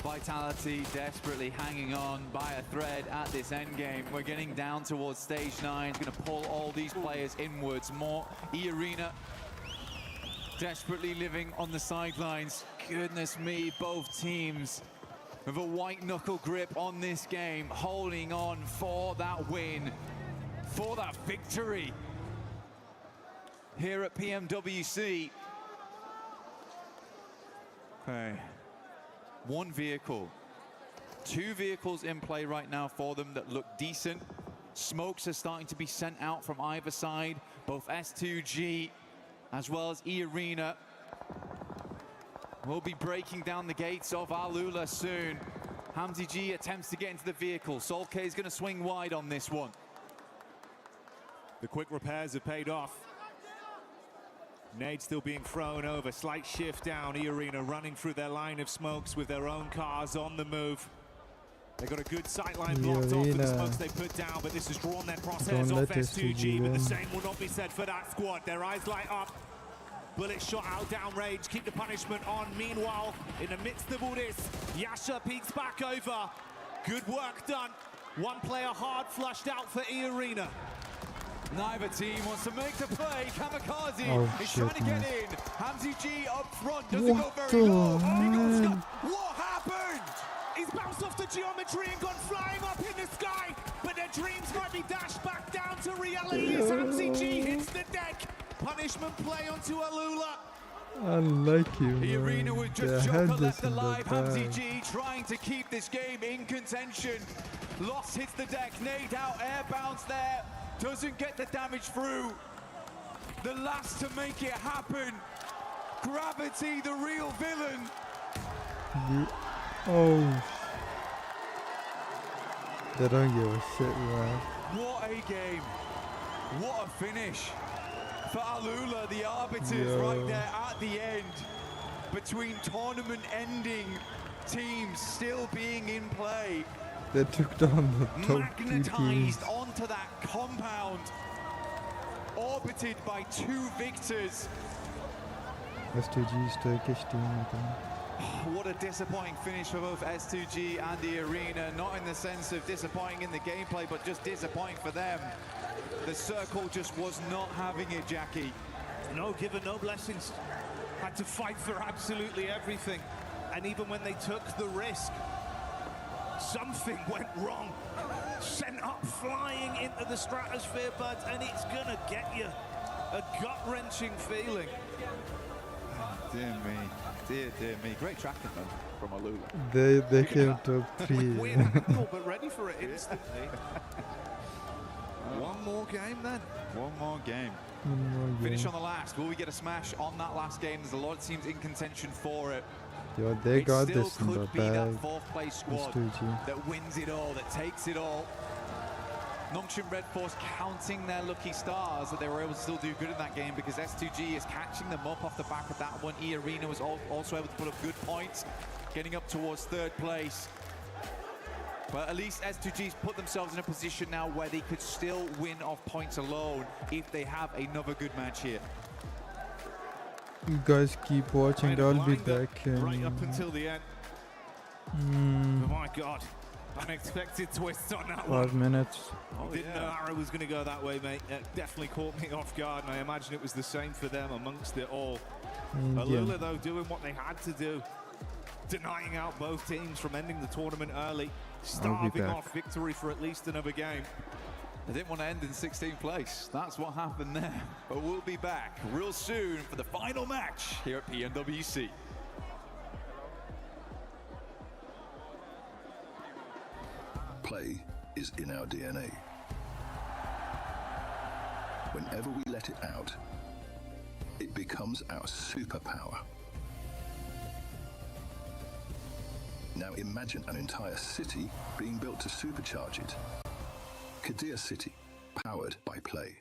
Vitality desperately hanging on by a thread at this end game. We're getting down towards stage 9. It's going to pull all these players inwards more. E-Arena desperately living on the sidelines. Goodness me, both teams with a white knuckle grip on this game, holding on for that win, for that victory here at Pmwc. Okay, one vehicle, 2 vehicles in play right now for them that look decent. Smokes are starting to be sent out from either side, both S2G as well as E-Arena. We'll be breaking down the gates of Alula soon. Hamzy G attempts to get into the vehicle. Sol K is going to swing wide on this one. The quick repairs have paid off. Nade still being thrown over. Slight shift down. E-Arena running through their line of smokes with their own cars on the move. They got a good sight line blocked off for the smokes they put down, but this has drawn their crosshairs off S2G. But the same will not be said for that squad. Their eyes light up. Bullet shot out downrange, keep the punishment on. Meanwhile, in the midst of all this, Yasha peeks back over. Good work done. One player hard flushed out for E-Arena. Neither team wants to make the play. Kamikaze is trying to get in. Hamzy G up front, doesn't go very low. What happened? He's bounced off the geometry and gone flying up in the sky, but their dreams might be dashed back down to reality as Hamzy G hits the deck. Punishment play onto Alula. I like you, The Arena was just had Joker this left in the alive. Hamzy bag. G trying to keep this game in contention. Lost hits the deck, nade out, air bounce there. Doesn't get the damage through. The last to make it happen. Gravity, the real villain. Oh. They don't give a shit, man. What a game. What a finish. For Alula, the arbiters right there at the end. Between tournament ending teams still being in play. They took down the top 2 teams. Magnetized onto that compound. Orbited by 2 victors. S2G's Turkish team, I think. What a disappointing finish for both S2G and the Arena. Not in the sense of disappointing in the gameplay, but just disappointing for them. The circle just was not having it, Jackie. No given, no blessings. Had to fight for absolutely everything. And even when they took the risk, something went wrong. Sent up flying into the stratosphere, bud, and it's gonna get you a gut-wrenching feeling. Dear me. Dear me. Great tracking, though, from Alula. They came top 3. But ready for it instantly. One more game, then. One more game. Finish on the last. Will we get a smash on that last game? There's a lot of teams in contention for it. Yo, they got still this in the could be bag. that 4th place squad S2G. that wins it all, that takes it all. Nongshim Red Force counting their lucky stars that they were able to still do good in that game, because S2G is catching them up off the back of that one. E-Arena was also able to put up good points, getting up towards 3rd place. But at least S2G's put themselves in a position now where they could still win off points alone if they have another good match here. You guys keep watching, I'll be back in... Right up until the end. Oh my God. Unexpected twist on that 5 one. minutes. Didn't know Arrow was going to go that way, mate. It definitely caught me off guard, and I imagine it was the same for them amongst it all. Alula, though, doing what they had to do. Denying out both teams from ending the tournament early. Starving off victory for at least another game. They didn't want to end in 16th place. That's what happened there. But we'll be back real soon for the final match here at Pmwc. Play is in our DNA. whenever we let it out, it becomes our superpower. Now imagine an entire city being built to supercharge it. Qiddiya City, powered by play.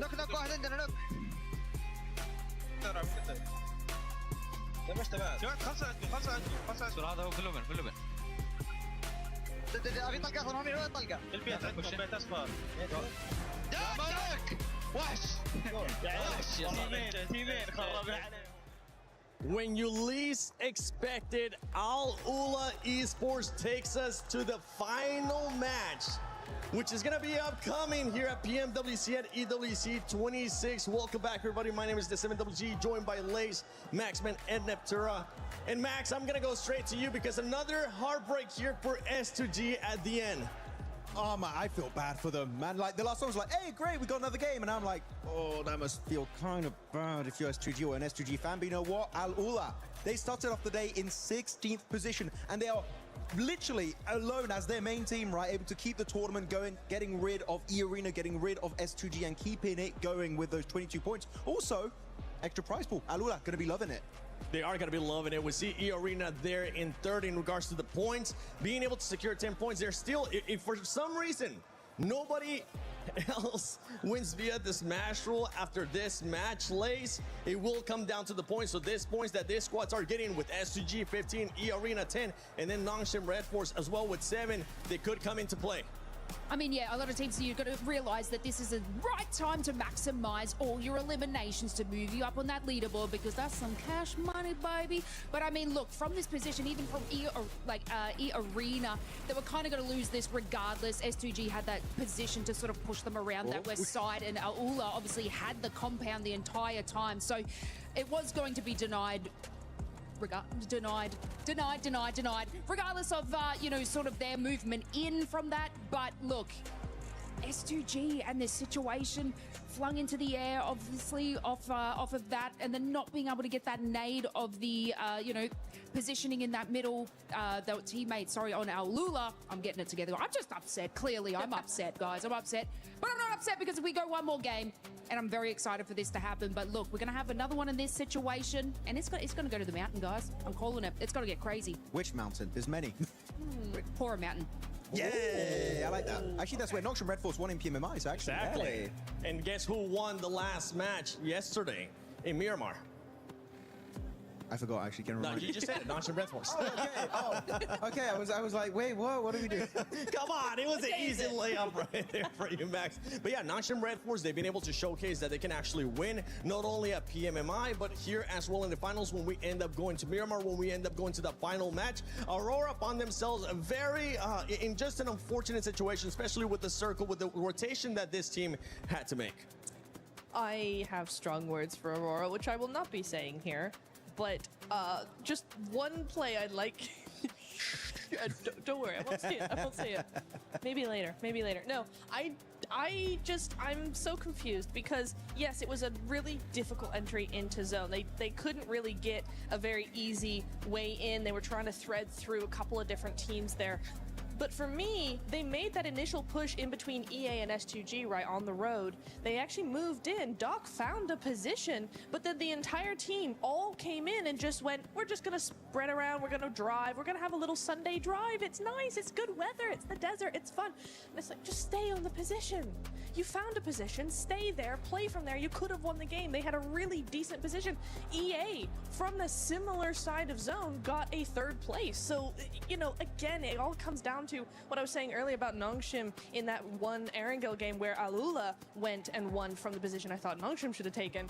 نوك واحد عندنا نوك. لمست تمام. شباب خمسة هذا هو كله من. ابي طلقة ثانية وين طلقة؟ البيت عندكم بيت اصفر. داك وحش. تيمين خرب عليه. When you least expected, Al Ula Esports takes us to the final match, which is going to be upcoming here at Pmwc at EWC 26. Welcome back, everybody. My name is the 7WG, joined by Lace, Maxman, and Neptura. And Max, I'm going to go straight to you because another heartbreak here for S2G at the end. Oh man, I feel bad for them, man. Like the last one was like, hey, great, we got another game. And I'm like, oh, that must feel kind of bad if you're S2G or an S2G fan. But you know what? Al Ula, they started off the day in 16th position and they are literally alone as their main team, right? Able to keep the tournament going, getting rid of E-Arena, getting rid of S2G and keeping it going with those 22 points. Also, extra prize pool. Al Ula gonna be loving it. They are going to be loving it. We see E-Arena there in third in regards to the points. Being able to secure 10 points, they're still, if for some reason, nobody else wins via the smash rule after this match, Lace, it will come down to the points. So these points that these squads are getting with S2G 15, E-Arena 10, and then Nongshim Red Force as well with 7, they could come into play. I mean, yeah, a lot of teams, you've got to realize that this is the right time to maximize all your eliminations to move you up on that leaderboard because that's some cash money, baby. But I mean, look, from this position, even from E-Arena, they were kind of going to lose this regardless. S2G had that position to sort of push them around that west side, and Al Ula obviously had the compound the entire time. So it was going to be denied. Denied. Regardless of, you know, sort of their movement in from that. But look, S2G and their situation flung into the air, obviously, off of that, and then not being able to get that nade of the, you know, positioning in that middle, the teammate, sorry, on Al Ula. I'm getting it together. I'm just upset. Clearly, I'm upset, guys. I'm upset. But I'm not upset because if we go one more game, and I'm very excited for this to happen. But look, we're going to have another one in this situation, and it's going to go to the mountain, guys. I'm calling it. It's going to get crazy. Which mountain? There's many. Pora Mountain. Yeah, I like that. Actually, that's where Nongshim Red Force won in PMMI, so actually. Exactly. And guess who won the last match yesterday in Miramar? I forgot, actually. Can No, you just said it. Nongshim Red Force. Okay. I was like, wait, what do we do? Come on, it was an easy layup right there for you, Max. But yeah, Nongshim Red Force, they've been able to showcase that they can actually win, not only at PMMI, but here as well in the finals when we end up going to Miramar, when we end up going to the final match. Aurora found themselves very, in just an unfortunate situation, especially with the circle, with the rotation that this team had to make. I have strong words for Aurora, which I will not be saying here. But just one play I'd like. Don't worry, I won't say it. Maybe later. No, I'm so confused because yes, it was a really difficult entry into zone. They couldn't really get a very easy way in. They were trying to thread through a couple of different teams there. But for me, they made that initial push in between EA and S2G right on the road. They actually moved in. Doc found a position, but then the entire team all came in and just went, we're just gonna spread around, we're gonna drive, we're gonna have a little Sunday drive. It's nice, it's good weather, it's the desert, it's fun. And it's like, just stay on the position. You found a position, stay there, play from there. You could have won the game. They had a really decent position. EA, from the similar side of zone, got a third place. So, you know, again, it all comes down to what I was saying earlier about Nongshim in that one Erangel game where Al Ula went and won from the position I thought Nongshim should have taken.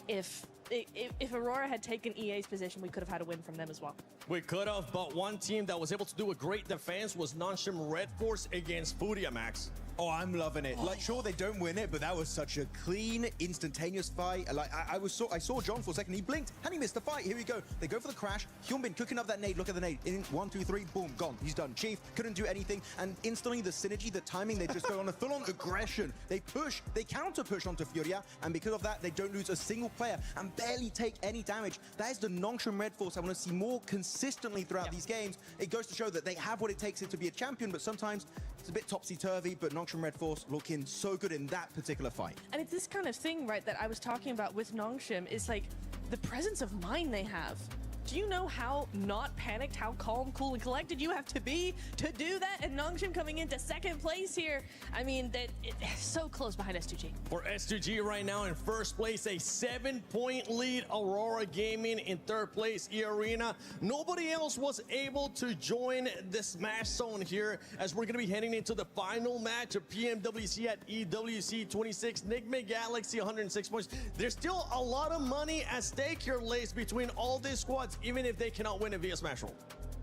If if Aurora had taken EA's position, we could have had a win from them as well. We could have, but one team that was able to do a great defense was Nonshim Red Force against Furia, Max. Oh, I'm loving it. Like, sure, they don't win it, but that was such a clean, instantaneous fight. Like, I saw John for a second. He blinked and he missed the fight. Here we go. They go for the crash. Hyunbin cooking up that nade. Look at the nade. In 1, 2, 3, boom, gone. He's done. Chief couldn't do anything. And instantly, the synergy, the timing, they just go on a full-on aggression. They push. They counter-push onto Furia. And because of that, they don't lose a single player and barely take any damage. That is the Nongshim Red Force I want to see more consistently throughout these games. It goes to show that they have what it takes to be a champion, but sometimes it's a bit topsy-turvy, but Nongshim Red Force looking so good in that particular fight. And it's this kind of thing, right, that I was talking about with Nongshim, is like the presence of mind they have. Do you know how not panicked, how calm, cool, and collected you have to be to do that? And Nongshim coming into second place here. I mean, it's so close behind S2G. For S2G right now in first place, a 7-point lead. Aurora Gaming in third place, E-Arena. Nobody else was able to join the Smash Zone here as we're going to be heading into the final match of Pmwc at EWC 26. Nigma Galaxy 106 points. There's still a lot of money at stake here, Lace, between all these squads, even if they cannot win it via Smash Roll.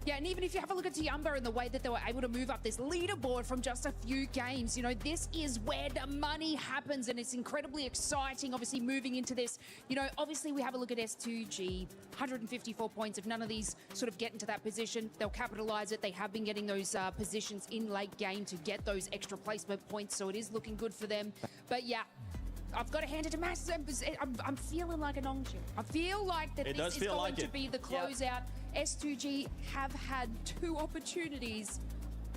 Yeah, and even if you have a look at Tiamba and the way that they were able to move up this leaderboard from just a few games, you know, this is where the money happens, and it's incredibly exciting, obviously, moving into this. You know, obviously, we have a look at S2G, 154 points. If none of these sort of get into that position, they'll capitalize it. They have been getting those positions in late game to get those extra placement points, so it is looking good for them. But yeah, I've got to hand it to Max. I'm feeling like a Nongshim. I feel like that this is going to be the closeout. S2G have had 2 opportunities,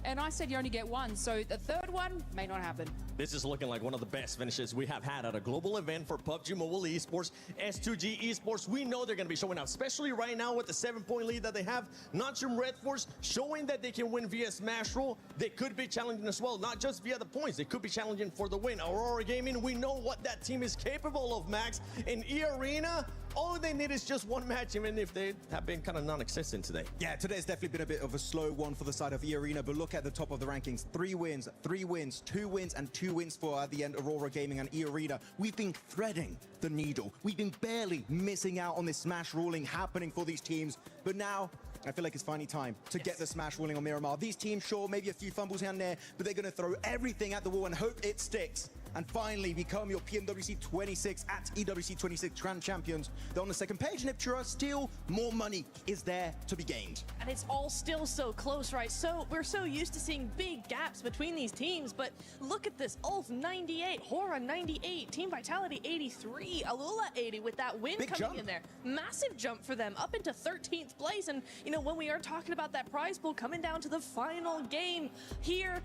and I said you only get 1, so the third one may not happen. This is looking like one of the best finishes we have had at a global event for PUBG Mobile Esports. S2G Esports, we know they're going to be showing up, especially right now with the 7-point lead that they have. Nonshim Red Force showing that they can win via Smash Roll. They could be challenging as well, not just via the points. They could be challenging for the win. Aurora Gaming, we know what that team is capable of, Max. In E-Arena, all they need is just 1 match, even if they have been kind of non-existent today. Yeah, today's definitely been a bit of a slow one for the side of E-Arena, but look at the top of the rankings. 3 wins, 3 wins, 2 wins, and 2 wins for, at the end, Aurora Gaming and E-Arena. We've been threading the needle. We've been barely missing out on this smash ruling happening for these teams, but now I feel like it's finally time to get the smash ruling on Miramar. These teams, sure, maybe a few fumbles here and there, but they're going to throw everything at the wall and hope it sticks and finally become your Pmwc 26 at EWC 26 Grand Champions. They're on the second page, Niptura. Still more money is there to be gained. And it's all still so close, right? So we're so used to seeing big gaps between these teams, but look at this. Ulf 98, Hora 98, Team Vitality 83, Alula 80 with that win big coming jump in there. Massive jump for them, up into 13th place. And, you know, when we are talking about that prize pool coming down to the final game here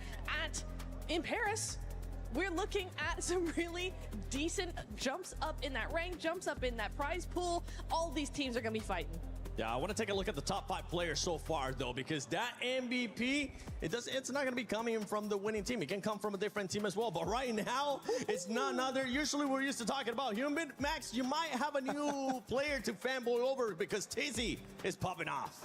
in Paris, we're looking at some really decent jumps up in that rank, jumps up in that prize pool. All these teams are going to be fighting. Yeah, I want to take a look at the top 5 players so far, though, because that MVP, it's not going to be coming from the winning team. It can come from a different team as well. But right now, it's none other. Usually, we're used to talking about Hyunbin. Max, you might have a new player to fanboy over because Tizzy is popping off.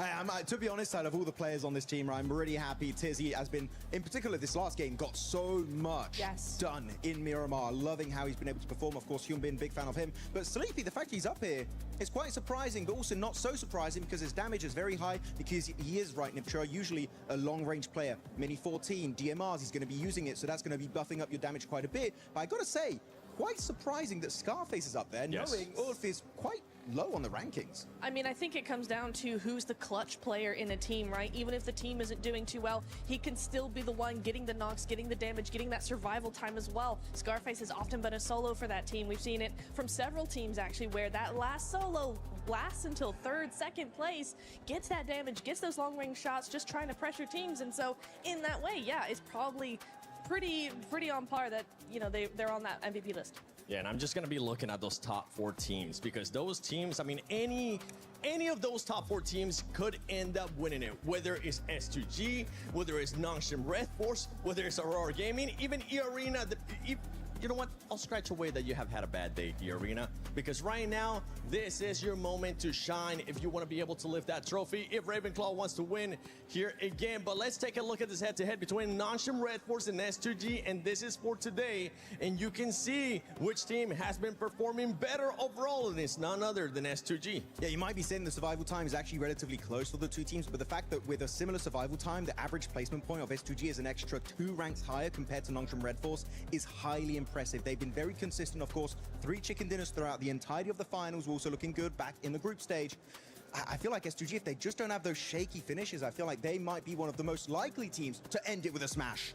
To be honest, out of all the players on this team, I'm really happy. Tizzy has been, in particular, this last game, got so much done in Miramar. Loving how he's been able to perform. Of course, Hyunbin, big fan of him. But Sleepy, the fact he's up here is quite surprising, but also not so surprising because his damage is very high because he is right, Niptura, usually a long-range player. Mini 14, DMRs, he's going to be using it, so that's going to be buffing up your damage quite a bit. But I got to say, quite surprising that Scarface is up there, knowing Ulf is quite low on the rankings. I mean, I think it comes down to who's the clutch player in a team, right? Even if the team isn't doing too well, he can still be the one getting the knocks, getting the damage, getting that survival time as well. Scarface has often been a solo for that team. We've seen it from several teams, actually, where that last solo lasts until 3rd, 2nd place, gets that damage, gets those long-range shots, just trying to pressure teams. And so, in that way, yeah, it's probably pretty on par that, you know, they're on that MVP list. Yeah, and I'm just going to be looking at those top 4 teams because those teams, I mean, any of those top 4 teams could end up winning it, whether it's S2G, whether it's Nongshim Red Force, whether it's Aurora Gaming, even E-Arena. You know what? I'll scratch away that you have had a bad day here, Arena, because right now, this is your moment to shine if you want to be able to lift that trophy, if Ravenclaw wants to win here again. But let's take a look at this head-to-head between Nongshim Red Force and S2G, and this is for today. And you can see which team has been performing better overall, and it's none other than S2G. Yeah, you might be saying the survival time is actually relatively close for the two teams, but the fact that with a similar survival time, the average placement point of S2G is an extra 2 ranks higher compared to Nongshim Red Force is highly impressive. They've been very consistent, of course. 3 chicken dinners throughout the entirety of the finals, also looking good back in the group stage. I feel like S2G, if they just don't have those shaky finishes, I feel like they might be one of the most likely teams to end it with a smash.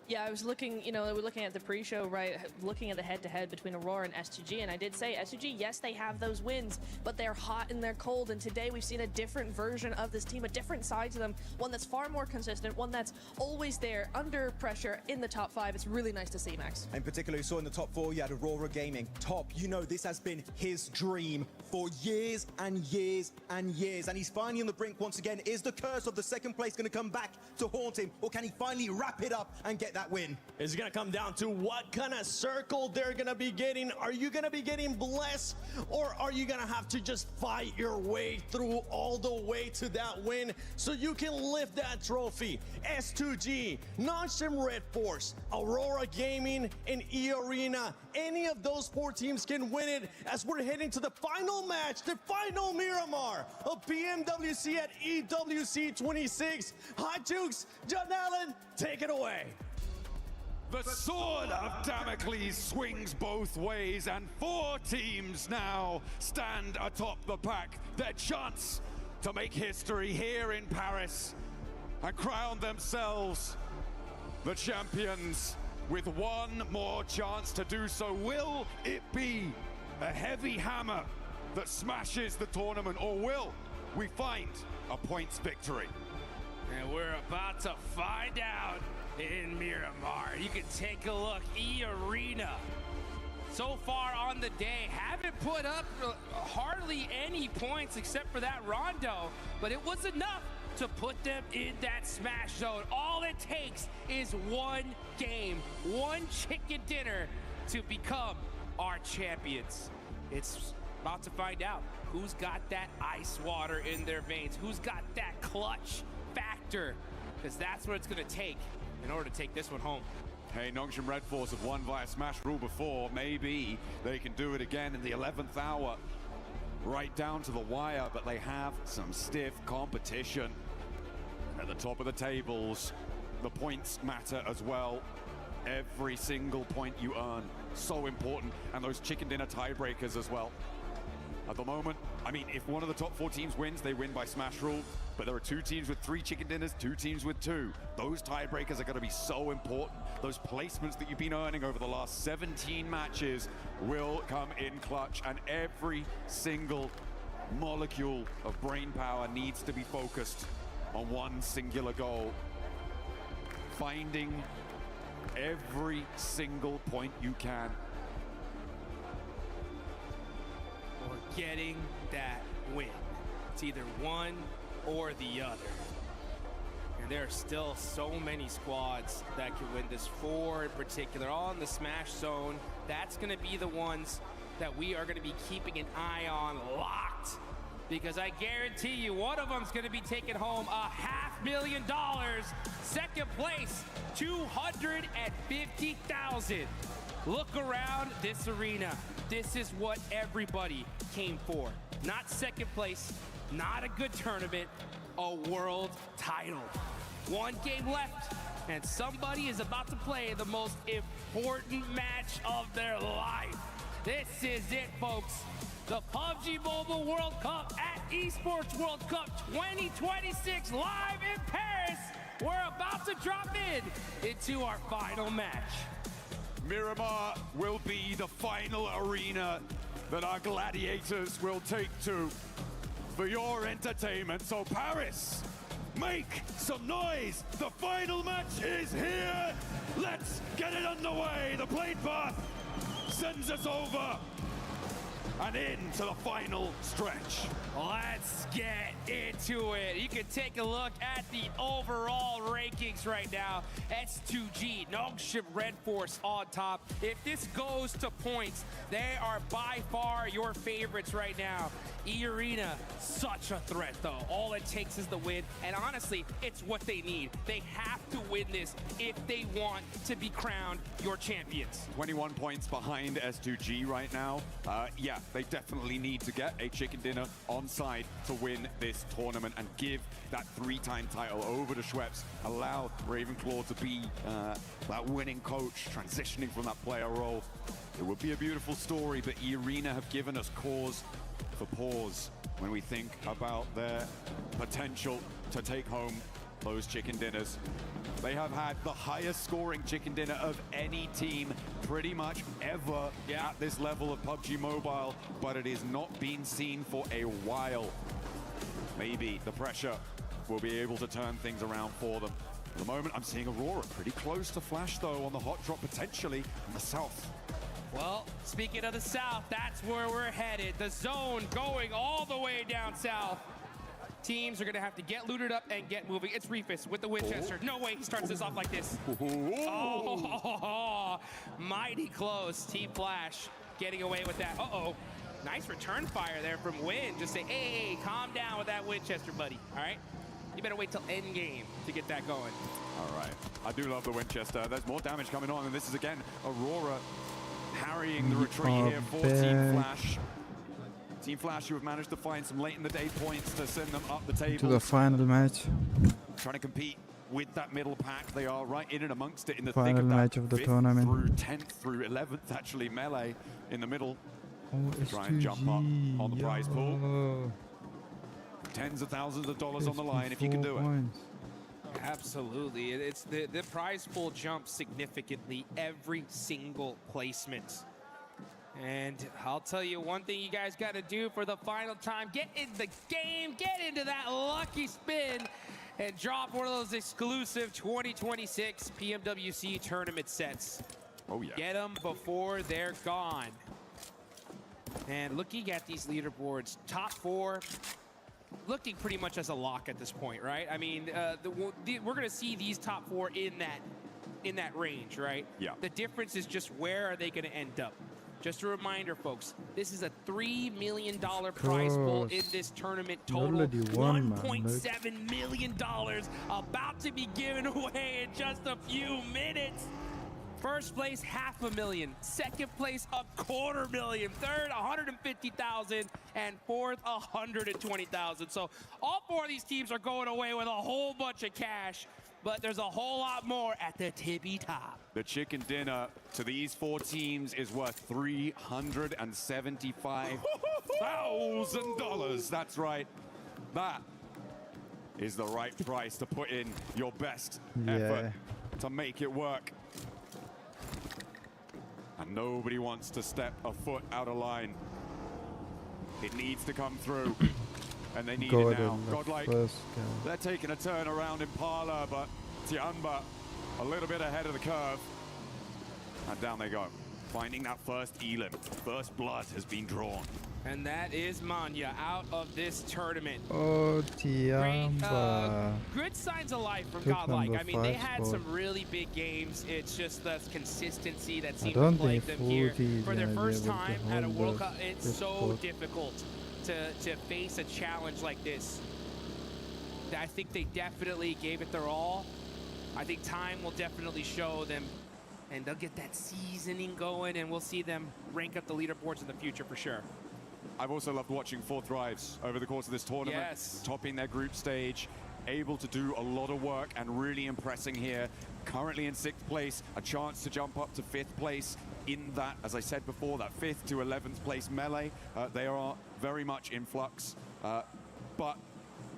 Yeah, I was looking, we're looking at the pre-show, right, looking at the head-to-head between Aurora and S2G, and I did say, S2G, yes, they have those wins, but they're hot and they're cold, and today we've seen a different version of this team, a different side to them, one that's far more consistent, one that's always there, under pressure, in the top 5. It's really nice to see, Max. In particular, you saw in the top 4, you had Aurora Gaming. Top, this has been his dream for years and years and years, and he's finally on the brink once again. Is the curse of the second place going to come back to haunt him, or can he finally wrap it up and get that win? It's going to come down to what kind of circle they're going to be getting. Are you going to be getting blessed, or are you going to have to just fight your way through all the way to that win so you can lift that trophy? S2G, Nongshim Red Force, Aurora Gaming, and E-Arena. Any of those 4 teams can win it as we're heading to the final match, the final Miramar of Pmwc at EWC 26. Hot Jukes, John Allen, take it away. The sword of Damocles swings both ways, and 4 teams now stand atop the pack. Their chance to make history here in Paris and crown themselves the champions with one more chance to do so. Will it be a heavy hammer that smashes the tournament, or will we find a points victory? And we're about to find out in Miramar. You can take a look. E-Arena, so far on the day, haven't put up hardly any points except for that rondo, but it was enough to put them in that smash zone. All it takes is one game, one chicken dinner to become our champions. It's about to find out who's got that ice water in their veins, who's got that clutch factor, because that's what it's going to take in order to take this one home. Hey, Nongshim Red Force have won via Smash Rule before. Maybe they can do it again in the 11th hour, right down to the wire, but they have some stiff competition. At the top of the tables, the points matter as well. Every single point you earn, so important, and those chicken dinner tiebreakers as well. At the moment, I mean, if one of the top 4 teams wins, they win by Smash Rule, but there are 2 teams with 3 chicken dinners, 2 teams with 2. Those tiebreakers are going to be so important. Those placements that you've been earning over the last 17 matches will come in clutch, and every single molecule of brain power needs to be focused on one singular goal. Finding every single point you can. Or getting that win. It's either one or the other. And there are still so many squads that can win this. 4 in particular, all in the smash zone. That's going to be the ones that we are going to be keeping an eye on locked. Because I guarantee you, one of them's going to be taking home $500,000. Second place, $250,000. Look around this arena. This is what everybody came for. Not second place, not a good tournament, a world title. 1 game left, and somebody is about to play the most important match of their life. This is it, folks. The PUBG Mobile World Cup at Esports World Cup 2026 live in Paris. We're about to drop into our final match. Miramar will be the final arena that our gladiators will take to for your entertainment. So Paris, make some noise. The final match is here. Let's get it underway. The plane path sends us over and into the final stretch. Let's get into into it. You can take a look at the overall rankings right now. S2G, Nongshim Red Force on top. If this goes to points, they are by far your favorites right now. E-Arena, such a threat though. All it takes is the win, and honestly, it's what they need. They have to win this if they want to be crowned your champions. 21 points behind S2G right now. Yeah, they definitely need to get a chicken dinner on side to win this tournament and give that 3-time title over to Schweppes. Allow Ravenclaw to be that winning coach, transitioning from that player role. It would be a beautiful story, but E-Arena have given us cause for pause when we think about their potential to take home those chicken dinners. They have had the highest scoring chicken dinner of any team pretty much ever at this level of PUBG Mobile, but it has not been seen for a while. Maybe the pressure will be able to turn things around for them. At the moment, I'm seeing Aurora pretty close to Flash, though, on the hot drop, potentially in the south. Well, speaking of the south, that's where we're headed. The zone going all the way down south. Teams are going to have to get looted up and get moving. It's Reefus with the Winchester. No way he starts this off like this. Oh, mighty close. Team Flash getting away with that. Uh-oh. Nice return fire there from Win. Just say, hey, calm down with that Winchester, buddy. All right? You better wait till end game to get that going. All right. I do love the Winchester. There's more damage coming on, and this is, again, Aurora harrying the retreat here for Team Flash. Team Flash, who have managed to find some late in the day points to send them up the table. To the final match. Trying to compete with that middle pack. They are right in and amongst it in the final thick of that match of the 5th tournament. through 10th through 11th, actually, melee in the middle. Try and jump up on the prize pool. Tens of thousands of dollars on the line if you can do it. Absolutely. It's the prize pool jumps significantly every single placement. And I'll tell you one thing you guys got to do for the final time. Get in the game, get into that lucky spin, and drop one of those exclusive 2026 PMWC tournament sets. Oh, yeah. Get them before they're gone. And looking at these leaderboards, top 4, looking pretty much as a lock at this point, right? I mean, we're going to see these top 4 in that range, right? Yeah. The difference is just where are they going to end up? Just a reminder, folks, this is a $3 million prize pool in this tournament total. $1.7 million about to be given away in just a few minutes. First place, $500,000. Second place, $250,000. Third, $150,000. And fourth, $120,000. So all 4 of these teams are going away with a whole bunch of cash. But there's a whole lot more at the tippy top. The chicken dinner to these 4 teams is worth $375,000. That's right. That is the right price to put in your best effort to make it work. And nobody wants to step a foot out of line. It needs to come through. And they need it now. Godlike, they're taking a turn around Impala, but Tianba a little bit ahead of the curve. And down they go, finding that first elim. First blood has been drawn. And that is Manya out of this tournament. Oh, Tianba. Good signs of life from Godlike. I mean, they had some really big games. It's just the consistency that seemed to plague them here. For their first time at a World Cup, it's so difficult to face a challenge like this. I think they definitely gave it their all. I think time will definitely show them, and they'll get that seasoning going, and we'll see them rank up the leaderboards in the future for sure. I've also loved watching 4 Thrives over the course of this tournament, topping their group stage, able to do a lot of work and really impressing here. Currently in 6th place, a chance to jump up to 5th place in that, as I said before, that 5th to 11th place melee. They are very much in flux, but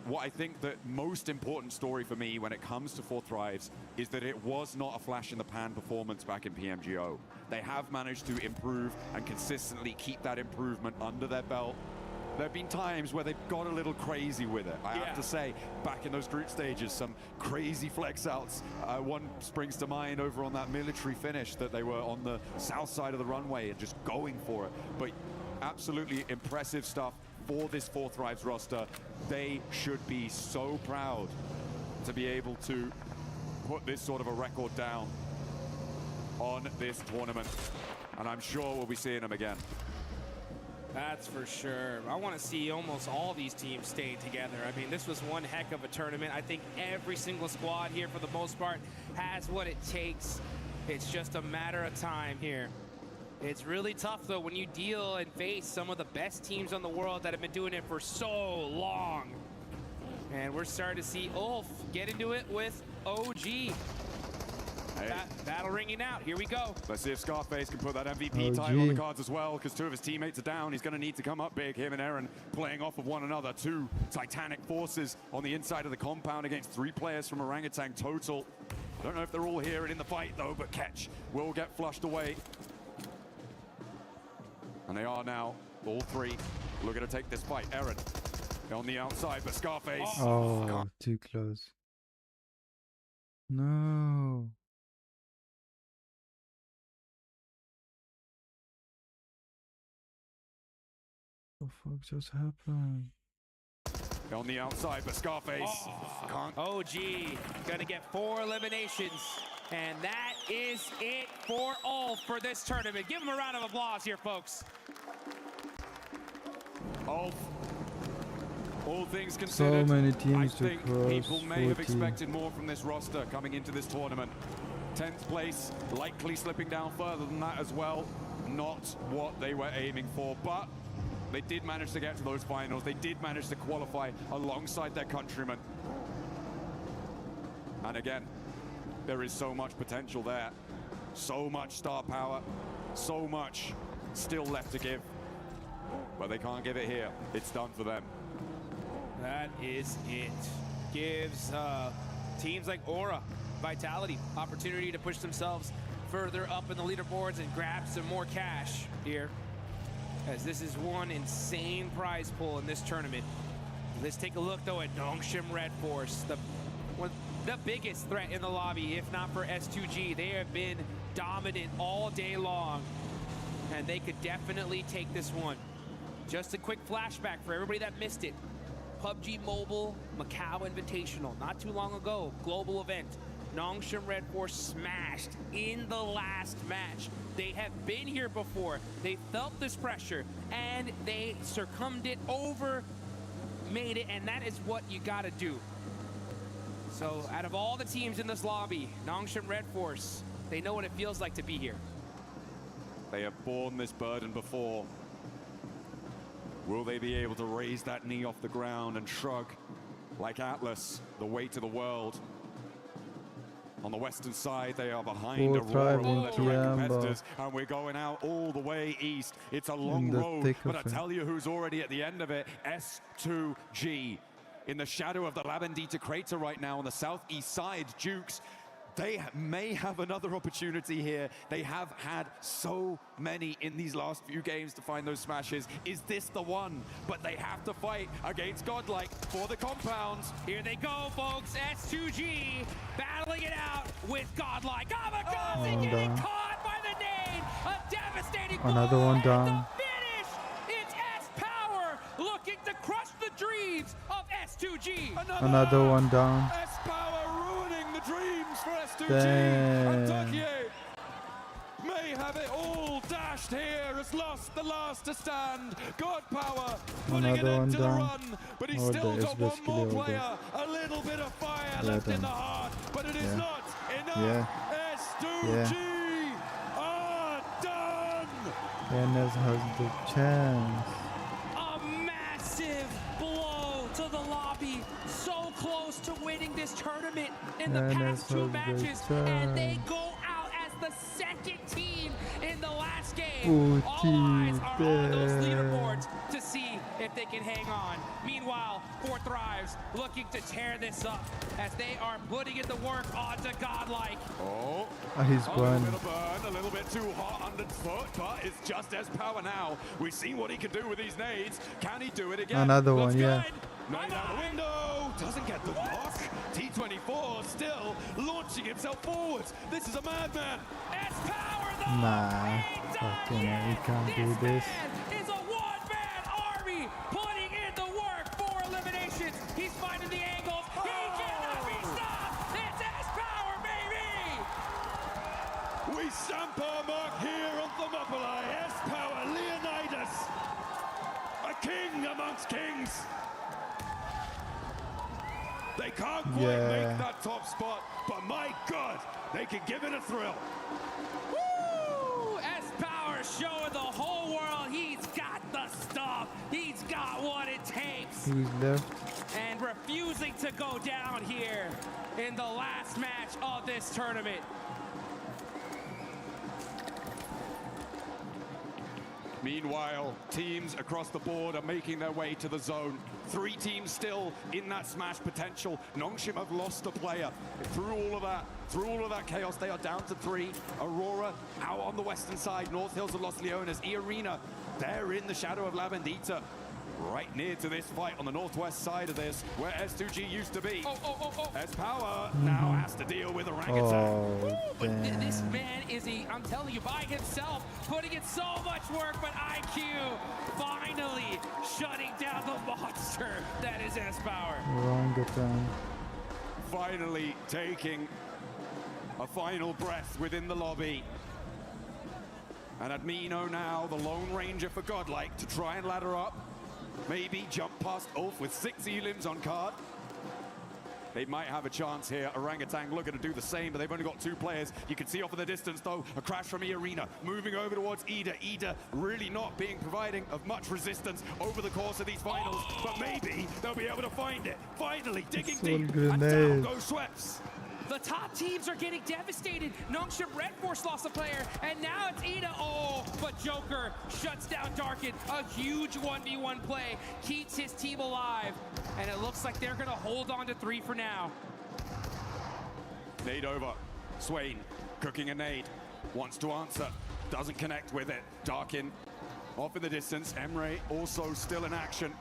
what I think the most important story for me when it comes to 4 Thrives is that it was not a flash in the pan performance back in PMGO. They have managed to improve and consistently keep that improvement under their belt. There have been times where they've got a little crazy with it. I have to say, back in those group stages, some crazy flex outs. One springs to mind over on that military finish that they were on the south side of the runway and just going for it. But absolutely impressive stuff. for this 4Thrives roster. They should be so proud to be able to put this sort of a record down on this tournament. And I'm sure we'll be seeing them again. That's for sure. I want to see almost all these teams staying together. I mean, this was one heck of a tournament. I think every single squad here, for the most part, has what it takes. It's just a matter of time here. It's really tough, though, when you deal and face some of the best teams in the world that have been doing it for so long. And we're starting to see Ulf get into it with OG. Hey. Battle ringing out. Here we go. Let's see if Scarface can put that MVP title on the cards as well, because two of his teammates are down. He's going to need to come up big. Him and Aaron playing off of one another. Two titanic forces on the inside of the compound against 3 players from Orangutan total. I don't know if they're all here and in the fight, though, but Ketch will get flushed away. And they are now, all 3, looking to take this fight. Aaron on the outside, but Scarface. Oh, too close. No. What the fuck just happened? On the outside, but Scarface can't. OG gonna get 4 eliminations, and that is it for Ulf for this tournament. Give him a round of applause here, folks. Ulf, all things So considered, many teams I to think cross. people may have 14. expected more from this roster coming into this tournament. 10th place, likely slipping down further than that as well. Not what they were aiming for, but they did manage to get to those finals. They did manage to qualify alongside their countrymen. And again, there is so much potential there. So much star power. So much still left to give. But they can't give it here. It's done for them. That is it. Gives teams like Aura, Vitality, opportunity to push themselves further up in the leaderboards and grab some more cash here, as this is one insane prize pool in this tournament. Let's take a look, though, at Nongshim Red Force, the biggest threat in the lobby, if not for S2G. They have been dominant all day long, and they could definitely take this one. Just a quick flashback for everybody that missed it. PUBG Mobile Macau Invitational, not too long ago, global event. Nongshim Red Force smashed in the last match. They have been here before. They felt this pressure, and they succumbed it over, made it, and that is what you gotta do. So out of all the teams in this lobby, Nongshim Red Force, they know what it feels like to be here. They have borne this burden before. Will they be able to raise that knee off the ground and shrug like Atlas, the weight of the world? On the western side, they are behind Aurora, one of their direct competitors, and we're going out all the way east. It's a long road, but I tell you who's already at the end of it, S2G. In the shadow of the Labendita crater right now on the southeast side, Dukes, they may have another opportunity here. They have had so many in these last few games to find those smashes. Is this the one? But they have to fight against Godlike for the compound. Here they go, folks. S2G battling it out with Godlike. Kamikaze getting caught by the nade. A devastating Another one down. The finish. It's S-Power looking to crush the dreams of S2G. Another one down. S-Power ruining the dreams for S2G. Damn. And Tukier may have it all dashed here, has lost the last to stand. God Power putting an end to the run, but he's still got one more player. A little bit of fire left in the heart, but it is not enough. S2G are done. NS has the chance. A massive blow to the lobby. So close to winning this tournament in the past 2 matches, and they go out as the second team in the last game. All eyes are on those leaderboards to see if they can hang on. Meanwhile, 4Thrives looking to tear this up as they are putting in the work onto Godlike. He's burned. A little bit too hot underfoot, but it's just S-Power now. We've seen what he can do with these nades. Can he do it again? Another one, yeah. Nade out the window, doesn't get the block. T24 still launching himself forwards. This is a madman. S-Power though. Nah, fucking hell, he can't do this. Is a one-man army putting finding the angles. He cannot be stopped. It's S-Power, baby! We stamp our mark here on Thermopylae. S-Power, Leonidas, a king amongst kings. They can't quite make that top spot, but my God, they can give it a thrill. Woo! S-Power showing the whole world he's got the stuff. He's got what it takes. Who's left? And refusing to go down here in the last match of this tournament. Meanwhile, teams across the board are making their way to the zone. 3 teams still in that smash potential. Nongshim have lost a player. Through all of that chaos, they are down to 3. Aurora out on the western side. North Hills have lost Leonas. E-Arena, they're in the shadow of La Bendita. Right near to this fight on the northwest side of this, where S2G used to be. S-Power now has to deal with Orangutan. But this man is I'm telling you, by himself, putting in so much work, but IQ finally shutting down the monster that is S-Power. Orangutan. Finally taking a final breath within the lobby. And Admino now, the Lone Ranger for Godlike, to try and ladder up. Maybe jump past Ulf with 6 elims on card. They might have a chance here. Orangutan looking to do the same, but they've only got 2 players. You can see off in the distance, though, a crash from E-Arena. Moving over towards Ida. Ida really not providing of much resistance over the course of these finals, but maybe they'll be able to find it. Finally, digging deep, and down goes Sweps. The top teams are getting devastated. Nongshim Red Force lost a player, and now it's Ida. Oh, but Joker shuts down Darkin. A huge 1v1 play, keeps his team alive, and it looks like they're gonna hold on to 3 for now. Nade over. Swain cooking a nade. Wants to answer. Doesn't connect with it. Darkin off in the distance. Emre also still in action,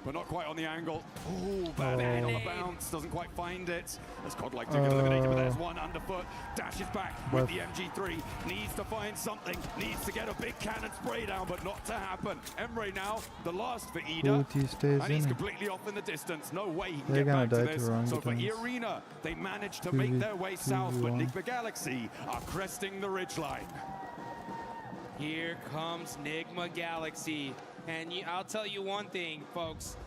but not quite on the angle. Oh, bad aid on the bounce. Doesn't quite find it. As Godlike to get eliminated, but there's one underfoot. Dashes back with the MG3. Needs to find something. Needs to get a big cannon spray down, but not to happen. Emre now, the last for Ida. And he's completely off in the distance. No way he can get back to this. So for E-Arena, they managed to make their way south, but Nigma Galaxy are cresting the ridgeline. Here comes Nigma Galaxy. And I'll tell you one thing, folks.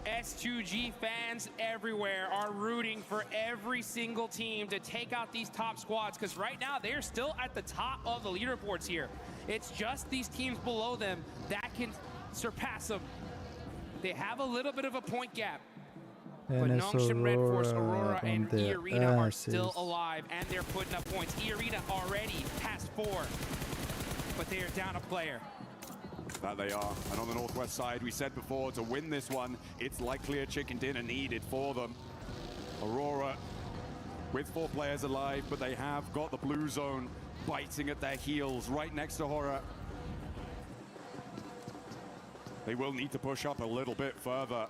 S2G fans everywhere are rooting for every single team to take out these top squads, because right now they're still at the top of the leaderboards here. It's just these teams below them that can surpass them. They have a little bit of a point gap. But Nongshim Red Force, Aurora, and E-Arena are still alive, and they're putting up points. E-Arena already has 4, but they are down a player. That they are. And on the northwest side, we said before, to win this one, it's likely a chicken dinner needed for them. Aurora with 4 players alive, but they have got the blue zone biting at their heels right next to Horror. They will need to push up a little bit further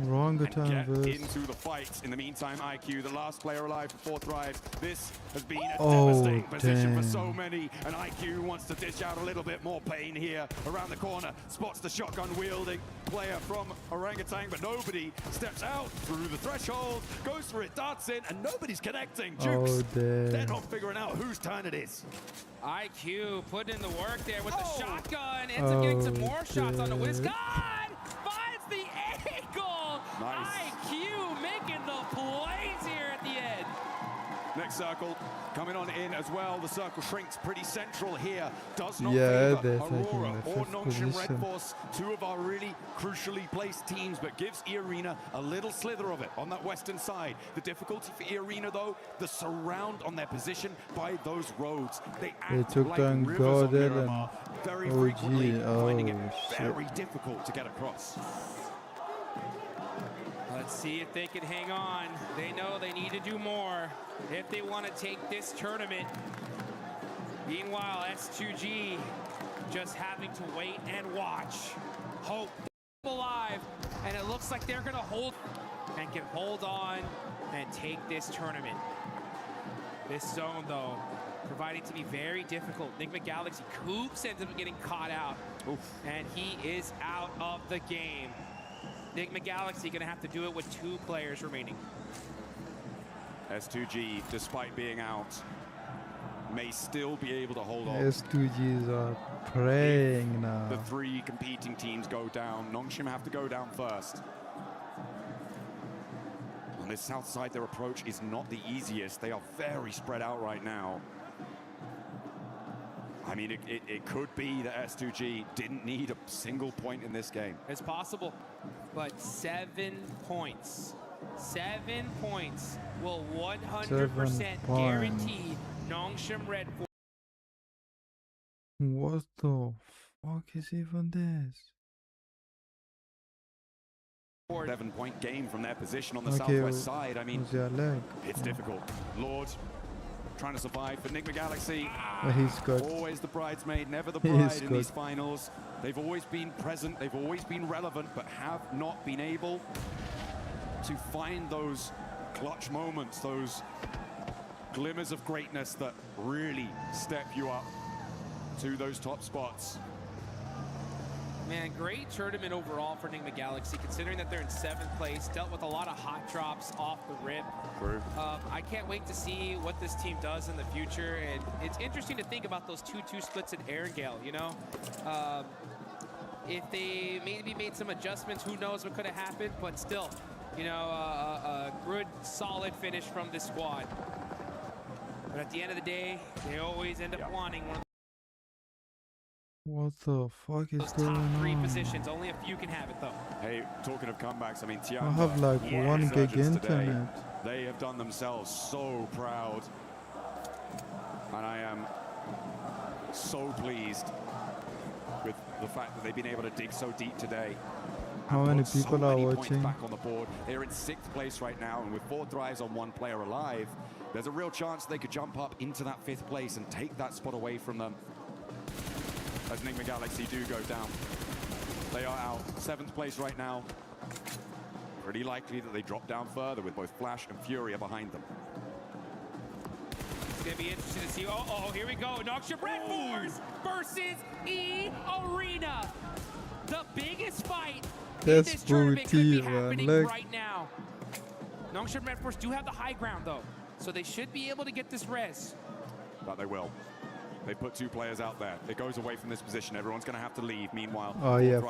Orangutan and get into the fight. In the meantime, IQ, the last player alive for 4th Thrives. This has been a devastating position for so many, and IQ wants to dish out a little bit more pain here. Around the corner, spots the shotgun-wielding player from Orangutan, but nobody steps out through the threshold, goes for it, darts in, and nobody's connecting. Jukes, they're not figuring out whose turn it is. IQ putting in the work there with the shotgun, ends up getting some more shots on the WizCon, finds the angle. Nice. IQ making the plays here at the end. Next circle coming on in as well. The circle shrinks pretty central here. Does not they're favor taking Aurora the or 5th Nongshim Red position. Force, 2 of our really crucially placed teams, but gives E-Arena a little slither of it on that western side. The difficulty for E-Arena, though, the surround on their position by those roads. They took like down rivers on Godel Miramar, and very OG. frequently finding it shit. very difficult to get across. Let's see if they can hang on. They know they need to do more if they want to take this tournament. Meanwhile, S2G just having to wait and watch. Hope alive, and it looks like they're going to hold and can hold on and take this tournament. This zone, though, proving to be very difficult. Nigma Galaxy, Coops ends up getting caught out, and he is out of the game. Enigma Galaxy going to have to do it with 2 players remaining. S2G, despite being out, may still be able to hold on. S2Gs are praying now. The 3 competing teams go down. Nongshim have to go down first. On this south side, their approach is not the easiest. They are very spread out right now. I mean, it could be that S2G didn't need a single point in this game. It's possible, but 7 points. 7 points will 100% guarantee Nongshim Red Force. What the fuck is even this? 7-point game from their position on the southwest side. I mean, it's difficult. Lord trying to survive for Enigma Galaxy. He's good. Always the bridesmaid, never the bride in these finals. They've always been present, they've always been relevant, but have not been able to find those clutch moments, those glimmers of greatness that really step you up to those top spots. Man, great tournament overall for Enigma Galaxy, considering that they're in 7th place, dealt with a lot of hot drops off the rip. True. I can't wait to see what this team does in the future, and it's interesting to think about those 2-2 splits in Erangel, you know? If they maybe made some adjustments, who knows what could have happened, but still, you know, a good, solid finish from this squad. But at the end of the day, they always end up wanting one of What the fuck is those going top 3 on? positions. Only a few can have it, though. Hey, talking of comebacks, I mean, I have like 1 gig internet. They have done themselves so proud. And I am so pleased with the fact that they've been able to dig so deep today. How many people are watching? Back on the board. They're in 6th place right now, and with 4 drives on 1 player alive, there's a real chance they could jump up into that 5th place and take that spot away from them. As Enigma Galaxy do go down. They are out 7th place right now. Pretty likely that they drop down further with both Flash and Furia behind them. It's going to be interesting to see. Oh, here we go. Nongshim Red Force versus E-Arena. The biggest fight in this tournament could be happening right now. Nongshim Red Force do have the high ground, though, so they should be able to get this res. But they will. They put 2 players out there. It goes away from this position. Everyone's going to have to leave. Meanwhile,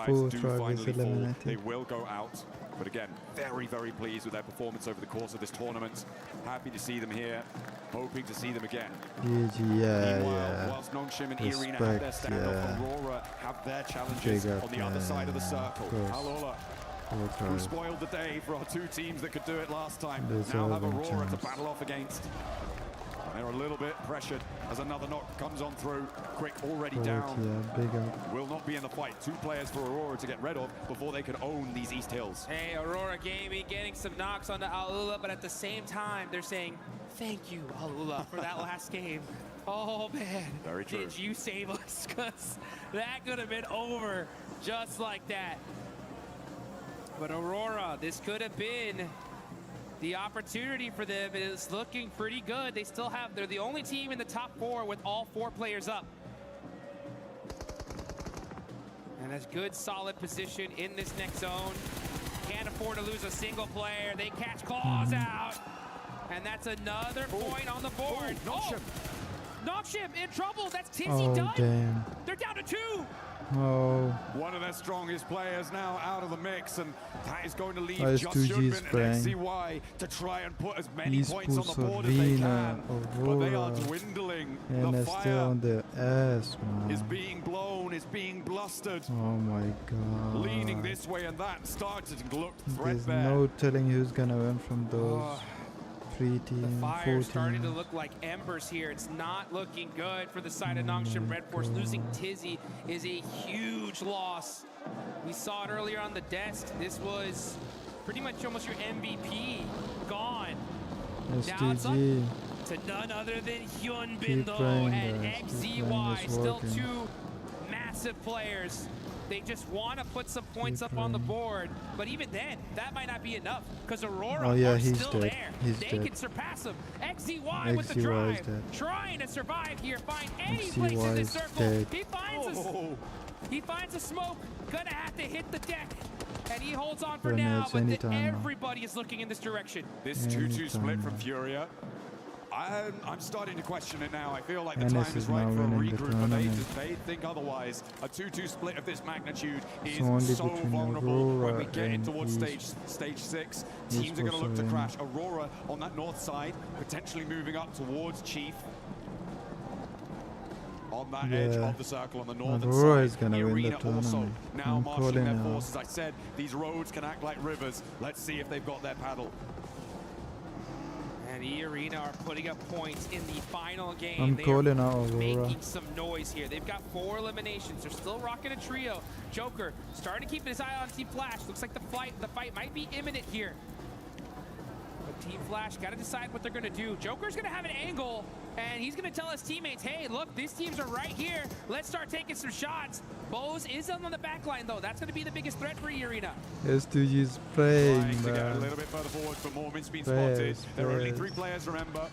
full do drive finally is fall. eliminated. They will go out. But again, very, very pleased with their performance over the course of this tournament. Happy to see them here. Hoping to see them again. Meanwhile, whilst Nongshim and E-Arena have their standoff, Aurora have their challenges on the other side of the circle. Alola, who spoiled the day for our 2 teams that could do it last time, now have Aurora to battle off against. They're a little bit pressured as another knock comes on through. Quick already down. Will not be in the fight. 2 players for Aurora to get rid of before they can own these East Hills. Hey, Aurora Gaming getting some knocks on the Alula, but at the same time, they're saying, thank you, Alula, for that last game. Oh, man. Very true. Did you save us? Because that could have been over just like that. But Aurora, this could have been the opportunity for them. Is looking pretty good. They still have, they're the only team in the top 4 with all 4 players up. And that's good, solid position in this next zone. Can't afford to lose a single player. They catch Claws out. And that's another point on the board. Nongshim in trouble. That's Tizzy done. Damn. They're down to 2. One of their strongest players now out of the mix, and that is going to leave S2G Just Shunbin and spraying. XCY to try and put as many East points on the board as they Arena, can. But they are Aurora, dwindling. and The they're still fire on their ass, is man. being blown, is being blustered. Oh my god. Leaning this way, and that started to look There's threadbare. no telling who's gonna win from those 3 teams, 4 Fire starting to teams. look like embers here. It's not looking good for the side of Nongshim Red Force. Losing Tizzy is a huge loss. We saw it earlier on the desk. This was pretty much almost your MVP gone. Now it's up STG. to none other than Hyun Keep Bindo playing, and guys. Keep playing, XZY. it's Still working. 2 massive players. They just want to put some points up on the board, but even then, that might not be enough because Aurora are he's still dead. there. He's They dead. can surpass them. XZY with the XZY is drive, dead. trying to survive here, find any XZY place in this is circle. dead. He finds a smoke, gonna have to hit the deck. and he holds on for Yeah, now, it's but anytime now. everybody is looking in this direction. This 2-2 split from Furia. I'm starting to question it now. I feel like the NS time is is right now for a winning the regroup, but tournament. they think otherwise. A 2-2 split of this magnitude is It's only so between vulnerable when we Aurora get in and towards East. stage 6. East Teams are going to look to also crash. Aurora on that north side, potentially moving up towards Chief. On that edge of the circle on the northern Aurora side. is gonna win the Arena also tournament. now I'm marshalling calling their now. forces. I said these roads can act like rivers. Let's see if they've got their paddle. And E-Arena are putting up points in the final game. I'm They calling are out Aurora. making some noise here. They've got 4 eliminations. They're still rocking a trio. Joker starting to keep his eye on Team Flash. Looks like the fight might be imminent here. But Team Flash got to decide what they're going to do. Joker's going to have an angle, and he's going to tell his teammates, hey, look, these teams are right here. Let's start taking some shots. Bose is on the back line, though. That's going to be the biggest threat for E-Arena. S2G's playing, Trying to get a man. little bit further forward, but Mormon's been Fast, spotted. There are only fast. 3 players, remember.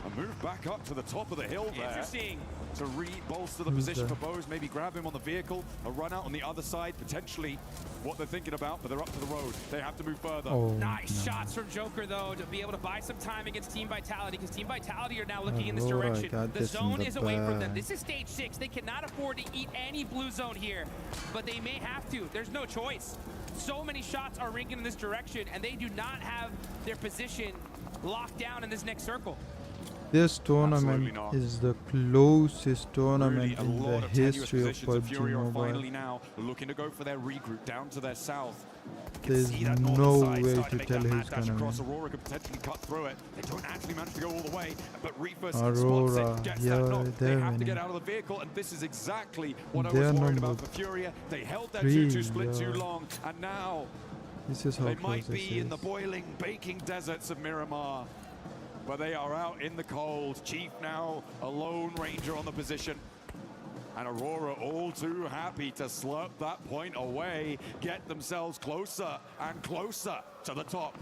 A move back up to the top of the hill there. Interesting. To re-bolster the Who's position that? for Bose, maybe grab him on the vehicle, a run out on the other side, potentially what they're thinking about, but they're up to the road. They have to move further. Oh, Nice shots from Joker, though, to be able to buy some time against Team Vitality, because Team Vitality are now looking in this Aurora direction. got The this in zone the is away from them. bag. This is stage 6. They cannot afford to eat any blue zone here, but they may have to. There's no choice. So many shots are ringing in this direction, and they do not have their position locked down in this next circle. This tournament Absolutely not. is the closest tournament Really, a in the lot of tenuous history of positions, and PUBG Fury are Mobile. finally now looking to go for their regroup down to their south. There's See that northern no side way starting to make tell that who's mad dash gonna across. win. Aurora could potentially cut through it. They don't actually manage to go all the way, but Reefus Aurora, spots it, gets yeah, that knock. They they're have to winning. get out of the vehicle, and this is exactly what I They're was worried number about for Furia. They held their 3, 2-2 split too yeah. long, and now This is how they close might this be in is. the boiling, baking deserts of Miramar. But they are out in the cold. Chief now a lone ranger on the position. And Aurora all too happy to slurp that point away, get themselves closer and closer to the top.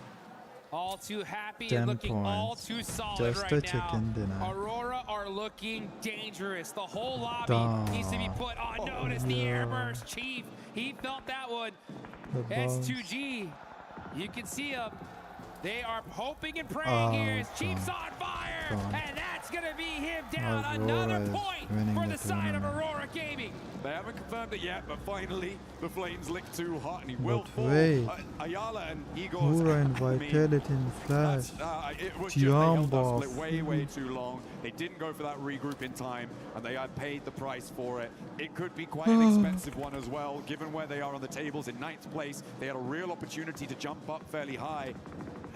All too happy 10 and looking all points. too solid Just right a now. chicken dinner. Aurora are looking dangerous. The whole lobby Duh. needs to be put on notice. The yeah. airburst, Chief, he felt that one. The bounce. S2G, you can see him. They are hoping and praying here as Chief's on fire, Gone. and that's going to be him down. Aurora Another is point winning for the the side of tournament. Aurora Gaming. They haven't confirmed it yet, but finally the flames lick too hot and he will But fall. wait. Ayala and Igor. Aurora and Vitality and Flash. It was just they held that Jumbo. split way too long. They didn't go for that regroup in time, and they had paid the price for it. It could be quite an expensive one as well, given where they are on the tables in 9th place. They had a real opportunity to jump up fairly high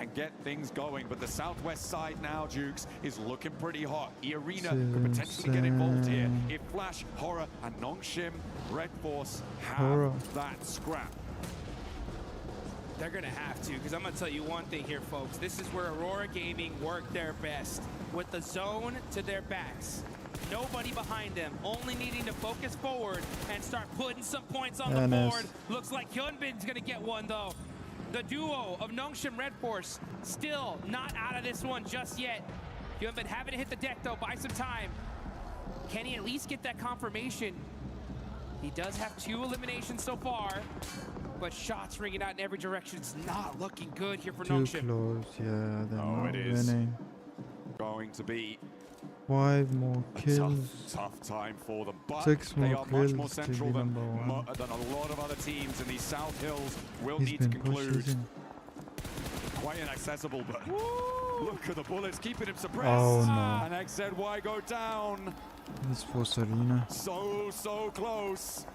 and get things going, but the southwest side now, Jukes, is looking pretty hot. E-Arena could potentially get involved here if Flash, Horror, and Nongshim Red Force have Horror. that scrap. They're going to have to, because I'm going to tell you one thing here, folks. This is where Aurora Gaming worked their best, with the zone to their backs. Nobody behind them, only needing to focus forward and start putting some points on the NS. board. Looks like Hyunbin's going to get one, though. The duo of Nongshim Red Force still not out of this one just yet. Hyunbin having to hit the deck, though, buy some time. Can he at least get that confirmation? He does have 2 eliminations so far, but shots ringing out in every direction. It's not looking good here for Too Nongshim. close, yeah, they're Oh, not it is. winning. Going to be 5 more a kills. tough time for them, but 6 they more are much more kills to central be than, number 1. than a lot of other teams, and these South Hills will He's need to been pushed, conclude. isn't Quite inaccessible, but look at the bullets keeping him suppressed. Oh, no. And XZY go down. This for Serena. So close.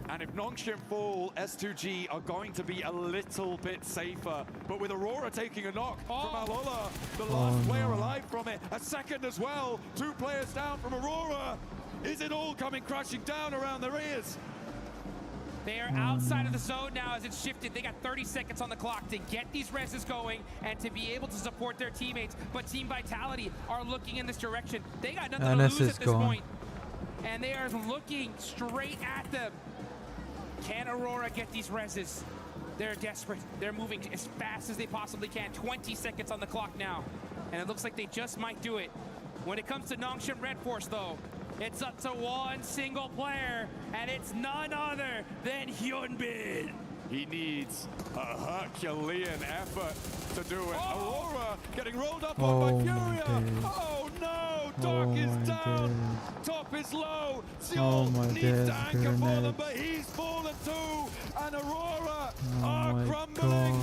And if Nongshim fall, S2G are going to be a little bit safer. But with Aurora taking a knock from Alola, the last player alive from it, a second as well. 2 players down from Aurora. Is it all coming crashing down around their ears? They are outside of the zone now as it's shifted. They got 30 seconds on the clock to get these reses going and to be able to support their teammates. But Team Vitality are looking in this direction. They got nothing to NS lose is at this gone. point. And they are looking straight at them. Can Aurora get these reses? They're desperate. They're moving as fast as they possibly can. 20 seconds on the clock now. And it looks like they just might do it. When it comes to Nongshim Red Force, though, it's up to one single player, and it's none other than Hyunbin. He needs a Herculean effort to do it. Aurora getting rolled up on by Furia. Oh no, Dark is down. Top is low. Seoul needs to anchor for them, but he's fallen too. And Aurora are crumbling.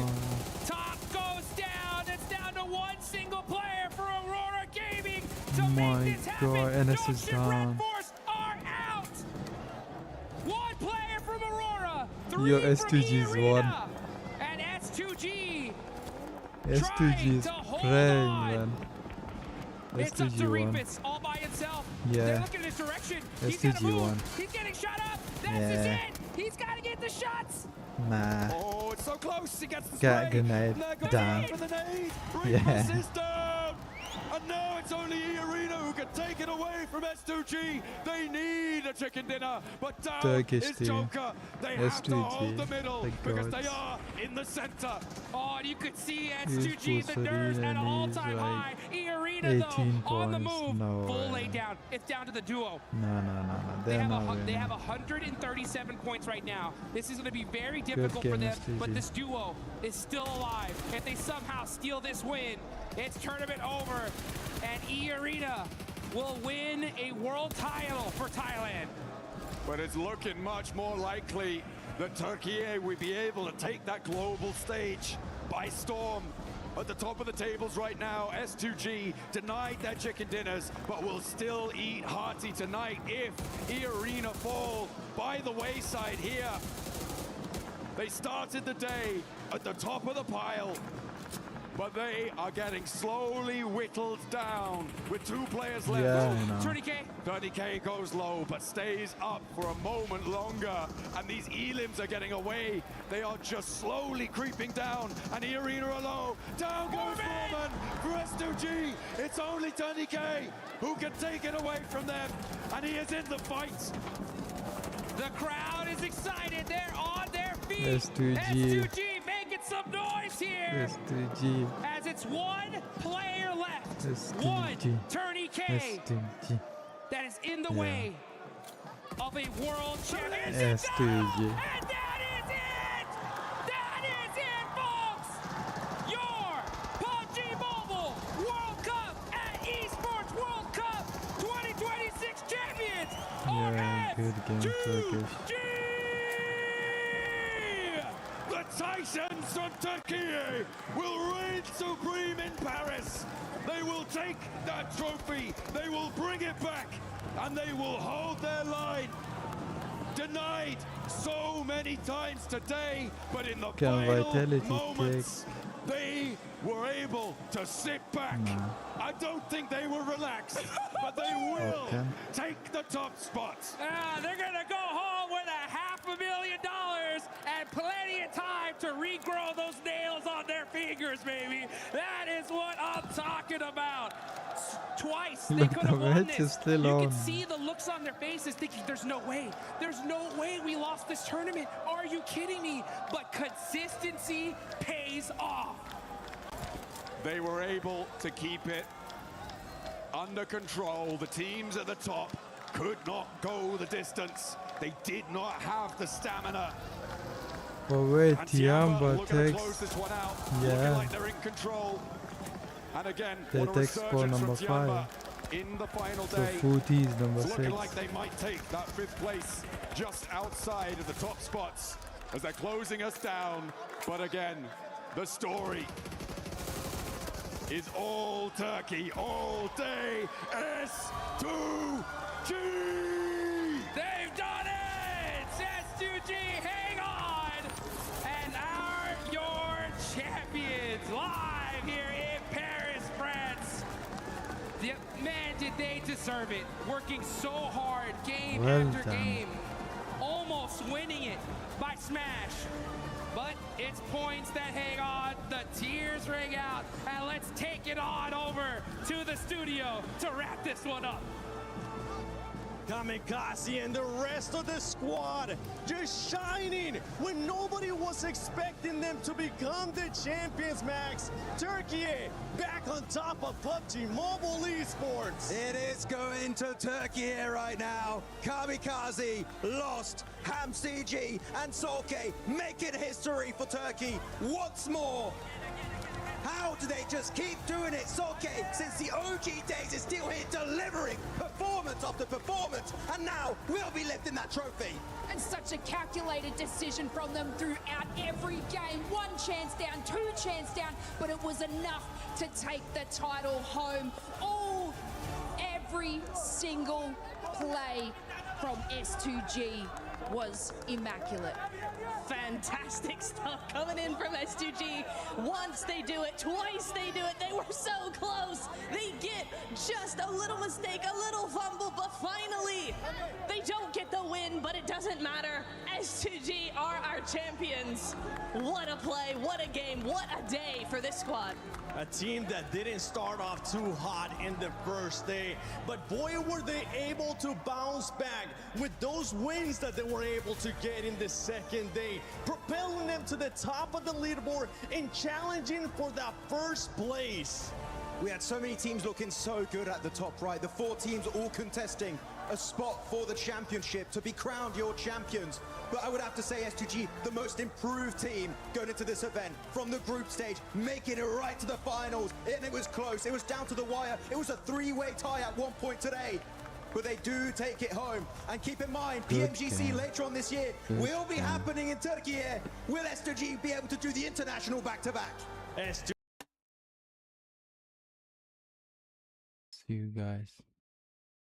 Top goes down. It's down to one single player for Aurora Gaming to make this happen. NS is down. Are out. One player from Aurora. Yo, S2G is one. And S2G. S2G is praying, man. It's up to S2G won. Reefus all by himself. Yeah. They're looking in his direction. He's S2G gotta move. won. He's getting shot up. That's his it. He's got to get the shots. Nah. Oh, it's so close. He gets the Got spray. grenade down. For the nade. Yeah. Reefus is down. And now it's only E-Arena who can take it away from S2G. They need a chicken dinner, but down Turkish is team. Joker. They have to hold the S2G. middle because they are in the center. Oh, and you could see S2G, the nerves at an all-time high. E-Arena, 18 though, on the points. move. No Full way. lay down. It's down to the duo. No. They They're not have, they winning. have 137 points right now. This is going to be very difficult for game, them, S2G. but this duo is still alive. If they somehow steal this win, it's tournament over, and E-Arena will win a world title for Thailand. But it's looking much more likely that Turkey will be able to take that global stage by storm. At the top of the tables right now, S2G denied their chicken dinners, but will still eat hearty tonight if E-Arena fall by the wayside here. They started the day at the top of the pile, but they are getting slowly whittled down with 2 players left. Yeah, I know. 30K goes low, but stays up for a moment longer. And these elims are getting away. They are just slowly creeping down. And E-Arena are low. Down goes Foreman for S2G. It's only 30K who can take it away from them. And he is in the fight. The crowd is excited. They're on their feet. S2G. S2G making some noise here. S2G. As it's one player left. S2G. One Tourney K S2G. that is in the way of a world championship. S2G. And that is it! That is it, folks! Your PUBG Mobile World Cup at Esports World Cup 2026 champions Yeah, good game, Turkish. The Titans from Turkey will reign supreme in Paris. They will take that trophy, they will bring it back, and they will hold their line. Denied so many times today, but in the final moments, they were able to sit back. I don't think they were relaxed, but they will take the top spot. They're gonna go home with $500,000 and plenty of time to regrow those nails on their fingers, baby. That is what I'm talking about. Twice they Look, could have the won match this. is still You on. can see the looks on their faces thinking there's no way we lost this tournament. Are you kidding me? But consistency pays off. They were able to keep it under control. The teams at the top could not go the distance. They did not have the stamina. Oh wait, And Tiamba looking to takes. close this one out, looking Yeah. like they're in control. And again, They what a take spot resurgence number from Tiamba 5. in the final So day. Footy is number It's looking 6. like they might take that 5th place just outside of the top spots as they're closing us down. But again, the story is all Turkey, all day. S2G! They've done it! S2G, hang on! And your champions live here in Paris, France. Man, did they deserve it. Working so hard, game Well after done. game. Almost winning it by smash. But it's points that hang on, the tears ring out, and let's take it on over to the studio to wrap this one up. Kamikaze and the rest of the squad just shining when nobody was expecting them to become the champions, Max. Turkey back on top of PUBG Mobile Esports. It is going to Turkey here right now. Kamikaze lost. HamCG and Solke making history for Turkey once more. How do they just keep doing it? Solke, since the OG days, is still here delivering performance after performance, and now we'll be lifting that trophy. And such a calculated decision from them throughout every game. One chance down, two chance down, but it was enough to take the title home. Every single play from S2G was immaculate. Fantastic stuff coming in from S2G. Once they do it, twice they do it. They were so close. They get just a little mistake, a little fumble, but finally they don't get the win, but it doesn't matter. S2G are our champions. What a play, what a game, what a day for this squad. A team that didn't start off too hot in the first day, but boy, were they able to bounce back with those wins that they were able to get in the second day, propelling them to the top of the leaderboard and challenging for that first place. We had so many teams looking so good at the top right. The 4 teams all contesting a spot for the championship to be crowned your champions. But I would have to say S2G, the most improved team going into this event from the group stage, making it right to the finals. And it was close. It was down to the wire. It was a 3-way tie at one point today. But they do take it home. And keep in mind, Pmwc later on this year will be happening in Turkey here. Will S2G be able to do the international back-to-back? See you guys.